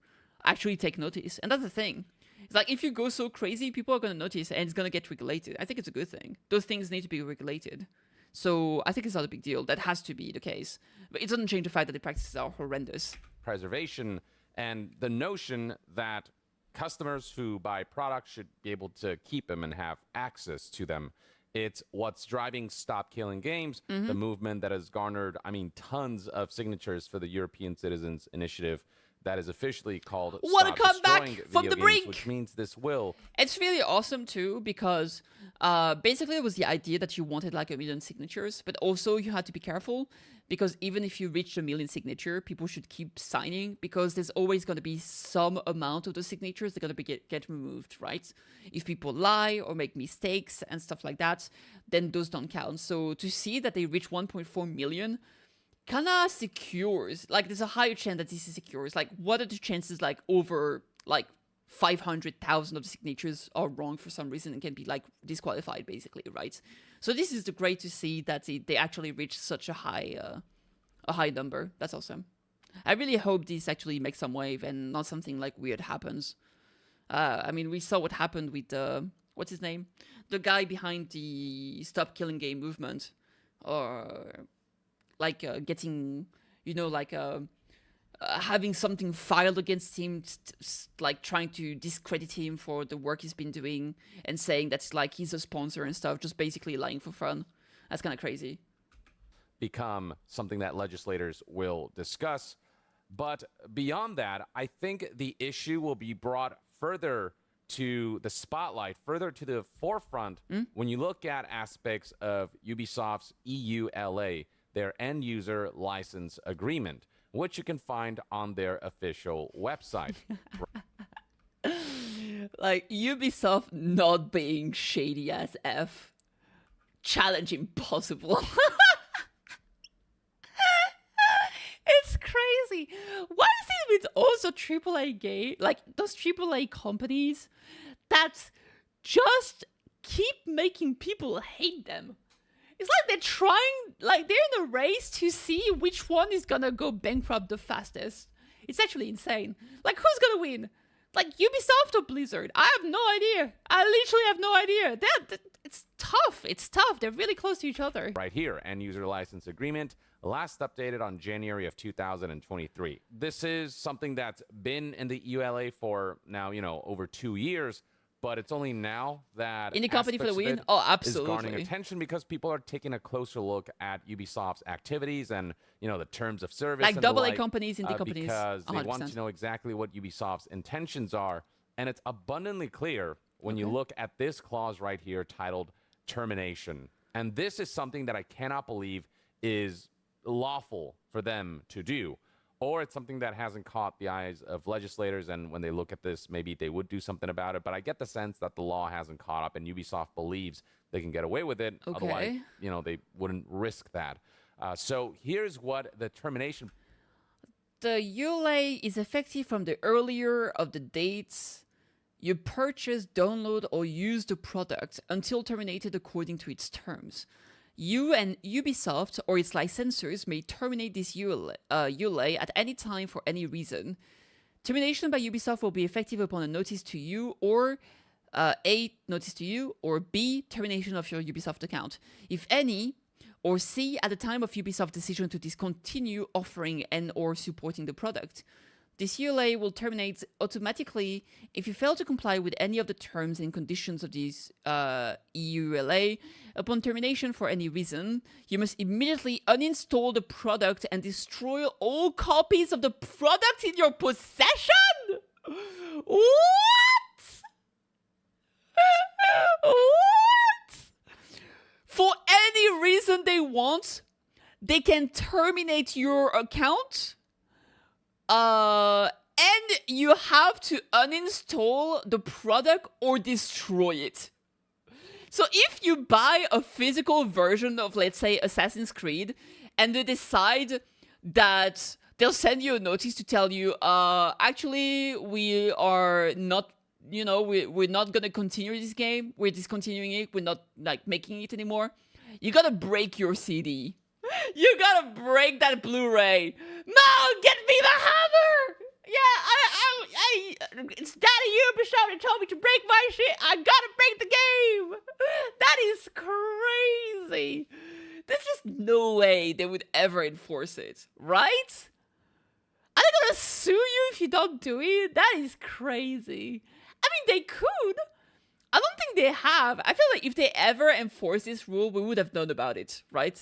actually take notice. And that's the thing. It's like if you go so crazy, people are going to notice and it's going to get regulated. I think it's a good thing. Those things need to be regulated. So I think it's not a big deal. That has to be the case. But it doesn't change the fact that the practices are horrendous. Preservation and the notion that customers who buy products should be able to keep them and have access to them. It's what's driving Stop Killing Games, the movement that has garnered, tons of signatures for the European Citizens Initiative that is officially called Wanna Stop come back Destroying from Video the Games, brink? which means this will It's really awesome too because basically it was the idea that you wanted like 1 million signatures, but also you had to be careful because even if you reach 1 million signature, people should keep signing because there's always going to be some amount of the signatures that are going to get removed, right? If people lie or make mistakes and stuff like that, then those don't count. So to see that they reach 1.4 million kind of secures, like there's a higher chance that this is secures. Like what are the chances like over like 500,000 of the signatures are wrong for some reason and can be like disqualified basically, right? So this is great to see that they actually reach such a high number. That's awesome. I really hope this actually makes some wave and not something like weird happens. We saw what happened with what's his name? The guy behind the Stop Killing Game movement, or like getting, having something filed against him, like trying to discredit him for the work he's been doing and saying that's like he's a sponsor and stuff, just basically lying for fun. That's kind of crazy. become something that legislators will discuss. But beyond that, I think the issue will be brought further to the spotlight, further to the forefront when you look at aspects of Ubisoft's EULA, their end user license agreement, which you can find on their official website. Like, Ubisoft not being shady as F. Challenge impossible. It's crazy. What is it with also AAA game, like those AAA companies that just keep making people hate them? It's like they're trying, like they're in a race to see which one is gonna go bankrupt the fastest. It's actually insane. Like, who's gonna win? Like, Ubisoft or Blizzard? I have no idea. I literally have no idea. It's tough. It's tough. They're really close to each other. Right here, end user license agreement, last updated on January of 2023. This is something that's been in the ULA for now, over 2 years, but it's only now that Indie company for the aspects of win? it Oh, is absolutely. garnering attention because people are taking a closer look at Ubisoft's activities and, the terms of service. Like and the AA like, companies, indie companies. Because they want 100%. to know exactly what Ubisoft's intentions are. And it's abundantly clear when you look at this clause right here titled termination. And this is something that I cannot believe is lawful for them to do. Or it's something that hasn't caught the eyes of legislators, and when they look at this, maybe they would do something about it. But I get the sense that the law hasn't caught up, and Ubisoft believes they can get away with it. Okay. Otherwise, they wouldn't risk that. So here's what the termination. The ULA is effective from the earlier of the dates you purchase, download, or use the product until terminated according to its terms. You and Ubisoft or its licensors may terminate this ULA at any time for any reason. Termination by Ubisoft will be effective upon a notice to you, or A, notice to you, or B, termination of your Ubisoft account, if any, or C, at the time of Ubisoft's decision to discontinue offering and or supporting the product. This ULA will terminate automatically if you fail to comply with any of the terms and conditions of this EULA. Upon termination for any reason, you must immediately uninstall the product and destroy all copies of the product in your possession? What? What? For any reason they want, they can terminate your account? And you have to uninstall the product or destroy it. So if you buy a physical version of, let's say, Assassin's Creed, and they decide that they'll send you a notice to tell you, actually, we are not, we're not going to continue this game. We're discontinuing it. We're not, making it anymore. You gotta break your CD. You gotta break that Blu-ray. No, get me the hammer! Yeah, it's Daddy Ubisoft that told me to break my shit. I gotta break the game. That is crazy. There's just no way they would ever enforce it, right? Are they gonna sue you if you don't do it? That is crazy. I mean, they could, I don't think they have. I feel like if they ever enforced this rule, we would have known about it, right?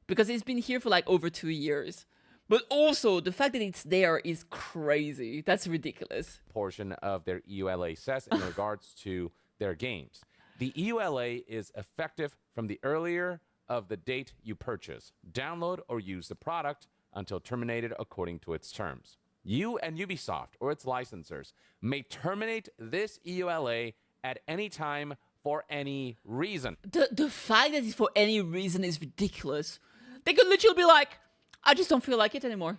Because it's been here for like over 2 years. But also, the fact that it's there is crazy. That's ridiculous. Portion of their EULA says in regards to their games. The EULA is effective from the earlier of the date you purchase, download, or use the product until terminated according to its terms. You and Ubisoft or its licensors may terminate this EULA at any time for any reason. The fact that it's for any reason is ridiculous. They could literally be like, I just don't feel like it anymore.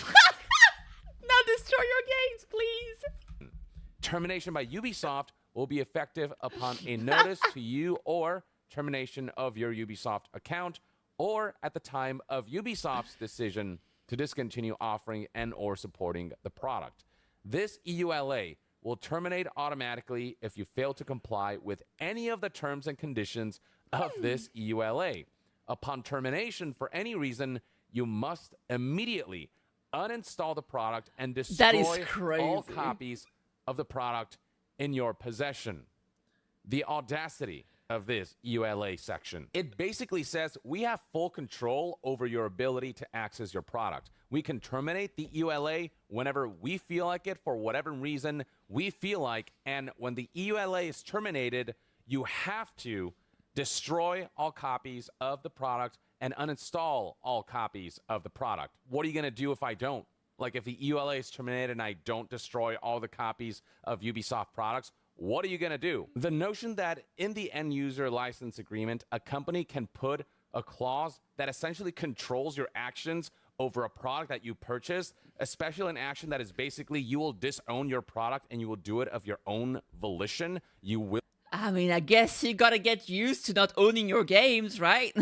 Now destroy your games, please. Termination by Ubisoft will be effective upon a notice to you or termination of your Ubisoft account or at the time of Ubisoft's decision to discontinue offering and or supporting the product. This EULA will terminate automatically if you fail to comply with any of the terms and conditions of this EULA. Upon termination for any reason, you must immediately uninstall the product and destroy all copies of the product in your possession. The audacity of this EULA section. It basically says we have full control over your ability to access your product. We can terminate the EULA whenever we feel like it for whatever reason we feel like, and when the EULA is terminated, you have to destroy all copies of the product and uninstall all copies of the product. What are you going to do if I don't? Like if the EULA is terminated and I don't destroy all the copies of Ubisoft products, what are you going to do? The notion that in the end user license agreement, a company can put a clause that essentially controls your actions over a product that you purchased, especially an action that is basically you will disown your product and you will do it of your own volition. You will. I mean, I guess you gotta get used to not owning your games, right?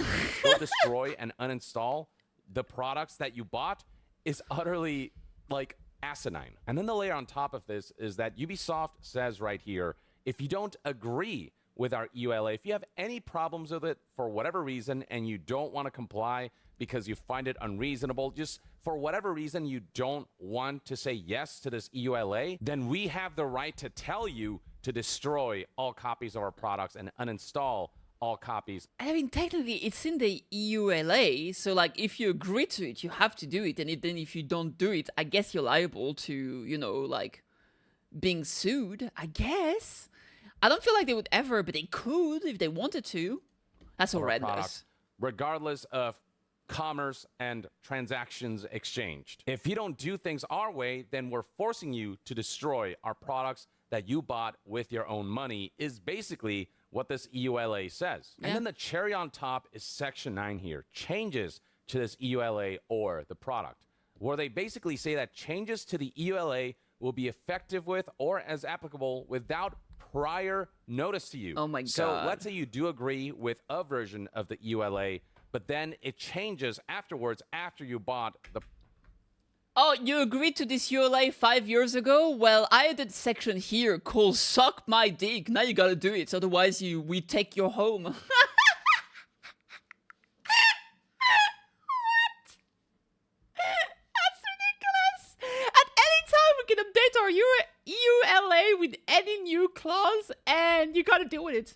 Will destroy and uninstall the products that you bought is utterly like asinine. And then the layer on top of this is that Ubisoft says right here, if you don't agree with our EULA, if you have any problems with it for whatever reason and you don't want to comply because you find it unreasonable, just for whatever reason you don't want to say yes to this EULA, then we have the right to tell you to destroy all copies of our products and uninstall all copies. I mean, technically, it's in the EULA, so like if you agree to it, you have to do it. And then if you don't do it, I guess you're liable to, you know, like being sued, I guess. I don't feel like they would ever, but they could if they wanted to. That's horrendous. Regardless of commerce and transactions exchanged. If you don't do things our way, then we're forcing you to destroy our products that you bought with your own money is basically what this EULA says. Yeah. And then the cherry on top is section 9 here, changes to this EULA or the product, where they basically say that changes to the EULA will be effective with or as applicable without prior notice to you. Oh my God. So let's say you do agree with a version of the EULA, but then it changes afterwards after you bought the. Oh, you agreed to this ULA 5 years ago? Well, I added a section here called "Suck My Dick." Now you gotta do it, otherwise we take your home. What? That's ridiculous. At any time we can update our EULA with any new clause, and you gotta deal with it.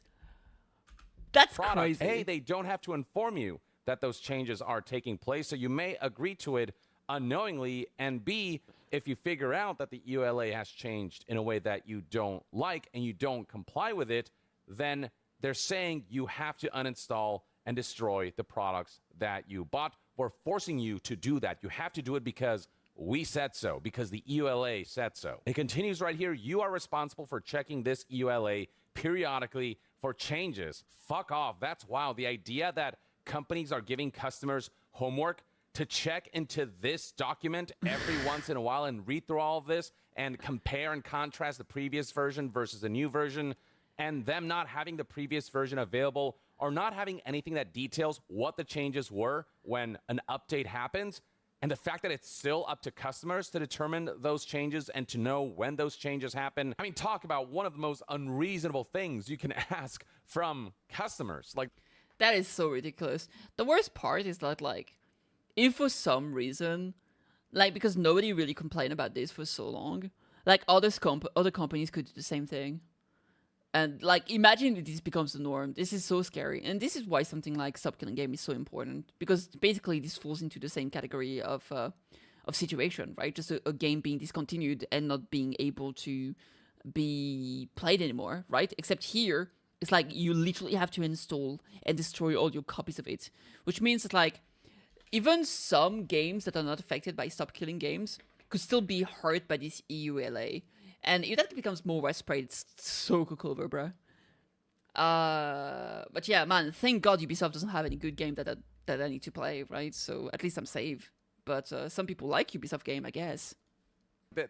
That's crazy. A, they don't have to inform you that those changes are taking place, so you may agree to it unknowingly, and B, if you figure out that the EULA has changed in a way that you don't like and you don't comply with it, then they're saying you have to uninstall and destroy the products that you bought. We're forcing you to do that. You have to do it because we said so, because the EULA said so. It continues right here. You are responsible for checking this EULA periodically for changes. Fuck off. That's wild. The idea that companies are giving customers homework to check into this document every once in a while and read through all of this and compare and contrast the previous version versus the new version, and them not having the previous version available or not having anything that details what the changes were when an update happens, and the fact that it's still up to customers to determine those changes and to know when those changes happen. I mean, talk about one of the most unreasonable things you can ask from customers. Like, that is so ridiculous. The worst part is that, like, if for some reason, like, because nobody really complained about this for so long, like, other companies could do the same thing. And like, imagine if this becomes the norm. This is so scary. And this is why something like Stop Killing Game is so important. Because basically this falls into the same category of situation, right? Just a game being discontinued and not being able to be played anymore, right? Except here, it's like you literally have to install and destroy all your copies of it. Which means that like, even some games that are not affected by Stop Killing Games could still be hurt by this EULA. And if that becomes more widespread, it's so cool, bro. But yeah, man, thank God Ubisoft doesn't have any good game that I need to play, right? So at least I'm safe. But some people like Ubisoft game, I guess.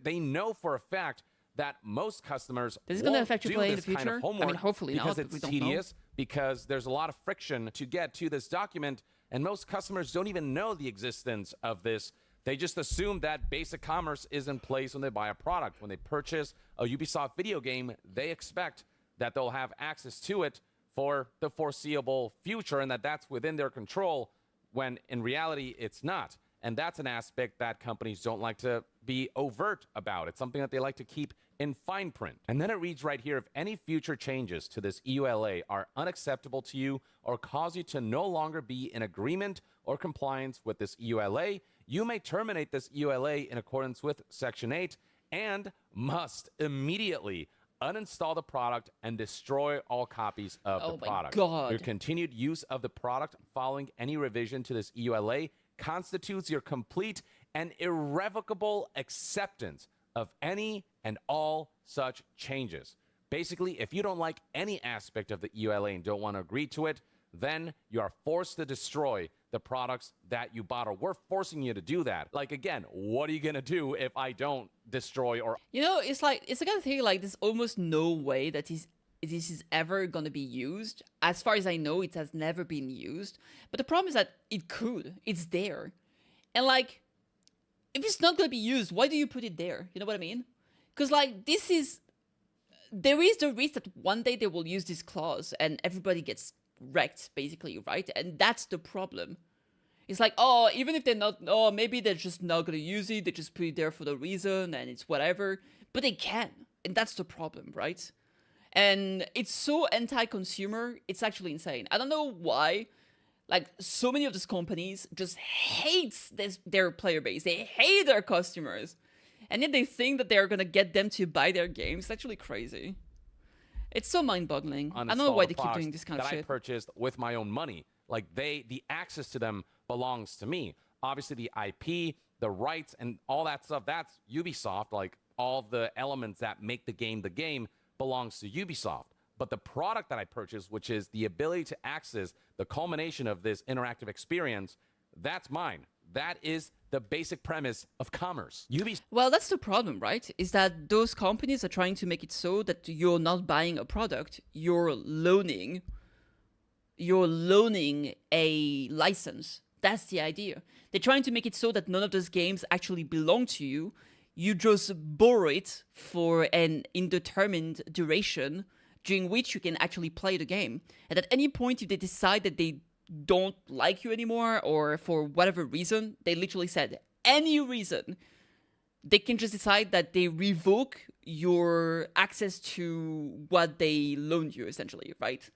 They know for a fact that most customers This is going to won't affect your do play in the this future? kind of homework I mean, hopefully because not, but it's we don't tedious, because there's a lot of friction to get to this document, and most customers don't even know the existence of this. They just assume that basic commerce is in place when they buy a product. When they purchase a Ubisoft video game, they expect that they'll have access to it for the foreseeable future and that that's within their control, when in reality, it's not. And that's an aspect that companies don't like to be overt about. It's something that they like to keep in fine print. And then it reads right here, if any future changes to this EULA are unacceptable to you or cause you to no longer be in agreement or compliance with this EULA, you may terminate this EULA in accordance with Section 8 and must immediately uninstall the product and destroy all copies of the product. God. Your continued use of the product following any revision to this EULA constitutes your complete and irrevocable acceptance of any and all such changes. Basically, if you don't like any aspect of the EULA and don't want to agree to it, then you are forced to destroy the products that you bought, or we're forcing you to do that. Like, again, what are you going to do if I don't destroy or... You know, it's the kind of thing, like, there's almost no way that this is ever going to be used. As far as I know, it has never been used. But the problem is that it could. It's there. And, like, if it's not going to be used, why do you put it there? You know what I mean? Because, like, there is the risk that one day they will use this clause and everybody gets wrecked, basically, right? And that's the problem. It's like, oh, even if they're not, oh, maybe they're just not going to use it, they just put it there for the reason and it's whatever. But they can. And that's the problem, right? And it's so anti-consumer, it's actually insane. I don't know why, like, so many of these companies just hate their player base. They hate their customers. And yet they think that they're going to get them to buy their games. It's actually crazy. It's so mind-boggling. I don't know why they keep doing this kind of shit. I purchased with my own money. Like, the access to them belongs to me. Obviously, the IP, the rights, and all that stuff, that's Ubisoft. Like, all the elements that make the game belongs to Ubisoft. But the product that I purchased, which is the ability to access the culmination of this interactive experience, that's mine. That is the basic premise of commerce. Well, that's the problem, right? Is that those companies are trying to make it so that you're not buying a product, you're loaning a license. That's the idea. They're trying to make it so that none of those games actually belong to you. You just borrow it for an indeterminate duration during which you can actually play the game. And at any point, if they decide that they don't like you anymore, or for whatever reason, they literally said any reason, they can just decide that they revoke your access to what they loaned you, essentially, right?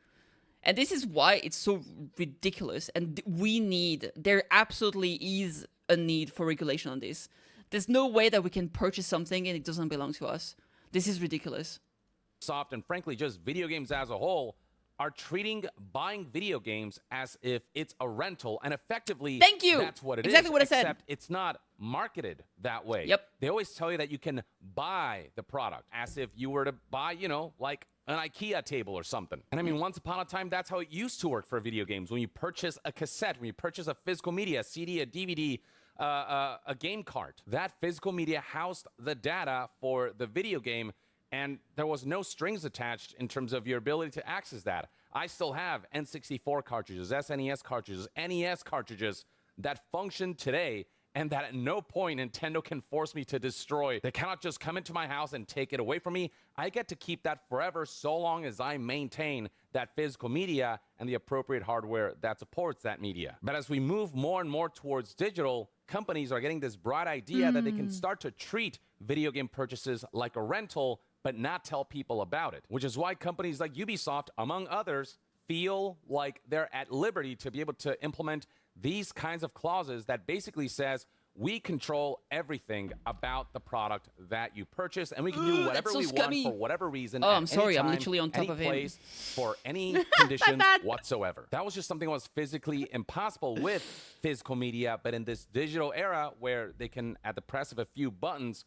And this is why it's so ridiculous. And there absolutely is a need for regulation on this. There's no way that we can purchase something and it doesn't belong to us. This is ridiculous. Soft and frankly, just video games as a whole are treating buying video games as if it's a rental, and effectively, thank you. That's what it is. Exactly what I said. Except it's not marketed that way. Yep. They always tell you that you can buy the product as if you were to buy, like an IKEA table or something. And I mean, once upon a time, that's how it used to work for video games. When you purchase a cassette, when you purchase a physical media, a CD, a DVD, a game cart, that physical media housed the data for the video game, and there was no strings attached in terms of your ability to access that. I still have N64 cartridges, SNES cartridges, NES cartridges that function today, and that at no point Nintendo can force me to destroy. They cannot just come into my house and take it away from me. I get to keep that forever so long as I maintain that physical media and the appropriate hardware that supports that media. But as we move more and more towards digital, companies are getting this bright idea that they can start to treat video game purchases like a rental but not tell people about it, which is why companies like Ubisoft, among others, feel like they're at liberty to be able to implement these kinds of clauses that basically says, we control everything about the product that you purchase, and we can do whatever we want for whatever reason. Oh, I'm sorry, I'm literally on top of him. Place, for any conditions whatsoever. That was just something that was physically impossible with physical media, but in this digital era where they can, at the press of a few buttons,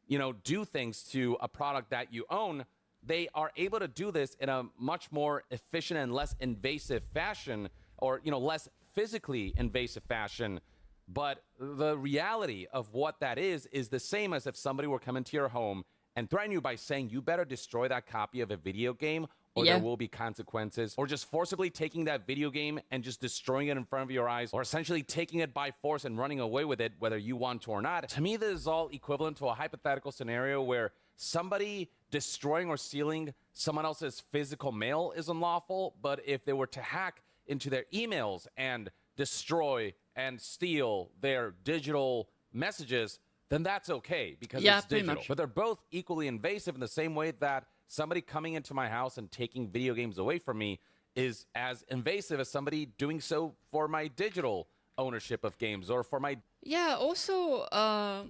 you know, do things to a product that you own, they are able to do this in a much more efficient and less invasive fashion, or, you know, less physically invasive fashion. But the reality of what that is the same as if somebody were coming to your home and threaten you by saying, you better destroy that copy of a video game or there will be consequences, or just forcibly taking that video game and just destroying it in front of your eyes, or essentially taking it by force and running away with it, whether you want to or not. To me, this is all equivalent to a hypothetical scenario where somebody destroying or stealing someone else's physical mail is unlawful, but if they were to hack into their emails and destroy and steal their digital messages, then that's okay because it's digital. But they're both equally invasive in the same way that somebody coming into my house and taking video games away from me is as invasive as somebody doing so for my digital ownership of games or for my... Yeah, also,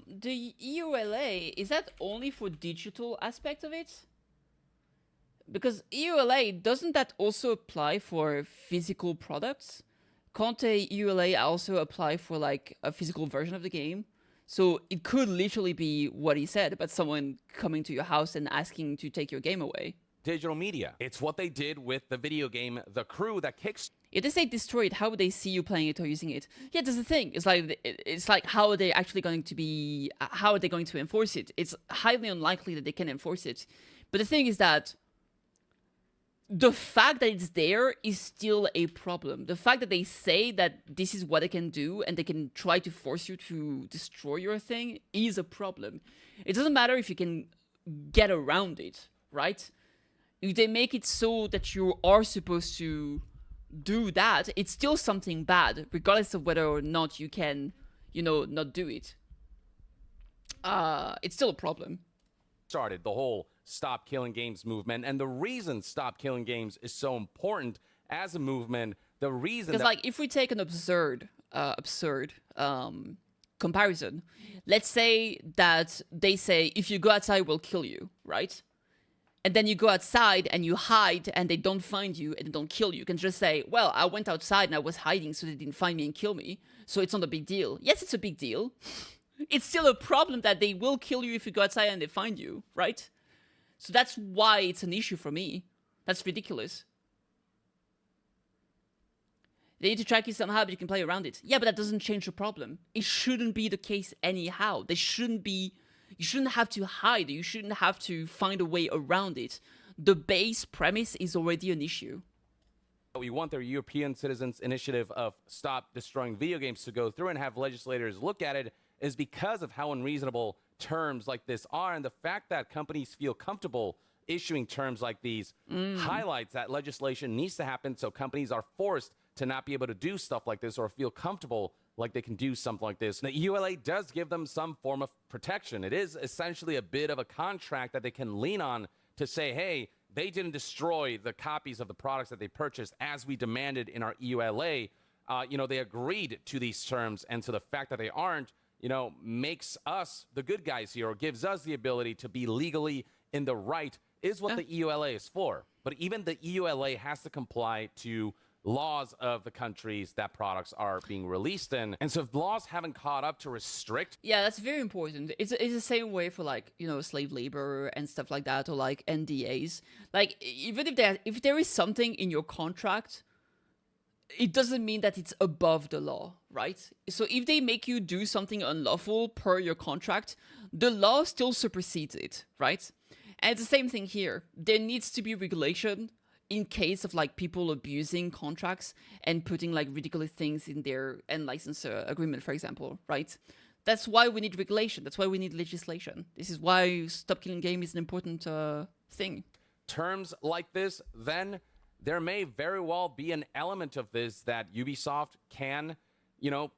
the EULA, is that only for digital aspect of it? Because EULA, doesn't that also apply for physical products? Can't a EULA also apply for like a physical version of the game? So it could literally be what he said about someone coming to your house and asking to take your game away. Digital media. It's what they did with the video game The Crew that kicks... If they say destroy it, how would they see you playing it or using it? Yeah, that's the thing. It's like how are they actually going to be... How are they going to enforce it? It's highly unlikely that they can enforce it. But the thing is that the fact that it's there is still a problem. The fact that they say that this is what they can do and they can try to force you to destroy your thing is a problem. It doesn't matter if you can get around it, right? If they make it so that you are supposed to do that, it's still something bad, regardless of whether or not you can, you know, not do it. It's still a problem. Started the whole Stop Killing Games movement, and the reason Stop Killing Games is so important as a movement, the reason because, like, if we take an absurd comparison, let's say that they say if you go outside, we'll kill you, right? And then you go outside and you hide, and they don't find you and they don't kill you. You can just say, well, I went outside and I was hiding, so they didn't find me and kill me, so it's not a big deal. Yes, it's a big deal. It's still a problem that they will kill you if you go outside and they find you, right? So that's why it's an issue for me. That's ridiculous. They need to track you somehow, but you can play around it. Yeah, but that doesn't change the problem. It shouldn't be the case anyhow. You shouldn't have to hide. You shouldn't have to find a way around it. The base premise is already an issue. We want their European Citizens Initiative of Stop Destroying Video Games to go through and have legislators look at it is because of how unreasonable terms like this are, and the fact that companies feel comfortable issuing terms like these highlights that legislation needs to happen so companies are forced to not be able to do stuff like this or feel comfortable like they can do something like this. The EULA does give them some form of protection. It is essentially a bit of a contract that they can lean on to say, hey, they didn't destroy the copies of the products that they purchased as we demanded in our EULA. You know, they agreed to these terms, and so the fact that they aren't, you know, makes us the good guys here, or gives us the ability to be legally in the right, is what the EULA is for. But even the EULA has to comply to laws of the countries that products are being released in. And so if laws haven't caught up to restrict... Yeah, that's very important. It's the same way for, like, you know, slave labor and stuff like that, or like NDAs. Like, even if there is something in your contract, it doesn't mean that it's above the law, right? So if they make you do something unlawful per your contract, the law still supersedes it, right? And it's the same thing here. There needs to be regulation in case of, like, people abusing contracts and putting, like, ridiculous things in their end license agreement, for example, right? That's why we need regulation. That's why we need legislation. This is why Stop Killing Game is an important thing. Terms like this, then there may very well be an element of this that Ubisoft can,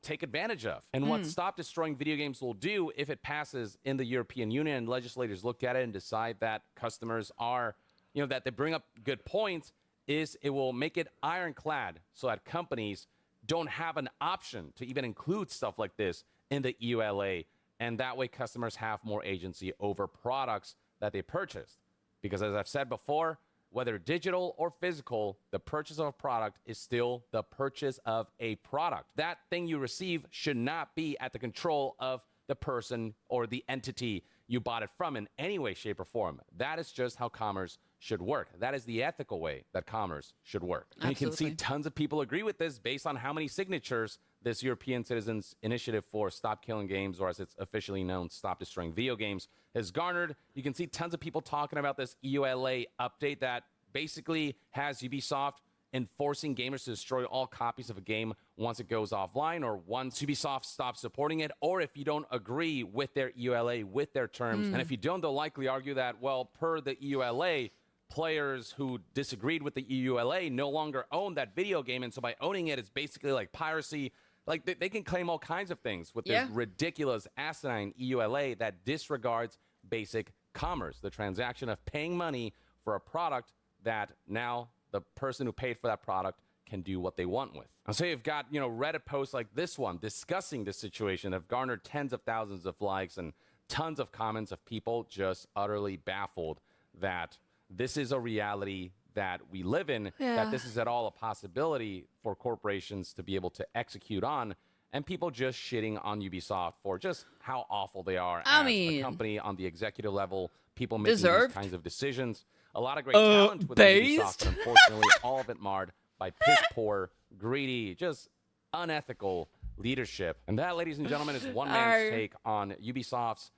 take advantage of. And what Stop Destroying Video Games will do if it passes in the European Union and legislators look at it and decide that customers are, that they bring up good points, is it will make it ironclad so that companies don't have an option to even include stuff like this in the EULA. And that way customers have more agency over products that they purchased. Because as I've said before, whether digital or physical, the purchase of a product is still the purchase of a product. That thing you receive should not be at the control of the person or the entity you bought it from in any way, shape, or form. That is just how commerce should work. That is the ethical way that commerce should work. And you can see tons of people agree with this based on how many signatures this European Citizens Initiative for Stop Killing Games, or as it's officially known, Stop Destroying Video Games, has garnered. You can see tons of people talking about this EULA update that basically has Ubisoft enforcing gamers to destroy all copies of a game once it goes offline, or once Ubisoft stops supporting it, or if you don't agree with their EULA, with their terms. And if you don't, they'll likely argue that, well, per the EULA, players who disagreed with the EULA no longer own that video game, and so by owning it, it's basically like piracy. Like, they can claim all kinds of things with this ridiculous, asinine EULA that disregards basic commerce, the transaction of paying money for a product that now the person who paid for that product can do what they want with. And so you've got, Reddit posts like this one discussing this situation that have garnered tens of thousands of likes and tons of comments of people just utterly baffled that this is a reality that we live in, that this is at all a possibility for corporations to be able to execute on, and people just shitting on Ubisoft for just how awful they are as a company on the executive level, people making these kinds of decisions. A lot of great talent with Ubisoft, but unfortunately, all of it marred by piss-poor, greedy, just unethical leadership. And that, ladies and gentlemen, is one man's take on Ubisoft's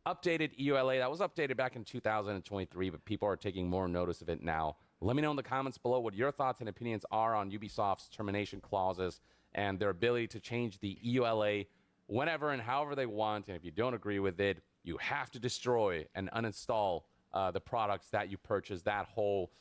updated EULA. That was updated back in 2023, but people are taking more notice of it now. Let me know in the comments below what your thoughts and opinions are on Ubisoft's termination clauses and their ability to change the EULA whenever and however they want. And if you don't agree with it, you have to destroy and uninstall the products that you purchased. That whole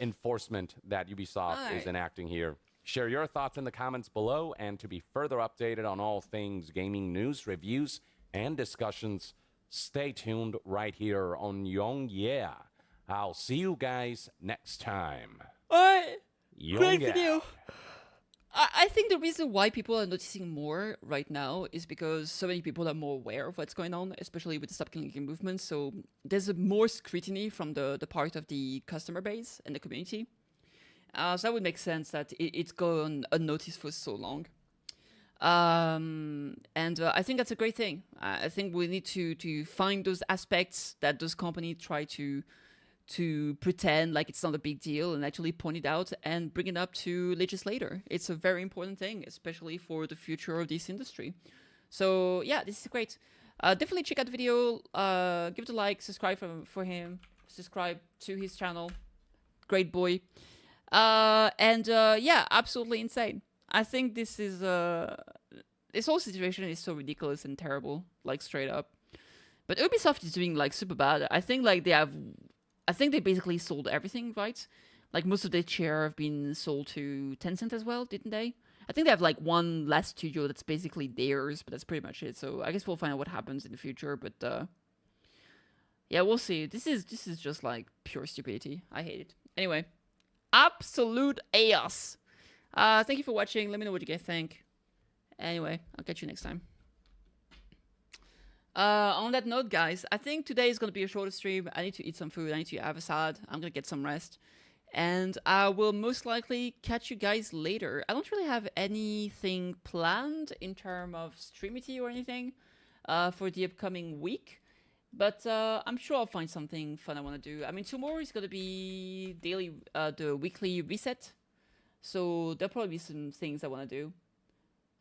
enforcement that Ubisoft is enacting here. Share your thoughts in the comments below, and to be further updated on all things gaming news, reviews, and discussions, stay tuned right here on Young Yeah. I'll see you guys next time. Alright, great video. I think the reason why people are noticing more right now is because so many people are more aware of what's going on, especially with the Stop Killing Game movement. So there's more scrutiny from the part of the customer base and the community. So that would make sense that it's gone unnoticed for so long. And I think that's a great thing. I think we need to find those aspects that those companies try to pretend like it's not a big deal and actually point it out and bring it up to legislator. It's a very important thing, especially for the future of this industry. So yeah, this is great. Definitely check out the video, give it a like, subscribe for him, subscribe to his channel. Great boy. Yeah, absolutely insane. I think this is this whole situation is so ridiculous and terrible, like straight up. But Ubisoft is doing like super bad. I think like they basically sold everything, right? Like most of their share have been sold to Tencent as well, didn't they? I think they have like one last studio that's basically theirs, but that's pretty much it. So I guess we'll find out what happens in the future. But yeah, we'll see. This is just like pure stupidity. I hate it. Anyway, absolute chaos. Thank you for watching. Let me know what you guys think. Anyway, I'll catch you next time. On that note, guys, I think today is going to be a shorter stream. I need to eat some food. I need to have a salad. I'm going to get some rest. And I will most likely catch you guys later. I don't really have anything planned in terms of streamity or anything for the upcoming week. But I'm sure I'll find something fun I want to do. I mean, tomorrow is going to be the weekly reset. So there'll probably be some things I want to do.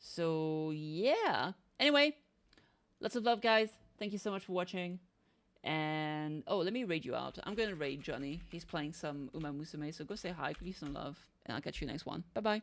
So yeah. Anyway. Lots of love, guys. Thank you so much for watching. And, oh, let me raid you out. I'm going to raid Johnny. He's playing some Umamusume, so go say hi, give you some love, and I'll catch you next one. Bye-bye.